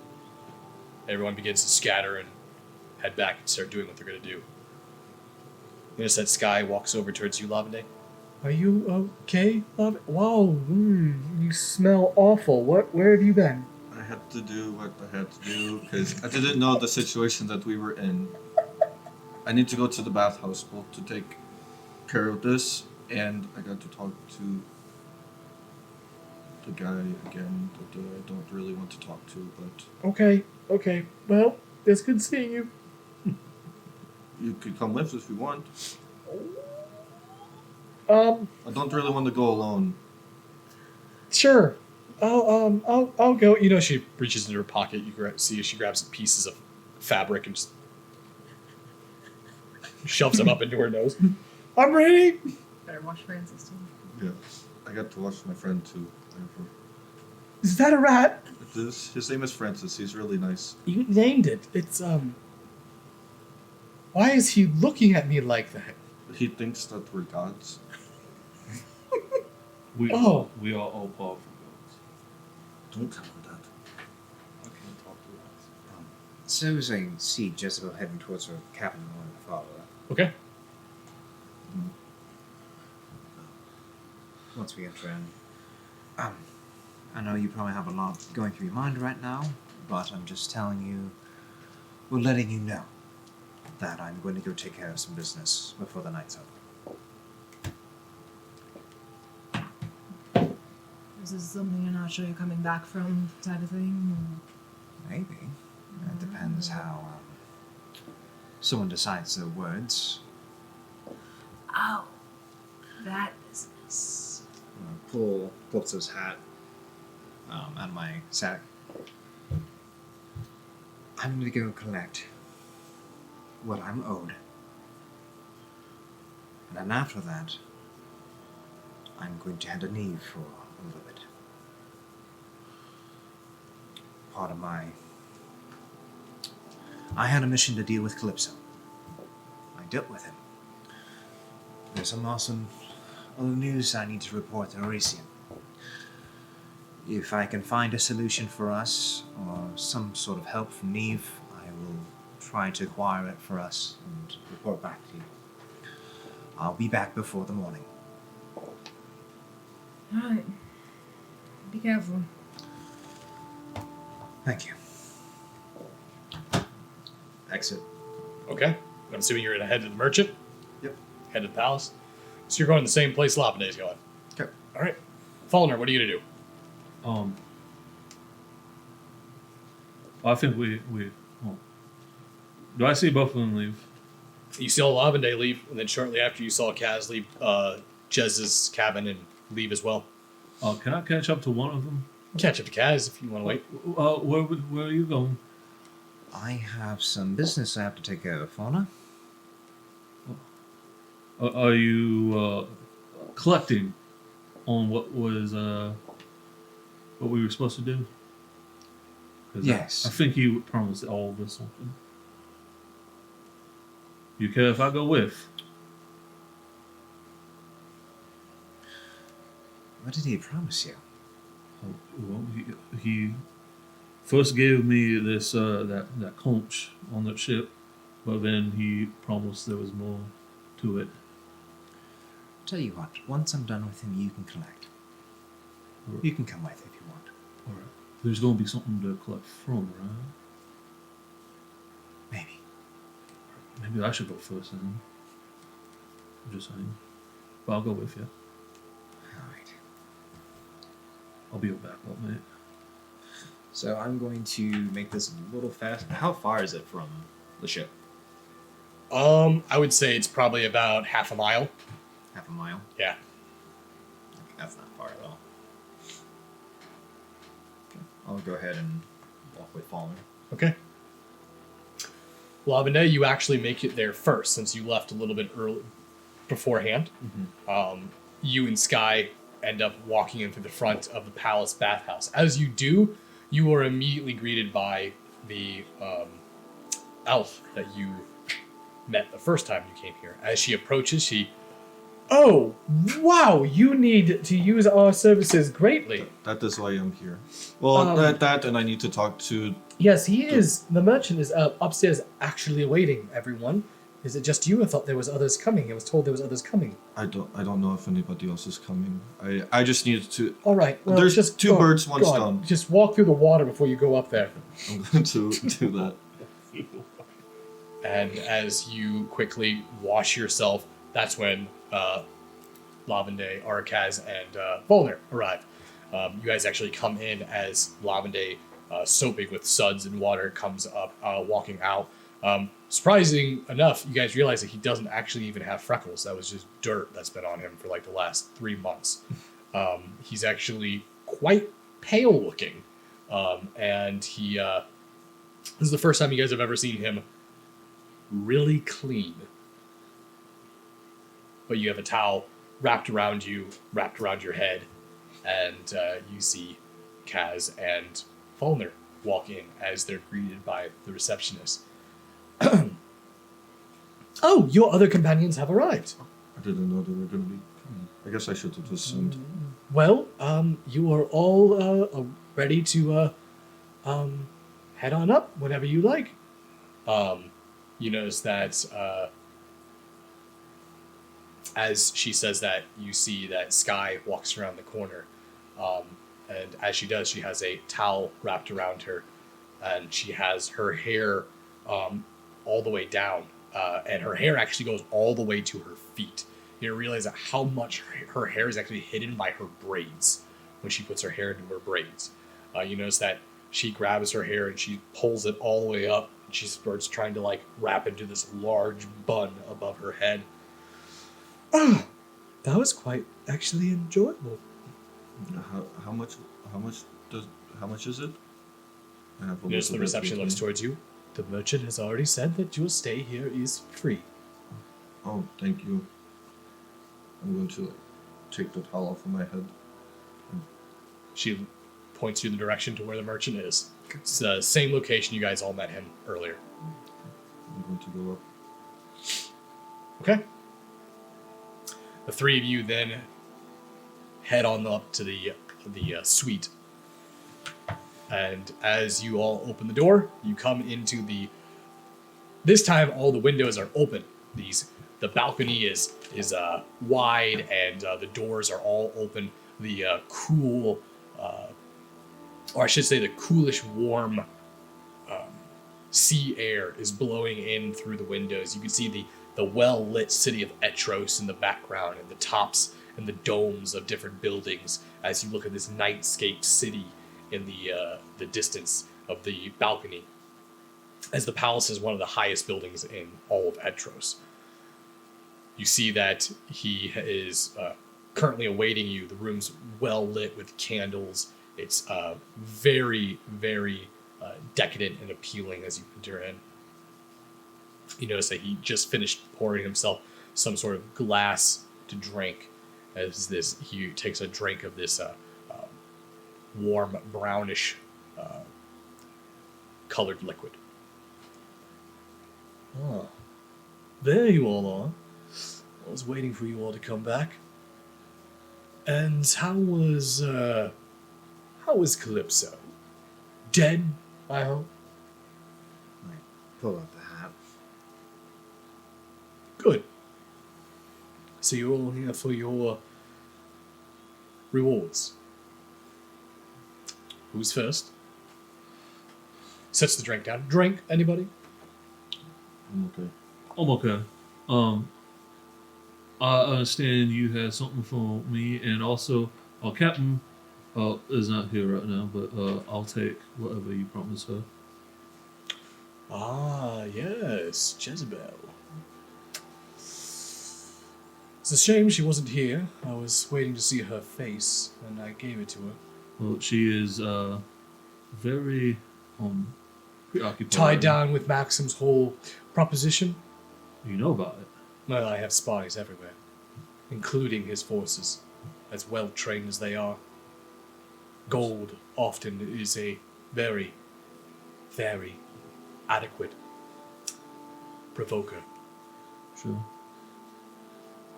Everyone begins to scatter and head back and start doing what they're going to do. Notice that Sky walks over towards you, Lavende. Are you okay, Lavende? Wow, you smell awful. Where have you been? I had to do what I had to do because I didn't know the situation that we were in. I need to go to the bathhouse both to take care of this, and I got to talk to the guy again that I don't really want to talk to, but... Okay. Well, it's good seeing you. You could come with if you want. I don't really want to go alone. Sure. I'll go. She reaches into her pocket. You see she grabs some pieces of fabric and just shoves them up into her nose. I'm ready. Better watch Francis too. Yeah, I got to watch my friend too. Is that a rat? His name is Francis. He's really nice. You named it. It's Why is he looking at me like that? He thinks that we're gods. We all fall from gods. Don't tell him that. I can't talk to us. So as I see Jezebel heading towards her cabin, I want to follow her. Okay. Once we enter in, I know you probably have a lot going through your mind right now, but I'm just telling you, we're letting you know that I'm going to go take care of some business before the night's over. Is this something you're not sure you're coming back from, type of thing? Maybe. It depends how someone decides their words. Oh, that business. I'm gonna pull Calypso's hat out of my sack. I'm going to go collect what I'm owed. And then after that, I'm going to head a Neve for a little bit. I had a mission to deal with Calypso. I dealt with him. There's some awesome other news I need to report to Elysium. If I can find a solution for us, or some sort of help from Neve, I will try to acquire it for us and report back to you. I'll be back before the morning. Alright. Be careful. Thank you. Exit. Okay. I'm assuming you're going to head to the merchant? Yep. Head to the palace? So you're going the same place Lapiday's going? Okay. All right. Fallner, what are you going to do? I think we well, do I see both of them leave? You saw Lavenday leave, and then shortly after you saw Kaz leave Jez's cabin and leave as well. Can I catch up to one of them? Catch up to Kaz if you want to wait. Where are you going? I have some business I have to take care of, Fauna. Are you collecting on what was what we were supposed to do? 'Cause Yes. I think you promised all of us something. You care if I go with? What did he promise you? Well, he first gave me this that conch on that ship, but then he promised there was more to it. Tell you what, once I'm done with him, you can collect. You can come with if you want. All right. There's going to be something to collect from, right? Maybe. Maybe I should go first then. I'm just saying. But I'll go with you. Alright. I'll be your backup, mate. So I'm going to make this a little fast. How far is it from the ship? I would say it's probably about half a mile. Half a mile? Yeah. Okay, that's not far at all. Okay. I'll go ahead and walk with Fallner. Okay. Lavenday, you actually make it there first since you left a little bit early beforehand. You and Sky end up walking into the front of the palace bathhouse. As you do, you are immediately greeted by the elf that you met the first time you came here. As she approaches, she, "Oh, wow, you need to use our services greatly." That is why I'm here. Well, that and I need to talk to. Yes, he is. The merchant is upstairs actually awaiting everyone. Is it just you? I thought there was others coming. I was told there was others coming. I don't know if anybody else is coming. I just need to. All right. Well, There's just two go- birds, one go on. stone. Just walk through the water before you go up there. I'm going to do that. And as you quickly wash yourself, that's when Lavenday, Arcaz, and Volner arrive. You guys actually come in as Lavenday, soaping with suds and water, comes up, walking out. Surprising enough, you guys realize that he doesn't actually even have freckles. That was just dirt that's been on him for like the last 3 months. He's actually quite pale looking. And he, this is the first time you guys have ever seen him really clean. But you have a towel wrapped around you, wrapped around your head, and you see Kaz and Fulner walk in as they're greeted by the receptionist. Oh, your other companions have arrived. I didn't know they were going to be coming. I guess I should have assumed. Well, you are all ready to head on up whenever you like. You notice that as she says that, you see that Sky walks around the corner. And as she does, she has a towel wrapped around her, and she has her hair all the way down. And her hair actually goes all the way to her feet. You realize that how much her hair is actually hidden by her braids when she puts her hair into her braids. You notice that she grabs her hair and she pulls it all the way up. And she starts trying to like wrap into this large bun above her head. Oh, that was quite actually enjoyable. How much is it? I have a Notice the little bit reception with looks me. towards you. The merchant has already said that your stay here is free. Oh, thank you. I'm going to take the towel off of my head. She points you in the direction to where the merchant is. It's the same location you guys all met him earlier. I'm going to go up. Okay. The three of you then head on up to the suite. And as you all open the door, you come into the... This time, all the windows are open. The balcony is wide, and the doors are all open. The cool or I should say the coolish, warm sea air is blowing in through the windows. You can see the well-lit city of Etros in the background, and the tops and the domes of different buildings as you look at this nightscape city in the distance of the balcony, as the palace is one of the highest buildings in all of Etros. You see that he is currently awaiting you. The room's well lit with candles. It's very, very decadent and appealing as you enter in. You notice that he just finished pouring himself some sort of glass to drink. As he takes a drink of this warm, brownish colored liquid. Ah, there you all are. I was waiting for you all to come back. And how was Calypso? Dead, I hope. I pull out the hat. Good. So you're all here for your rewards. Who's first? Sets the drink down. Drink, anybody? I'm okay. I'm okay. I understand you had something for me, and also, Captain is not here right now, but I'll take whatever you promised her. Ah, yes, Jezebel. It's a shame she wasn't here. I was waiting to see her face, and I gave it to her. Well, she is very preoccupied. Tied down with Maxim's whole proposition? You know about it. Well, I have spies everywhere, including his forces, as well trained as they are. Gold often is a very, very adequate provoker. Sure.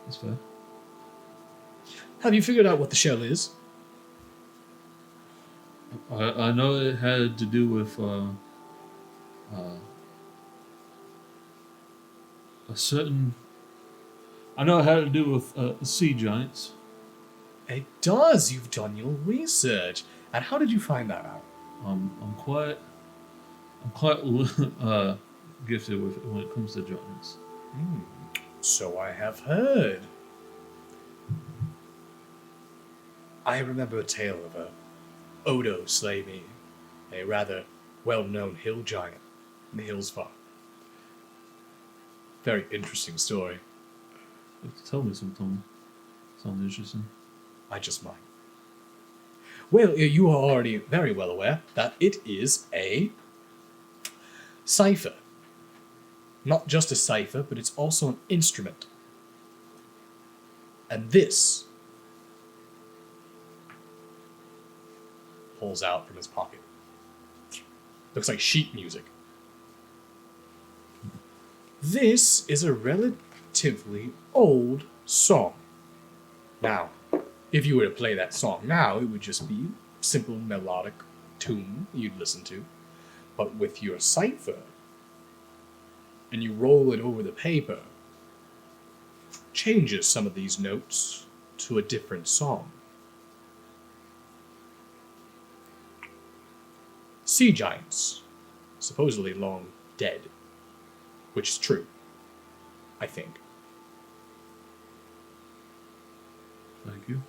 That's fair. Have you figured out what the shell is? I know it had to do with a certain. I know it had to do with sea giants. It does. You've done your research. And how did you find that out? I'm quite gifted with when it comes to giants. So I have heard. I remember a tale of a Odo Slavey, a rather well-known hill giant in the hills far. Very interesting story. You have to tell me sometime. Sounds interesting. I just might. Well, you are already very well aware that it is a cipher. Not just a cipher, but it's also an instrument. And this pulls out from his pocket. Looks like sheet music. This is a relatively old song. Now, if you were to play that song now, it would just be a simple melodic tune you'd listen to. But with your cipher, and you roll it over the paper, changes some of these notes to a different song. Sea giants, supposedly long dead, which is true, I think. Thank you.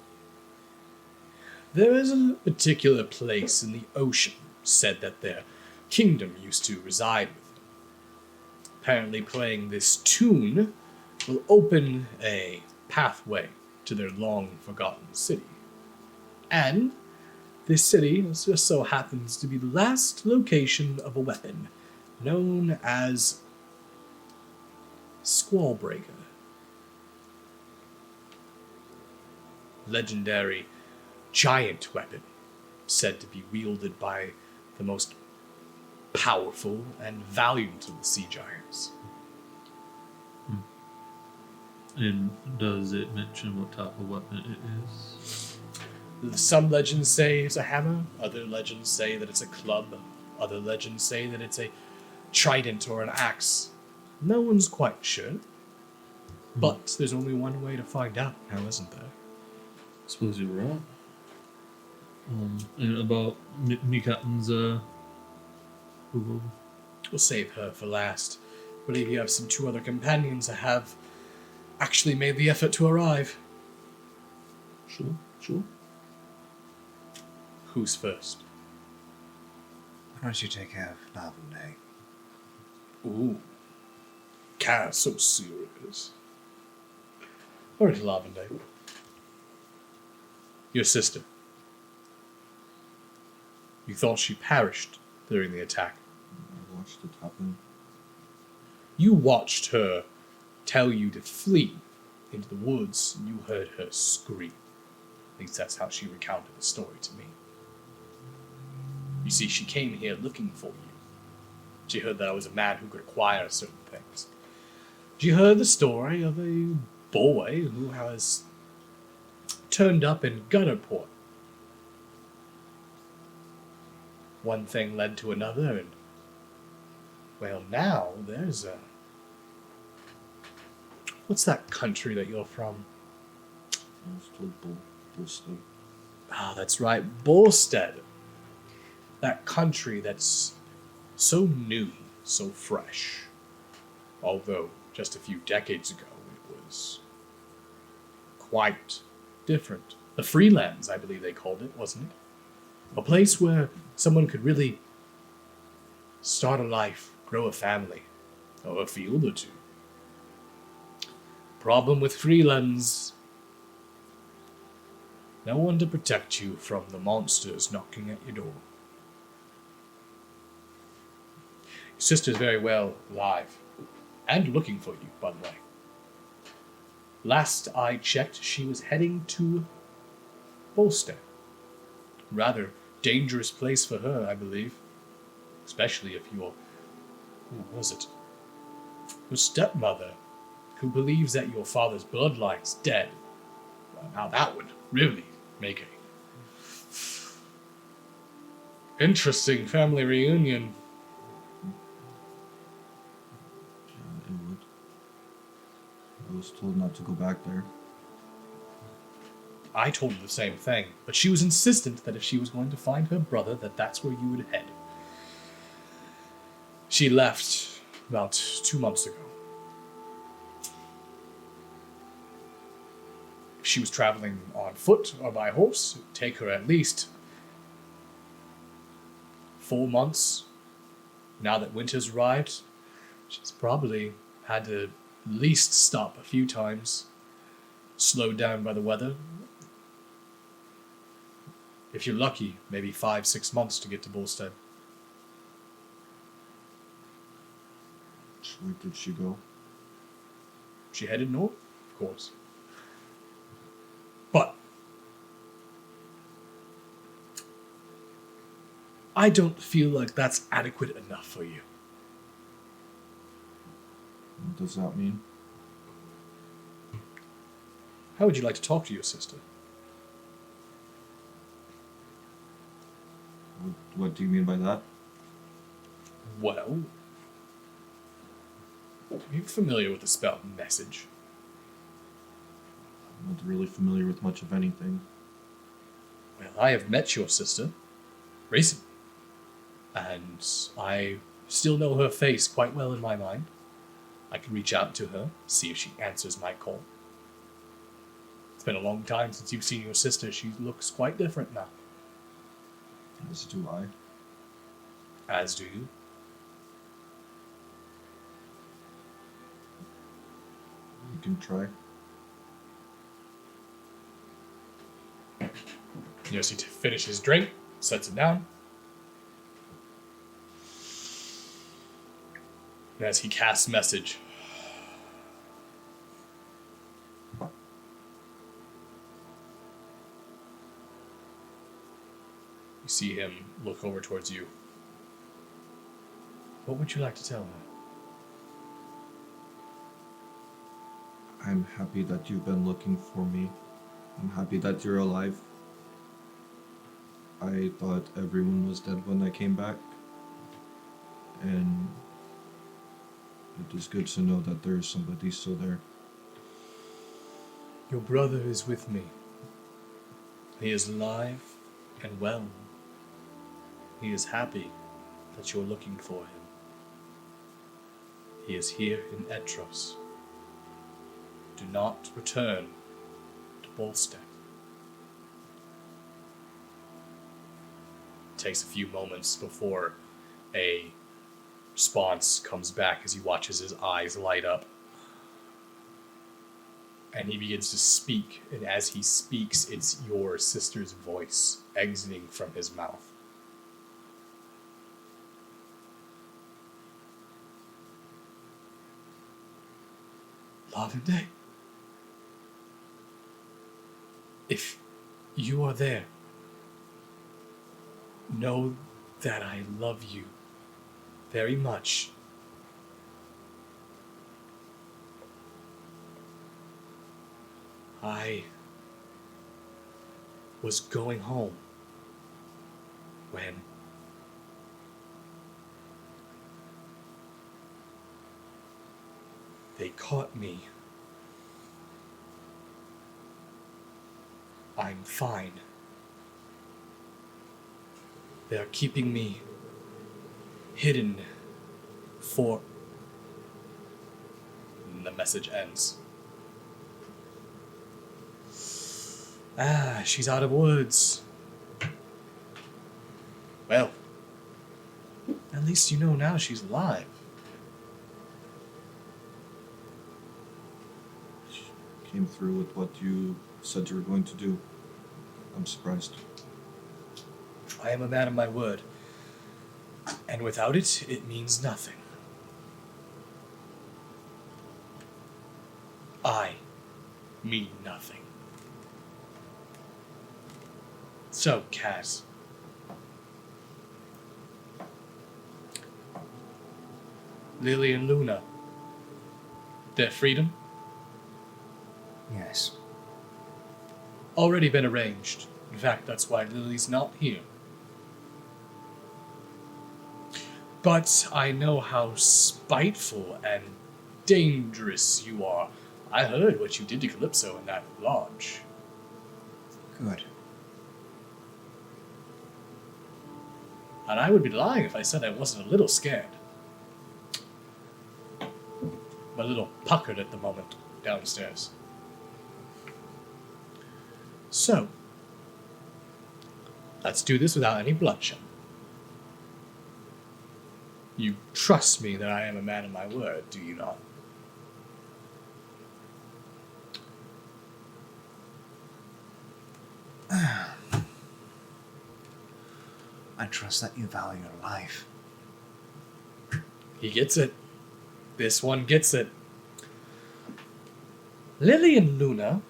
There is a particular place in the ocean said that their kingdom used to reside with. Apparently playing this tune will open a pathway to their long-forgotten city. And this city just so happens to be the last location of a weapon known as Squallbreaker. Legendary giant weapon said to be wielded by the most powerful and valiant of the sea giants. And does it mention what type of weapon it is? Some legends say it's a hammer, other legends say that it's a club, other legends say that it's a trident or an axe. No one's quite sure. But there's only one way to find out now, isn't there? I suppose you're right. And about me Captain's who We'll save her for last. I believe you have some 2 other companions that have actually made the effort to arrive. Sure. Who's first? Why don't you take care of Lavender? Ooh. Cass, so serious. Alright, Lavender. Your sister. You thought she perished during the attack. I watched it happen. You watched her tell you to flee into the woods, and you heard her scream. At least that's how she recounted the story to me. You see, she came here looking for you. She heard that I was a man who could acquire certain things. She heard the story of a boy who has turned up in Gutterport. One thing led to another, and well, now there's a... What's that country that you're from? I was told Bullstead. Ah, that's right, Bullstead. That country that's so new, so fresh. Although, just a few decades ago, it was quite different. The Freelands, I believe they called it, wasn't it? A place where someone could really start a life, grow a family, or a field or two. Problem with Freelands: no one to protect you from the monsters knocking at your door. Your sister's very well alive, and looking for you, by the way. Last I checked, she was heading to Bolstead. Rather dangerous place for her, I believe. Especially if you're... Who was it? Your stepmother, who believes that your father's bloodline's dead. Well, now that would really make a interesting family reunion. Yeah, it would. I was told not to go back there. I told her the same thing, but she was insistent that if she was going to find her brother, that that's where you would head. She left about 2 months ago. If she was traveling on foot or by horse, it would take her at least 4 months. Now that winter's arrived, she's probably had to at least stop a few times, slowed down by the weather. If you're lucky, maybe 5-6 months to get to Bullstead. Where did she go? She headed north, of course. But I don't feel like that's adequate enough for you. What does that mean? How would you like to talk to your sister? What do you mean by that? Well, are you familiar with the spell message? I'm not really familiar with much of anything. Well, I have met your sister recently, and I still know her face quite well in my mind. I can reach out to her, see if she answers my call. It's been a long time since you've seen your sister. She looks quite different now. As do I. As do you. You can try. Yes, he finishes his drink, sets it down. And as he casts message, you see him look over towards you. What would you like to tell her? I'm happy that you've been looking for me. I'm happy that you're alive. I thought everyone was dead when I came back. And it is good to know that there is somebody still there. Your brother is with me. He is alive And well, he is happy that you're looking for him. He is here in Etros. Do not return to Bolstead. It takes a few moments before a response comes back as he watches his eyes light up. And he begins to speak, and as he speaks, it's your sister's voice exiting from his mouth. Lavender, if you are there, know that I love you very much. I was going home when they caught me. I'm fine. They're keeping me hidden for... And the message ends. She's out of words. Well, at least you know now she's alive. Came through with what you said you were going to do. I'm surprised. I am a man of my word. And without it, it means nothing. I mean nothing. So, Kaz. Lily and Luna. Their freedom? Yes. Already been arranged. In fact, that's why Lily's not here. But I know how spiteful and dangerous you are. I heard what you did to Calypso in that lodge. Good. And I would be lying if I said I wasn't a little scared. I'm a little puckered at the moment downstairs. So, let's do this without any bloodshed. You trust me that I am a man of my word, do you not? I trust that you value your life. He gets it. This one gets it. Lily and Luna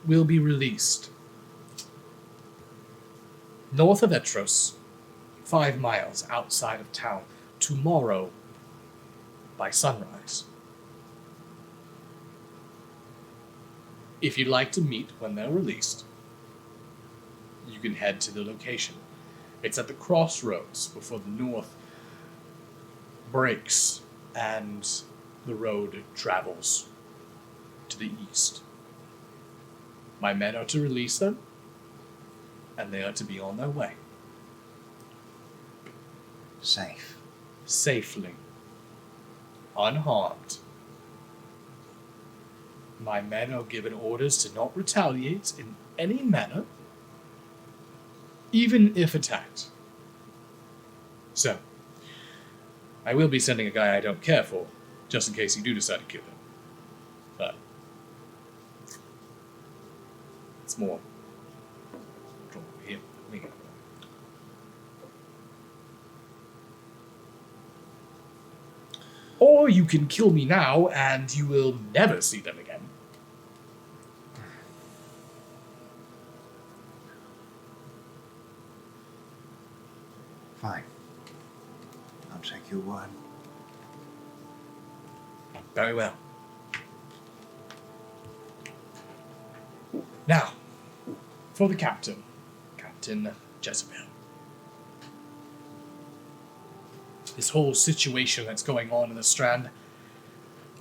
will be released north of Etros, 5 miles outside of town, tomorrow by sunrise. If you'd like to meet when they're released, you can head to the location. It's at the crossroads before the north breaks and the road travels to the east. My men are to release them, and they are to be on their way. Safe. Safely. Unharmed. My men are given orders to not retaliate in any manner, even if attacked. So, I will be sending a guy I don't care for, just in case you do decide to kill him. But it's more trouble for him than me. Or you can kill me now, and you will never see them again. Fine. I'll take your word. Very well. Now, for the captain. Captain Jezebel. This whole situation that's going on in the Strand,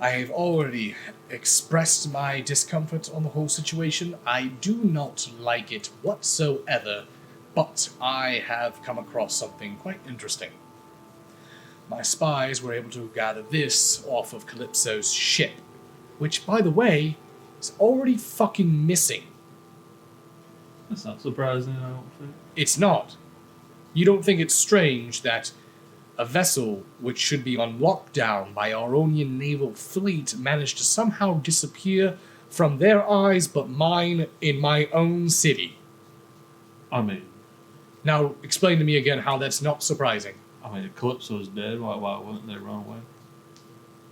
I have already expressed my discomfort on the whole situation. I do not like it whatsoever, but I have come across something quite interesting. My spies were able to gather this off of Calypso's ship, which, by the way, is already fucking missing. That's not surprising, I don't think. It's not. You don't think it's strange that a vessel which should be on lockdown by our Aronian naval fleet managed to somehow disappear from their eyes but mine in my own city? I mean, Now, explain to me again how that's not surprising. if Calypso's dead, why wouldn't they run away?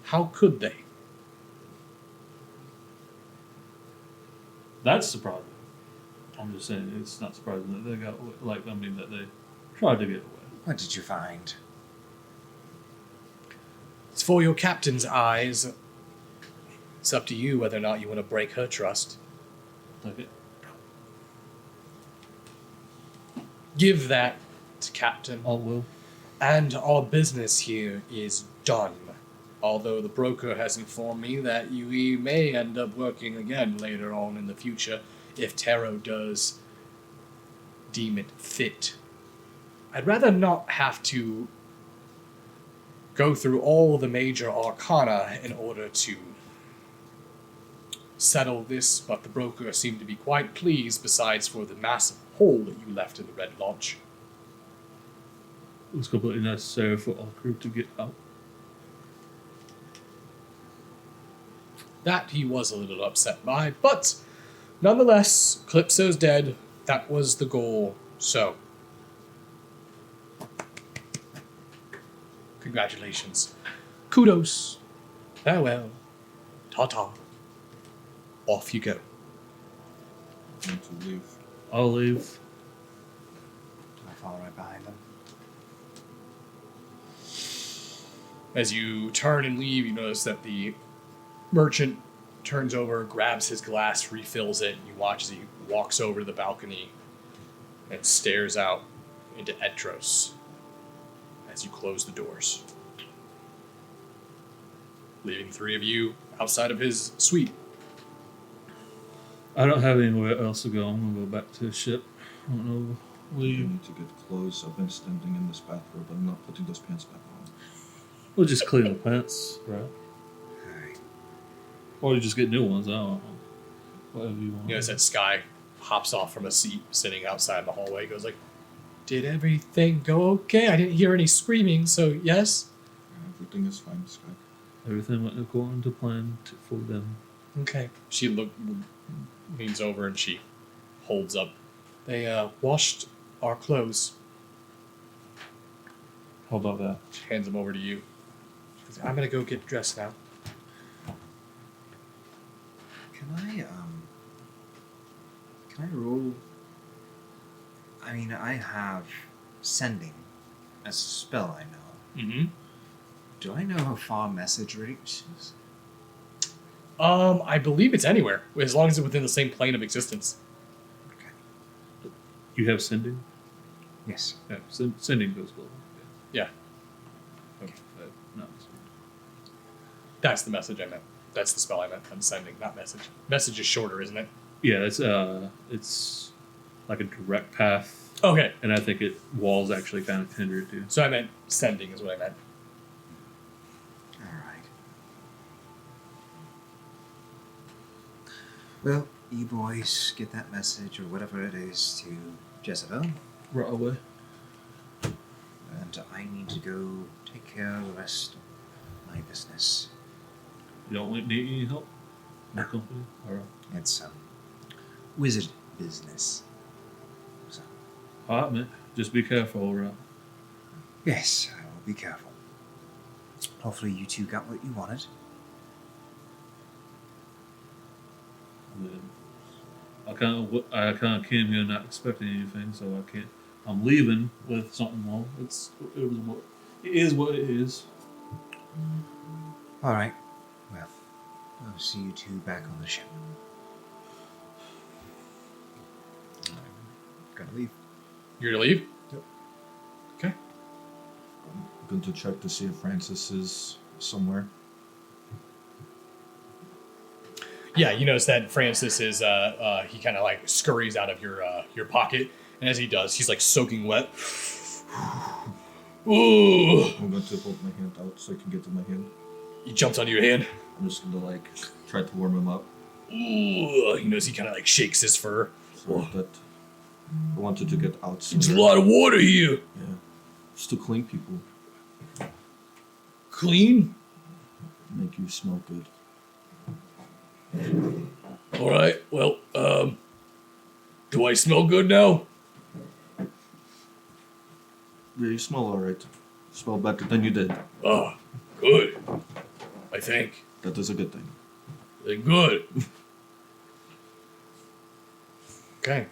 How could they? That's surprising. I'm just saying, it's not surprising that they got away. That they tried to get away. What did you find? It's for your captain's eyes. It's up to you whether or not you want to break her trust. Take it. Give that to Captain. I will. And our business here is done. Although the broker has informed me that we may end up working again later on in the future if Tarot does deem it fit. I'd rather not have to go through all the major arcana in order to settle this, but the broker seemed to be quite pleased besides for the massive hole that you left in the Red Lodge. It was completely necessary for our crew to get out. That he was a little upset by, but nonetheless, Calypso's dead. That was the goal, so. Congratulations. Kudos. Farewell. Ta-ta. Off you go. I'm going to leave. I'll leave. I follow right behind them. As you turn and leave, you notice that the merchant turns over, grabs his glass, refills it, and you watch as he walks over to the balcony and stares out into Etros as you close the doors, leaving three of you outside of his suite. I don't have anywhere else to go. I'm gonna go back to the ship. I don't know. I Leave. need to get clothes. I've been standing in this bathrobe. I'm not putting those pants back on. We'll just clean the pants, right? Alright. Or you just get new ones. I don't know. Whatever you want. You notice that Sky hops off from a seat sitting outside in the hallway, goes like, "Did everything go okay? I didn't hear any screaming, so yes?" Everything is fine, Sky. Everything went according to plan for them. Okay. She leans over and she holds up. They washed our clothes. How about that? She hands them over to you. She goes, "I'm gonna go get dressed now." Can I roll? I mean, I have sending as a spell, I know. Mm-hmm. Do I know how far message reaches? I believe it's anywhere, as long as it's within the same plane of existence. Okay. You have sending? Yes. Yeah, sending goes global. Yeah. Okay. No. That's the message I meant. That's the spell I meant. I'm sending, not message. Message is shorter, isn't it? Yeah, it's like a direct path, Okay. and I think walls actually kind of hinder it too. So I meant sending is what I meant. Alright. Well, you boys get that message or whatever it is to Jezebel, Right away. and I need to go take care of the rest of my business. You don't need any help? No. Company? Alright. It's wizard business. So, Alright, man. Just be careful, alright? yes, I will be careful. Hopefully you two got what you wanted. I kind of came here not expecting anything, so I can't. I'm leaving with something more. It is what it is. Alright, well, I'll see you two back on the ship. I'm gonna leave. You're gonna leave? Yep. Okay. I'm going to check to see if Francis is somewhere. Yeah, you notice that Francis is he kind of like scurries out of your pocket, and as he does, he's like soaking wet. Ooh! I'm going to hold my hand out so I can get to my hand. He jumps onto your hand. I'm just gonna like try to warm him up. Ooh! You notice he kind of like shakes his fur. So that I wanted to get out. There's a lot of water here. Yeah, just to clean people, Clean. make you smell good. All right. Well, do I smell good now? Yeah, you smell alright. Smell better than you did. Ah, good. I think. That is a good thing. Good. Okay.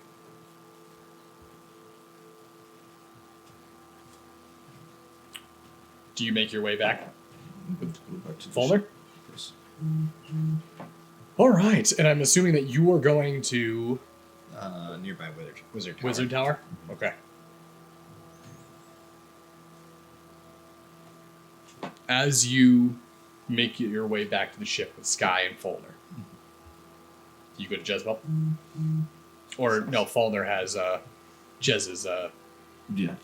Do you make your way back? I'm going to go back to the Folder? ship. Yes. All right, and I'm assuming that you are going to Nearby Wizard Tower. Wizard Tower? Okay. As you make your way back to the ship with Sky and Fulner, you go to Jezebel? Or, no, Fulner has Jez's... Yeah.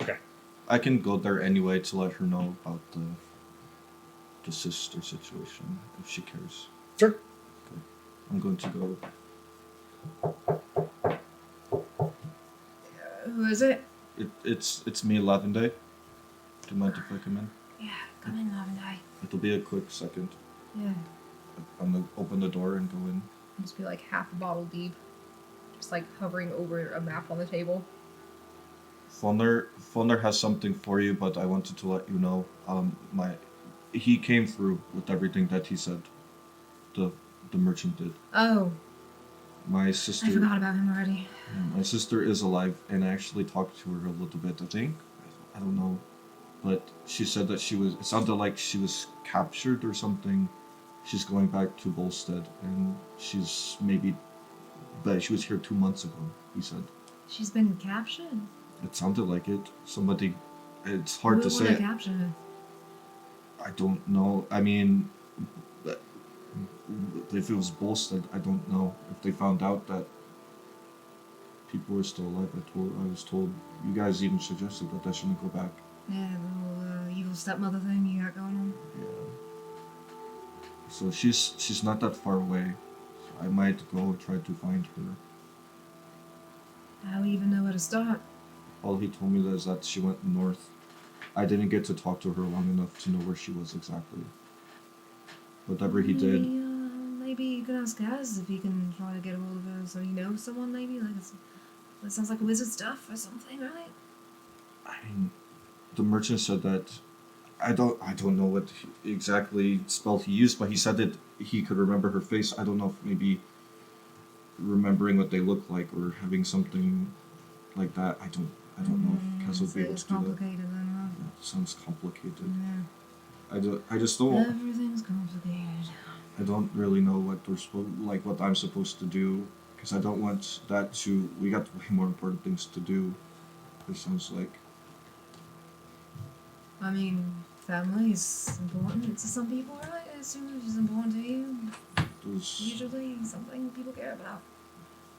Okay. I can go there anyway to let her know about the sister situation if she cares. Sure. Okay. I'm going to go. Who is it? It's me, Lavender. Do you mind if I come in? Yeah, come in, Lavender. It'll be a quick second. Yeah. I'm gonna open the door and go in. Must be like half a bottle deep. Just like hovering over a map on the table. Fulner has something for you, but I wanted to let you know. He came through with everything that he said. The merchant did. Oh, My sister. I forgot about him already. My sister is alive, and I actually talked to her a little bit. I think. I don't know, but she said that she was. It sounded like she was captured or something. She's going back to Bolstead, and she's maybe. But she was here 2 months ago. He said. She's been captured. It sounded like it. Somebody. It's hard Who to would say. have captured her? I don't know. I mean, if it was Bolstead, I don't know. If they found out that people were still alive, I was told. You guys even suggested that I shouldn't go back. Yeah, the little evil stepmother thing you got going on. Yeah. So she's not that far away. I might go and try to find her. How do we even know where to start? All he told me is that she went north. I didn't get to talk to her long enough to know where she was exactly. Whatever he did. Maybe you can ask Gaz if he can try to get a hold of her. So he knows someone, maybe. Like that sounds like wizard stuff or something, right? I mean, the merchant said that. I don't know what exactly spell he used, but he said that he could remember her face. I don't know if maybe remembering what they look like or having something like that. I don't know if Kaz would be able to do that. Complicated then, huh? Yeah, it sounds complicated. Yeah. I just don't. Everything's complicated. I don't really know what what I'm supposed to do, because I don't want that to. We got way more important things to do. It sounds like. I mean, family is important to some people, right? I assume it's important to you. Those, Usually something people care about.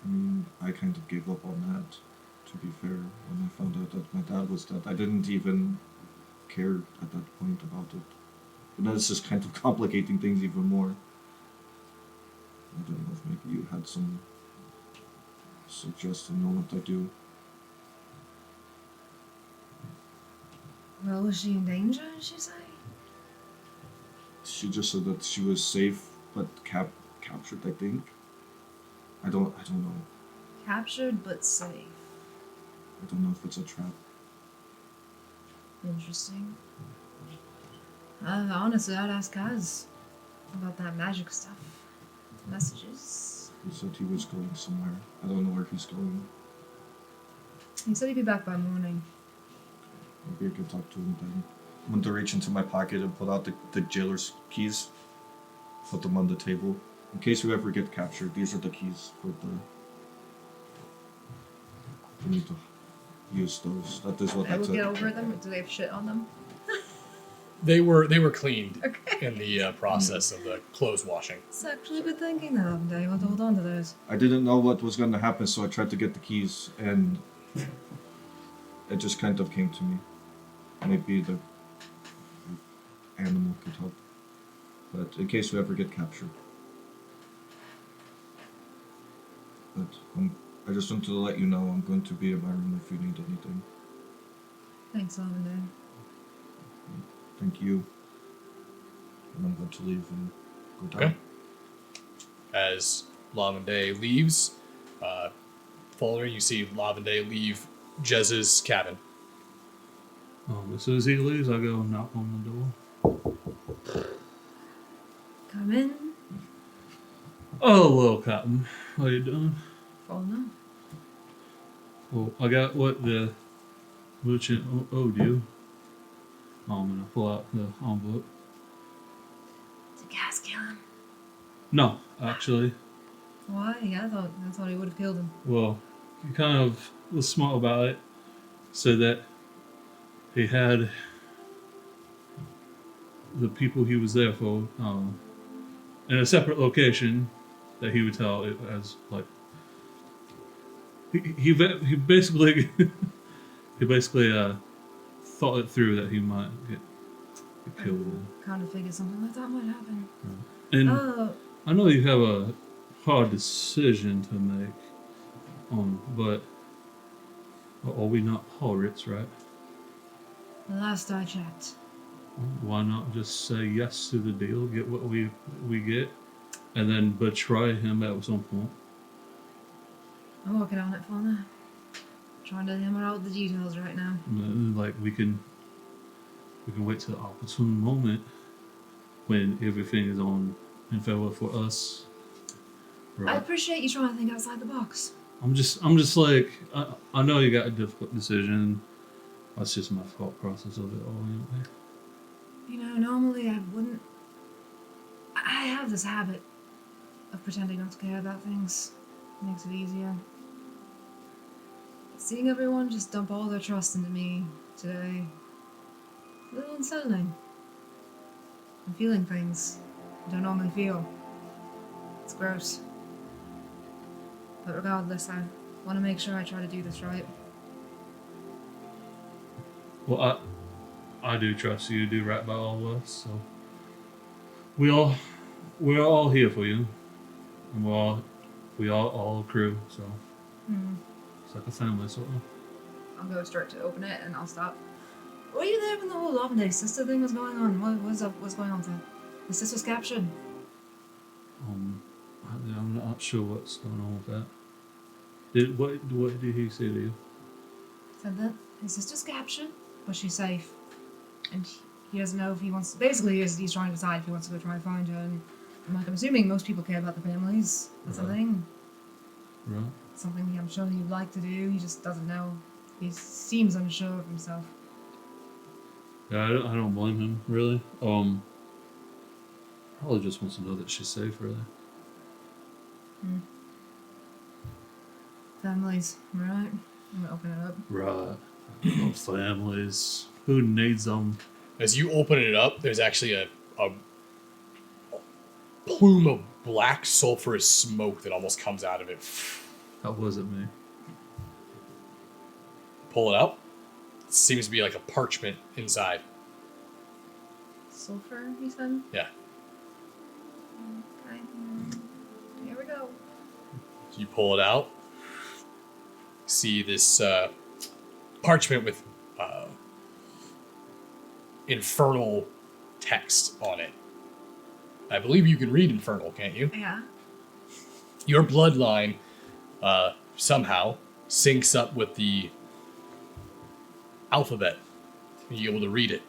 I mean, I kind of gave up on that. To be fair, when I found out that my dad was dead, I didn't even care at that point about it. But now this is kind of complicating things even more. I don't know if maybe you had some suggestion on what I do. Well, was she in danger, did she say? She just said that she was safe, but captured, I think. I don't know. Captured but safe. I don't know if it's a trap. Interesting. Honestly, I'd ask Kaz about that magic stuff. Messages. He said he was going somewhere. I don't know where he's going. He said he'd be back by morning. Maybe I could talk to him then. I'm going to reach into my pocket and pull out the jailer's keys. Put them on the table. In case we ever get captured, these are the keys for the... We need to use those. That is what I will that's get over them. Do they have shit on them? They were cleaned Okay. in the process of the clothes washing. It's actually good thinking that one day. I want to hold on to those. I didn't know what was going to happen, so I tried to get the keys, and it just kind of came to me. Maybe the animal could help. But in case we ever get captured. But I just wanted to let you know I'm going to be in my room if you need anything. Thanks, Lavender. Thank you. And I'm going to leave and go down. Okay. As Lavender leaves, following, you see Lavender leave Jez's cabin. As soon as he leaves, I go knock on the door. Come in. Oh, well, Captain, how you doing? Falling Well, I got what the merchant owed you. I'm gonna pull out the envelope. Did Gas kill him? No, actually. Why? I thought he would have killed him. Well, he kind of was smart about it. Said that he had the people he was there for in a separate location that he would tell it as like he basically thought it through that he might get killed. Kind of figured something like that might happen. And Oh, I know you have a hard decision to make, but are we not pirates, right? the last I checked. Why not just say yes to the deal, get what we get, and then betray him at some point? I'm working on it, Fauna. Trying to hammer out the details right now. And then, like we can wait till the opportune moment when everything is on in favor for us. I Right. appreciate you trying to think outside the box. I'm just like I know you got a difficult decision. That's just my thought process of it all anyway. You know, normally I wouldn't. I have this habit of pretending not to care about things. It makes it easier. Seeing everyone just dump all their trust into me today, a little unsettling. I'm feeling things I don't normally feel. It's gross. But regardless, I want to make sure I try to do this right. Well, I do trust you to do right by all of us, so we're all here for you, and we all a crew, so it's like a family sort of. I'll go start to open it and I'll stop. Were you there when the whole Lavender sister thing was going on? What's going on with that? The sister's captured. I'm not sure what's going on with that. What did he say to you? Said that his sister's captured, but she's safe. And he doesn't know if he wants to. Basically, he's trying to decide if he wants to go try and find her. And I'm assuming most people care about their families. That's a thing. Right. Something I'm sure he'd like to do. He just doesn't know. He seems unsure of himself. Yeah, I don't blame him really. Probably just wants to know that she's safe, really. Families, right? I'm gonna open it up. Right. Families. Who needs them? As you open it up, there's actually a plume of black sulfurous smoke that almost comes out of it. That wasn't me. Pull it out. It seems to be like a parchment inside. Sulfur, you said? Yeah. Okay. Here we go. You pull it out. See this parchment with infernal text on it. I believe you can read infernal, can't you? Yeah. Your bloodline somehow syncs up with the alphabet. You're able to read it.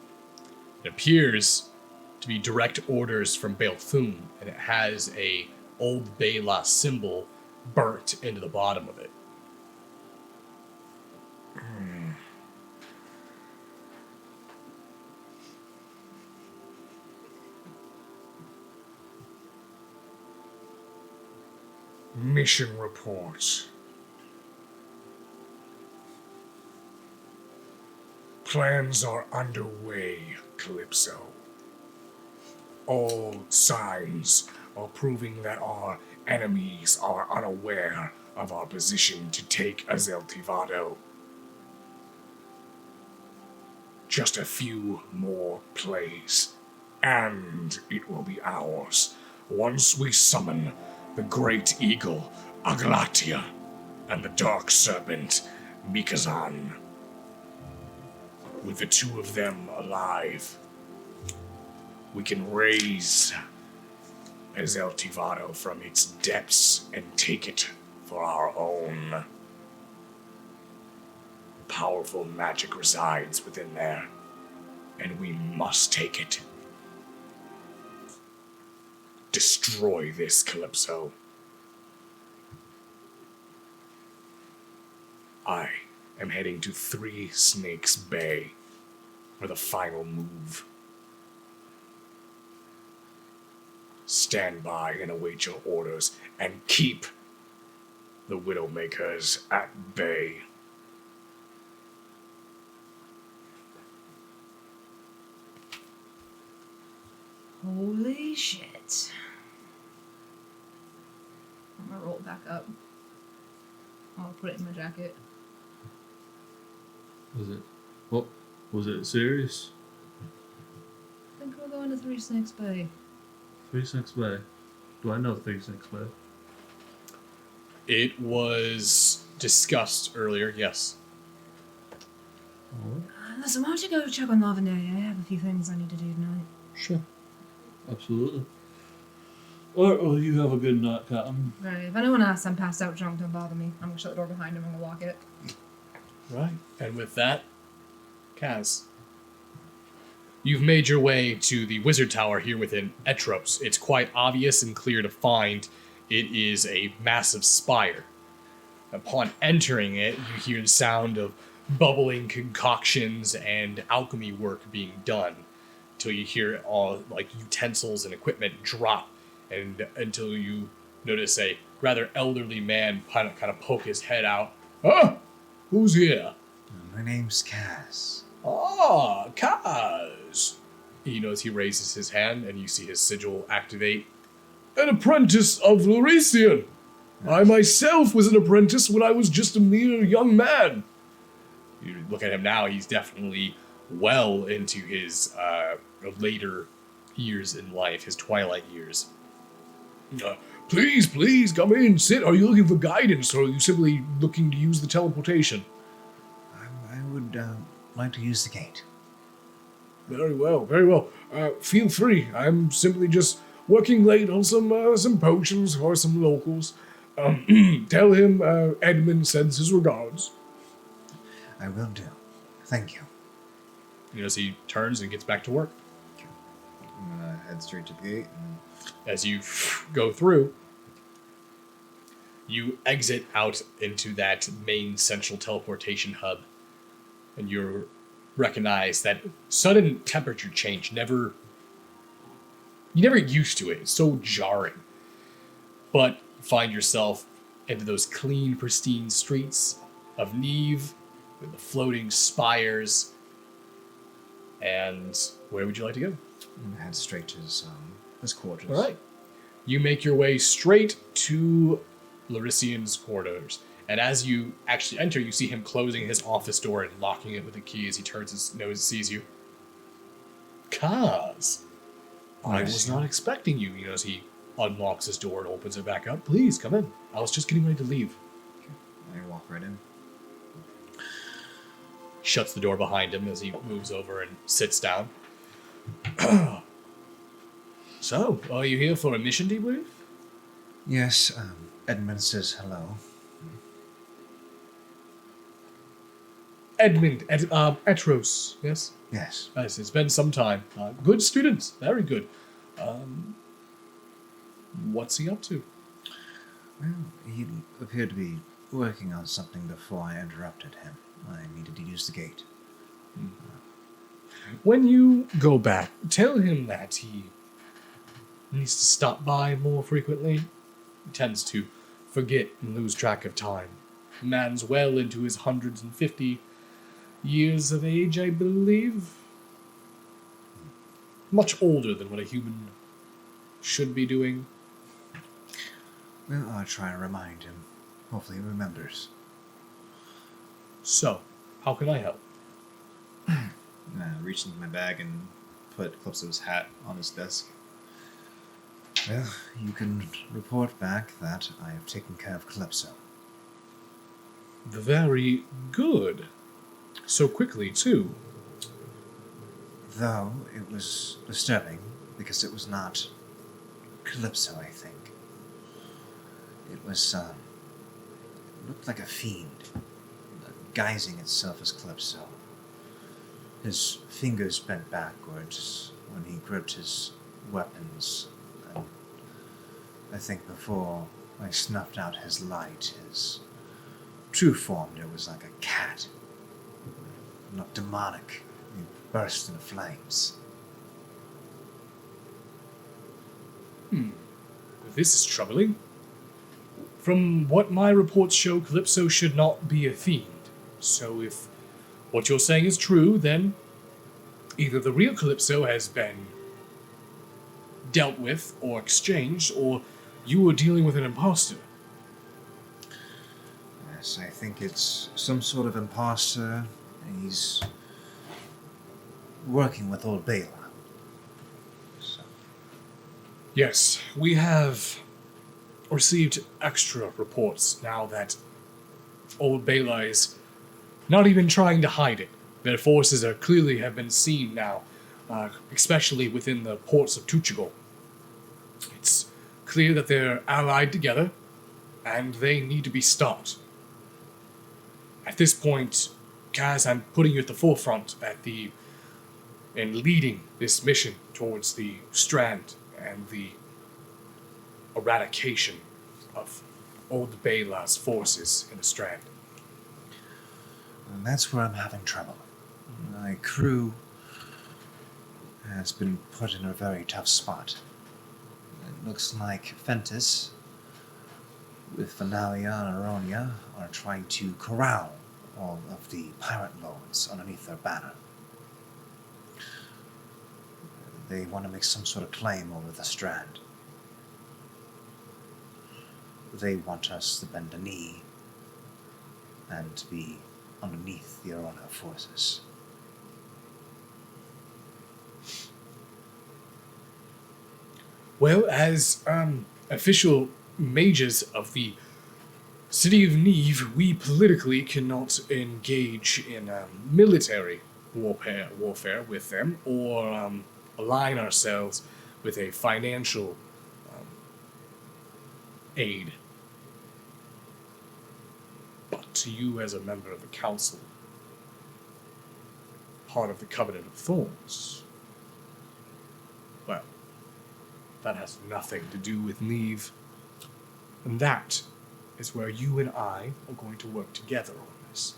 It appears to be direct orders from Belthum, and it has a old Bela symbol burnt into the bottom of it. Mission reports. Plans are underway, Calypso. All signs are proving that our enemies are unaware of our position to take Azeltivado. Just a few more plays, and it will be ours once we summon the Great Eagle, Aglatia, and the Dark Serpent, Mikazan. With the two of them alive, we can raise Azeltivado from its depths and take it for our own. Powerful magic resides within there, and we must take it. Destroy this, Calypso. I am heading to Three Snakes Bay for the final move. Stand by and await your orders, and keep the Widowmakers at bay. Holy shit. I'm gonna roll it back up. I'll put it in my jacket. Was it serious? I think we're going to Three Snakes Bay. 36 Bay. Do I know 36 Bay? It was discussed earlier, yes. Listen, why don't you go check on Lavender? I have a few things I need to do tonight. Sure. Absolutely. Alright, well, you have a good night, Captain. Right, if anyone asks, I'm passed out drunk, don't bother me. I'm gonna shut the door behind him and I'm gonna lock it. Right. And with that, Kaz, you've made your way to the wizard tower here within Etros. It's quite obvious and clear to find. It is a massive spire. Upon entering it, you hear the sound of bubbling concoctions and alchemy work being done, until you hear all like utensils and equipment drop, and until you notice a rather elderly man kind of poke his head out. Ah, who's here? My name's Kaz. Ah, Kaz. You notice he raises his hand, and you see his sigil activate. An apprentice of Lorisian. I myself was an apprentice when I was just a mere young man. You look at him now, he's definitely well into his later years in life, his twilight years. Please, come in, sit. Are you looking for guidance, or are you simply looking to use the teleportation? I would like to use the gate. Very well. Feel free. I'm simply just working late on some potions for some locals. Tell him Edmund sends his regards. I will do. Thank you. You know, as he turns and gets back to work. I'm gonna head straight to the gate. As you go through, you exit out into that main central teleportation hub, and you recognize that sudden temperature change you never used to it. It's so jarring. But you find yourself into those clean, pristine streets of Neve with the floating spires. And where would you like to go? I'm gonna head straight to his quarters. All right. You make your way straight to Larisian's quarters. And as you actually enter, you see him closing his office door and locking it with a key as he turns his nose and sees you. Kaz, I was not expecting you. You know, as he unlocks his door and opens it back up. Please, come in. I was just getting ready to leave. I walk right in. Shuts the door behind him as he moves over and sits down. So, are you here for a mission debrief? Yes, Edmund says hello. Edmund, Etros, yes? Yes. Yes, it's been some time. Good students, very good. What's he up to? Well, he appeared to be working on something before I interrupted him. I needed to use the gate. When you go back, tell him that he needs to stop by more frequently. He tends to forget and lose track of time. Man's well into his 150, years of age, I believe. Much older than what a human should be doing. Well, I'll try and remind him. Hopefully he remembers. So, how can I help? Reach into my bag and put Calypso's hat on his desk. Well, you can report back that I have taken care of Calypso. Very good. So quickly, too. Though it was disturbing because it was not Calypso, I think. It was, it looked like a fiend, guising itself as Calypso. His fingers bent backwards when he gripped his weapons. And I think before I snuffed out his light, his true form, it was like a cat. Not demonic. He burst into flames. This is troubling. From what my reports show, Calypso should not be a fiend. So if what you're saying is true, then either the real Calypso has been dealt with or exchanged, or you are dealing with an imposter. Yes, I think it's some sort of imposter. He's working with old Bela. So. Yes, we have received extra reports now that old Bela is not even trying to hide it. Their forces are clearly have been seen now, especially within the ports of Tuchigol. It's clear that they're allied together, and they need to be stopped. At this point, Kaz, I'm putting you at the forefront in leading this mission towards the Strand and the eradication of old Bela's forces in the Strand. And that's where I'm having trouble. My crew has been put in a very tough spot. It looks like Fentis, with Finalia and Aronia, are trying to corral all of the pirate lords underneath their banner. They want to make some sort of claim over the Strand. They want us to bend a knee and to be underneath the Arona forces. Well, as official mages of the city of Neve, we politically cannot engage in military warfare with them, or align ourselves with a financial aid. But to you, as a member of the council, part of the Covenant of Thorns, well, that has nothing to do with Neve. And that is where you and I are going to work together on this.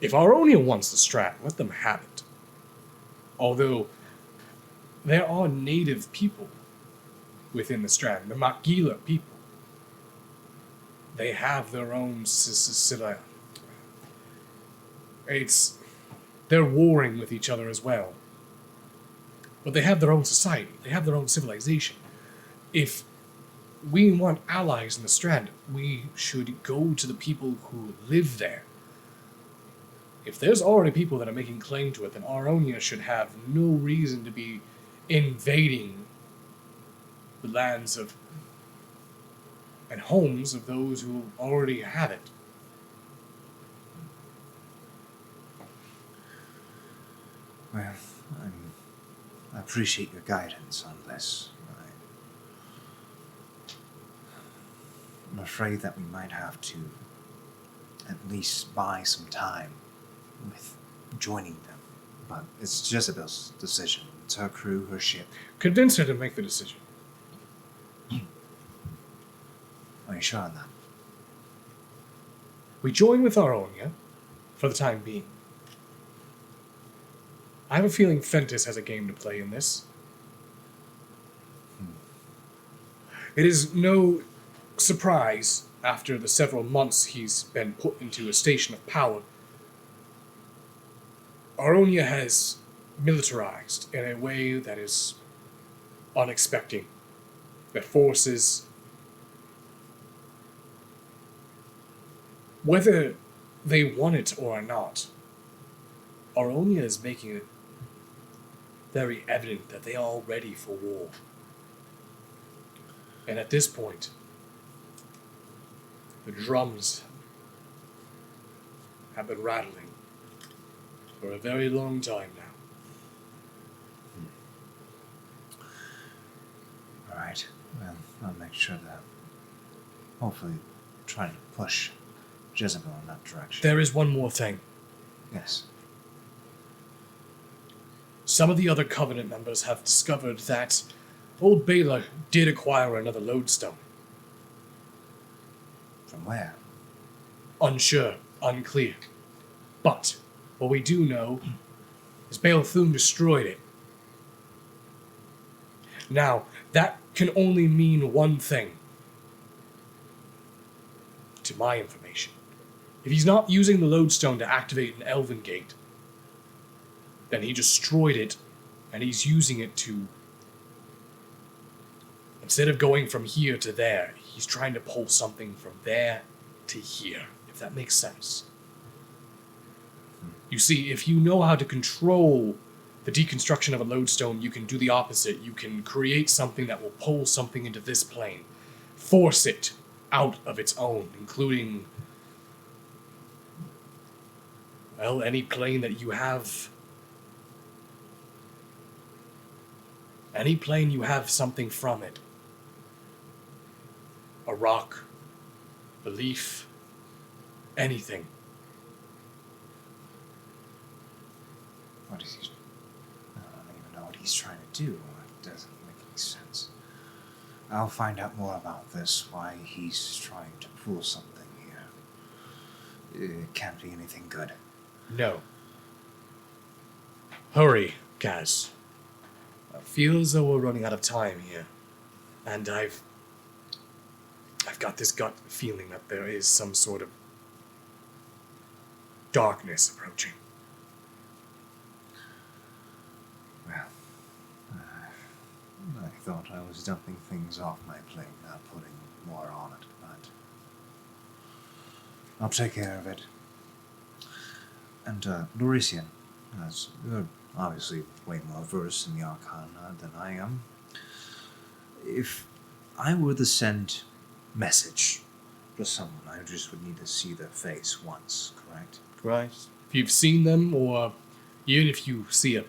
If Aronia wants the Strand, let them have it. Although, there are native people within the Strand, the Makgila people. They have their own they're warring with each other as well. But they have their own society. They have their own civilization. If we want allies in the Strand, we should go to the people who live there. If there's already people that are making claim to it, then Aronia should have no reason to be invading the lands of and homes of those who already have it. Well, I appreciate your guidance on this. I'm afraid that we might have to at least buy some time with joining them. But it's Jezebel's decision. It's her crew, her ship. Convince her to make the decision. Are you sure on that? We join with Aronia for the time being. I have a feeling Fentis has a game to play in this. It is no surprise, after the several months he's been put into a station of power, Aronia has militarized in a way that is unexpected, that forces, whether they want it or not, Aronia is making it very evident that they are ready for war. And at this point, the drums have been rattling for a very long time now. Alright, well, I'll make sure that hopefully try to push Jezebel in that direction. There is one more thing. Yes. Some of the other Covenant members have discovered that old Baylor did acquire another lodestone. From where? Unsure, unclear. But what we do know is Baal Thum destroyed it. Now, that can only mean one thing, to my information. If he's not using the lodestone to activate an Elven Gate, then he destroyed it, and he's using it to... Instead of going from here to there, he's trying to pull something from there to here, if that makes sense. You see, if you know how to control the deconstruction of a lodestone, you can do the opposite. You can create something that will pull something into this plane, force it out of its own, including, well, any plane that you have. Any plane you have something from it. A rock, a leaf, anything. What is he... I don't even know what he's trying to do. It doesn't make any sense. I'll find out more about this, why he's trying to pull something here. It can't be anything good. No. Hurry, Kaz. I feel as though we're running out of time here. And I've got this gut feeling that there is some sort of darkness approaching. Well, I thought I was dumping things off my plate, not putting more on it, but I'll take care of it. And, Norisian, as you're obviously way more versed in the Arcana than I am, if I were to send message to someone, I just would need to see their face once, correct? Right. If you've seen them, or even if you see a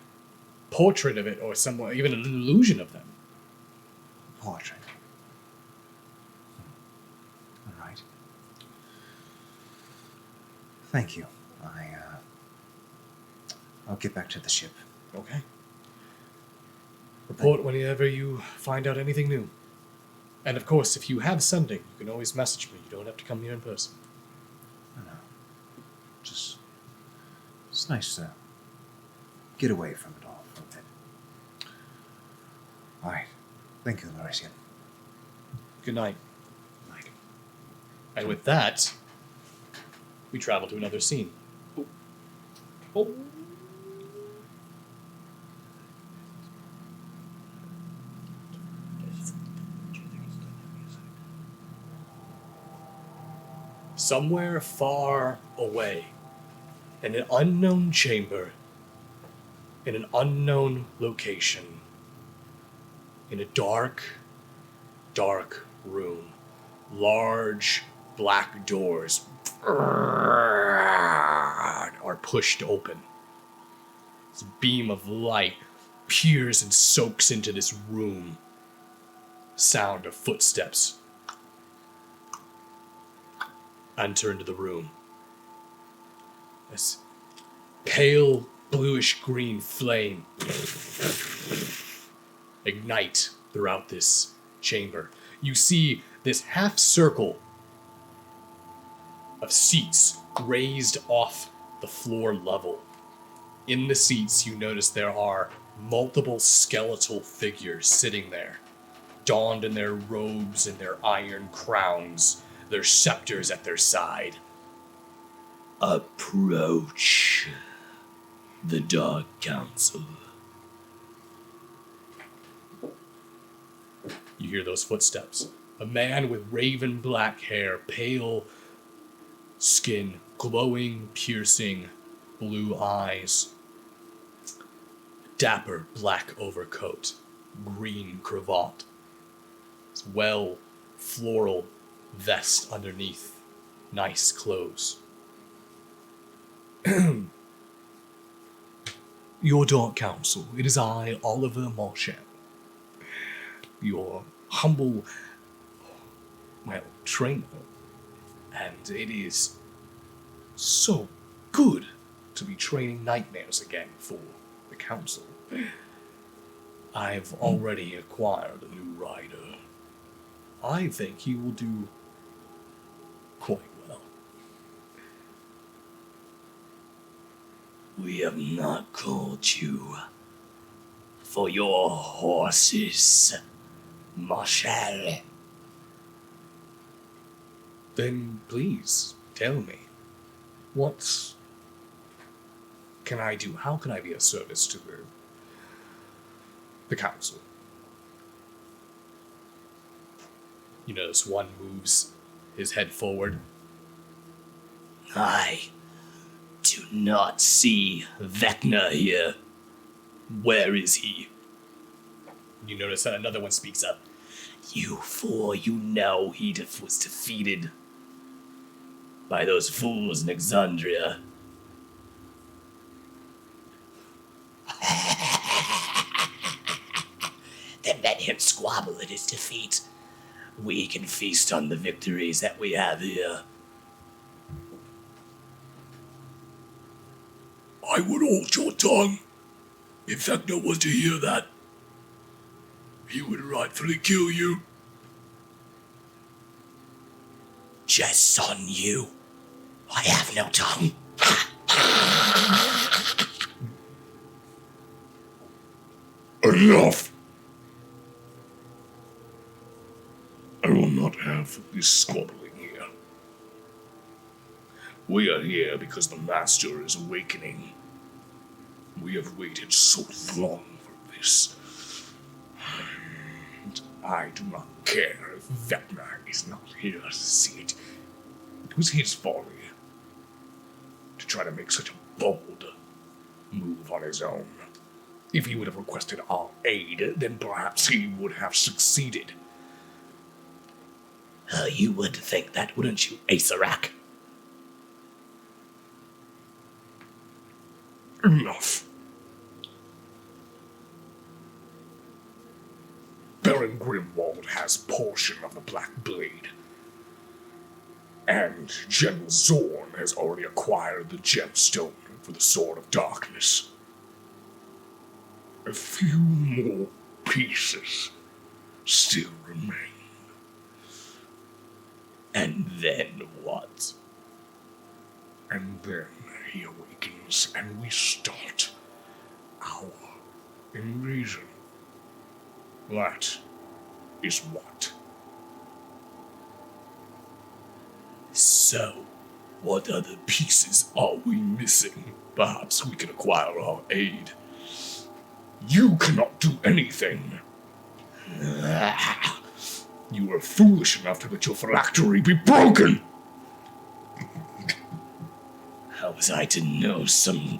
portrait of it, or somewhere, even an illusion of them. Portrait. All right. Thank you. I'll get back to the ship. Okay. Report whenever you find out anything new. And of course, if you have sending, you can always message me. You don't have to come here in person. I know. Just... It's nice to get away from it all for a bit. Alright. Thank you, Norisian. Good night. Night. And with that, we travel to another scene. Oh. Somewhere far away, in an unknown chamber, in an unknown location, in a dark, dark room, large black doors are pushed open. This beam of light peers and soaks into this room. Sound of footsteps enter into the room. This pale bluish green flame ignite throughout this chamber. You see this half circle of seats raised off the floor level. In the seats, you notice there are multiple skeletal figures sitting there, donned in their robes and their iron crowns, their scepters at their side. Approach. The Dark Council. You hear those footsteps. A man with raven black hair, pale skin, glowing, piercing blue eyes. Dapper black overcoat, green cravat. Well floral vest underneath. Nice clothes. Your Dark Council. It is I, Oliver Marchand. Your humble, trainer. And it is so good to be training nightmares again for the council. I've already acquired a new rider. I think he will do quite well. We have not called you for your horses, Marshal. Then please tell me, what can I do? How can I be of service to the council? You notice one moves his head forward. I do not see Vecna here. Where is he? You notice that another one speaks up. You fool, you know he was defeated by those fools in Exandria. Then let him squabble at his defeat. We can feast on the victories that we have here. I would hold your tongue. If Vecna was to hear that, he would rightfully kill you. Just on you. I have no tongue. Enough! I will not have this squabbling here. We are here because the Master is awakening. We have waited so long for this. And I do not care if Vecna is not here to see it. It was his folly to try to make such a bold move on his own. If he would have requested our aid, then perhaps he would have succeeded. You would think that, wouldn't you, Asarak? Enough. Baron Grimwald has portion of the Black Blade. And General Zorn has already acquired the gemstone for the Sword of Darkness. A few more pieces still remain. And then what? And then he awakens and we start our invasion. That is what. So, what other pieces are we missing? Perhaps we can acquire our aid. You cannot do anything. You were foolish enough to let your phylactery be broken. How was I to know some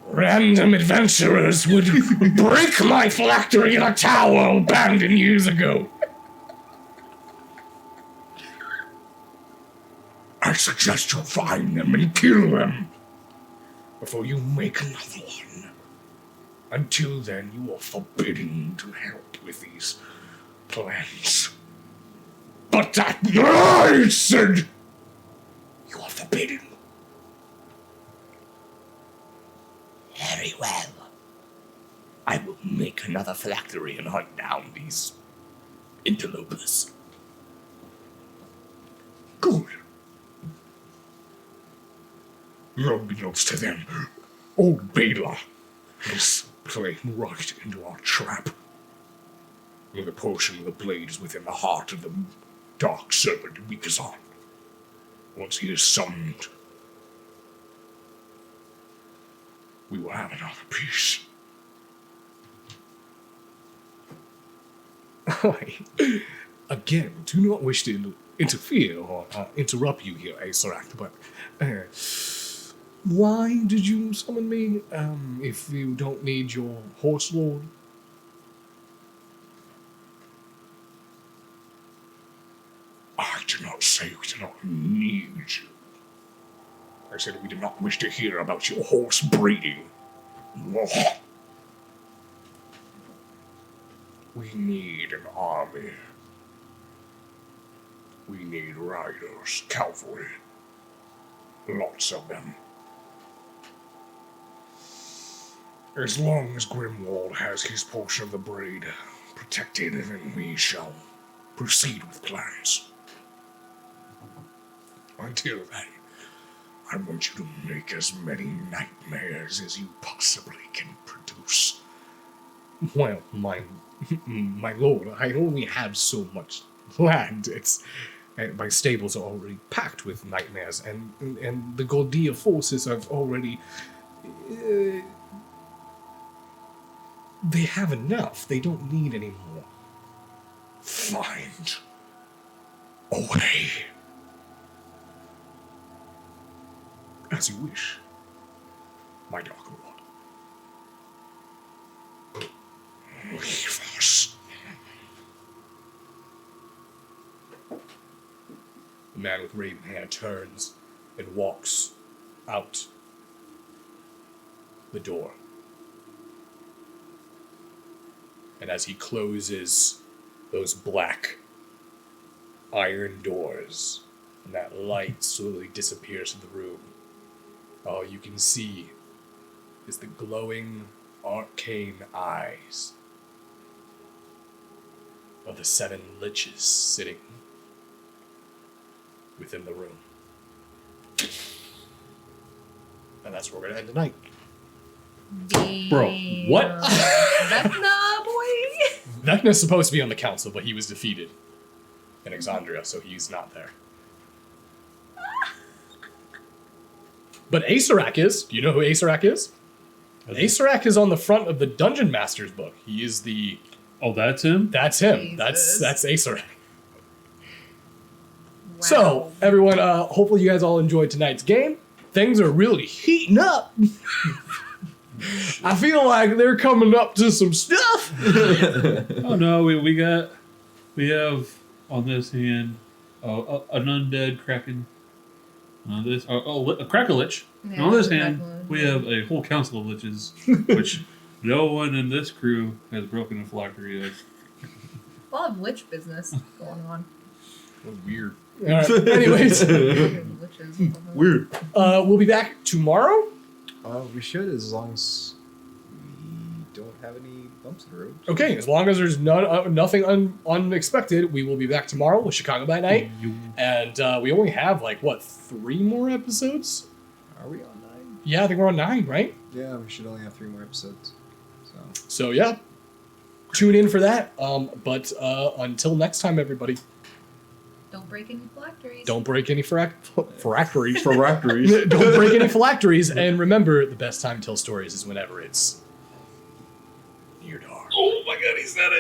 random adventurers would break my phylactery in a tower abandoned years ago? I suggest you find them and kill them before you make another one. Until then, you are forbidden to help with these plans. But that I said you are forbidden. Very well. I will make another phylactery and hunt down these interlopers. Good. Unbeknownst to them, old Bela has played right into our trap. The portion of the blade is within the heart of the dark serpent Mikazan. Once he is summoned, we will have another piece. I, again, do not wish to interfere or interrupt you here, Asarak, but why did you summon me if you don't need your horse lord? I did not say we do not need you. I said we do not wish to hear about your horse breeding. We need an army. We need riders, cavalry. Lots of them. As long as Grimwald has his portion of the braid protected, then we shall proceed with plans. Until then, I want you to make as many nightmares as you possibly can produce. Well, my lord, I only have so much land. And my stables are already packed with nightmares, and the Gordia forces have already... they have enough. They don't need any more. Find a way. As you wish, my Dark Lord. Leave us. The man with raven hair turns and walks out the door. And as he closes those black iron doors, and that light slowly disappears from the room, all you can see is the glowing, arcane eyes of the 7 liches sitting within the room. And that's where we're gonna end tonight. Bro, what? Vecna, boy! Vecna's supposed to be on the council, but he was defeated in Exandria, so he's not there. But Asarak is. Do you know who Asarak is? Asarak is on the front of the Dungeon Master's book. He is the... Oh, that's him? That's him. Jesus. That's Asarak. Wow. So, everyone, hopefully you guys all enjoyed tonight's game. Things are really heating up. I feel like they're coming up to some stuff. Oh no, we have on this hand an undead kraken. On this, a Krakelich. Yeah, On this the hand, Kraken. we have a whole council of liches, which no one in this crew has broken a phylactery of. A lot of lich business going on. That was weird. All right, anyways, Liches. Weird. we'll be back tomorrow. We should, as long as we don't have any bumps in the road. Okay, as long as there's nothing unexpected, we will be back tomorrow with Chicago by Night. And we only have, 3 more episodes? Are we on 9? Yeah, I think we're on 9, right? Yeah, we should only have 3 more episodes. So, yeah. Tune in for that. But until next time, everybody, Don't break any phylacteries. don't break any phylacteries. Phylacteries. Don't break any phylacteries. And remember, the best time to tell stories is whenever it's NearDark. Oh my god, he said it!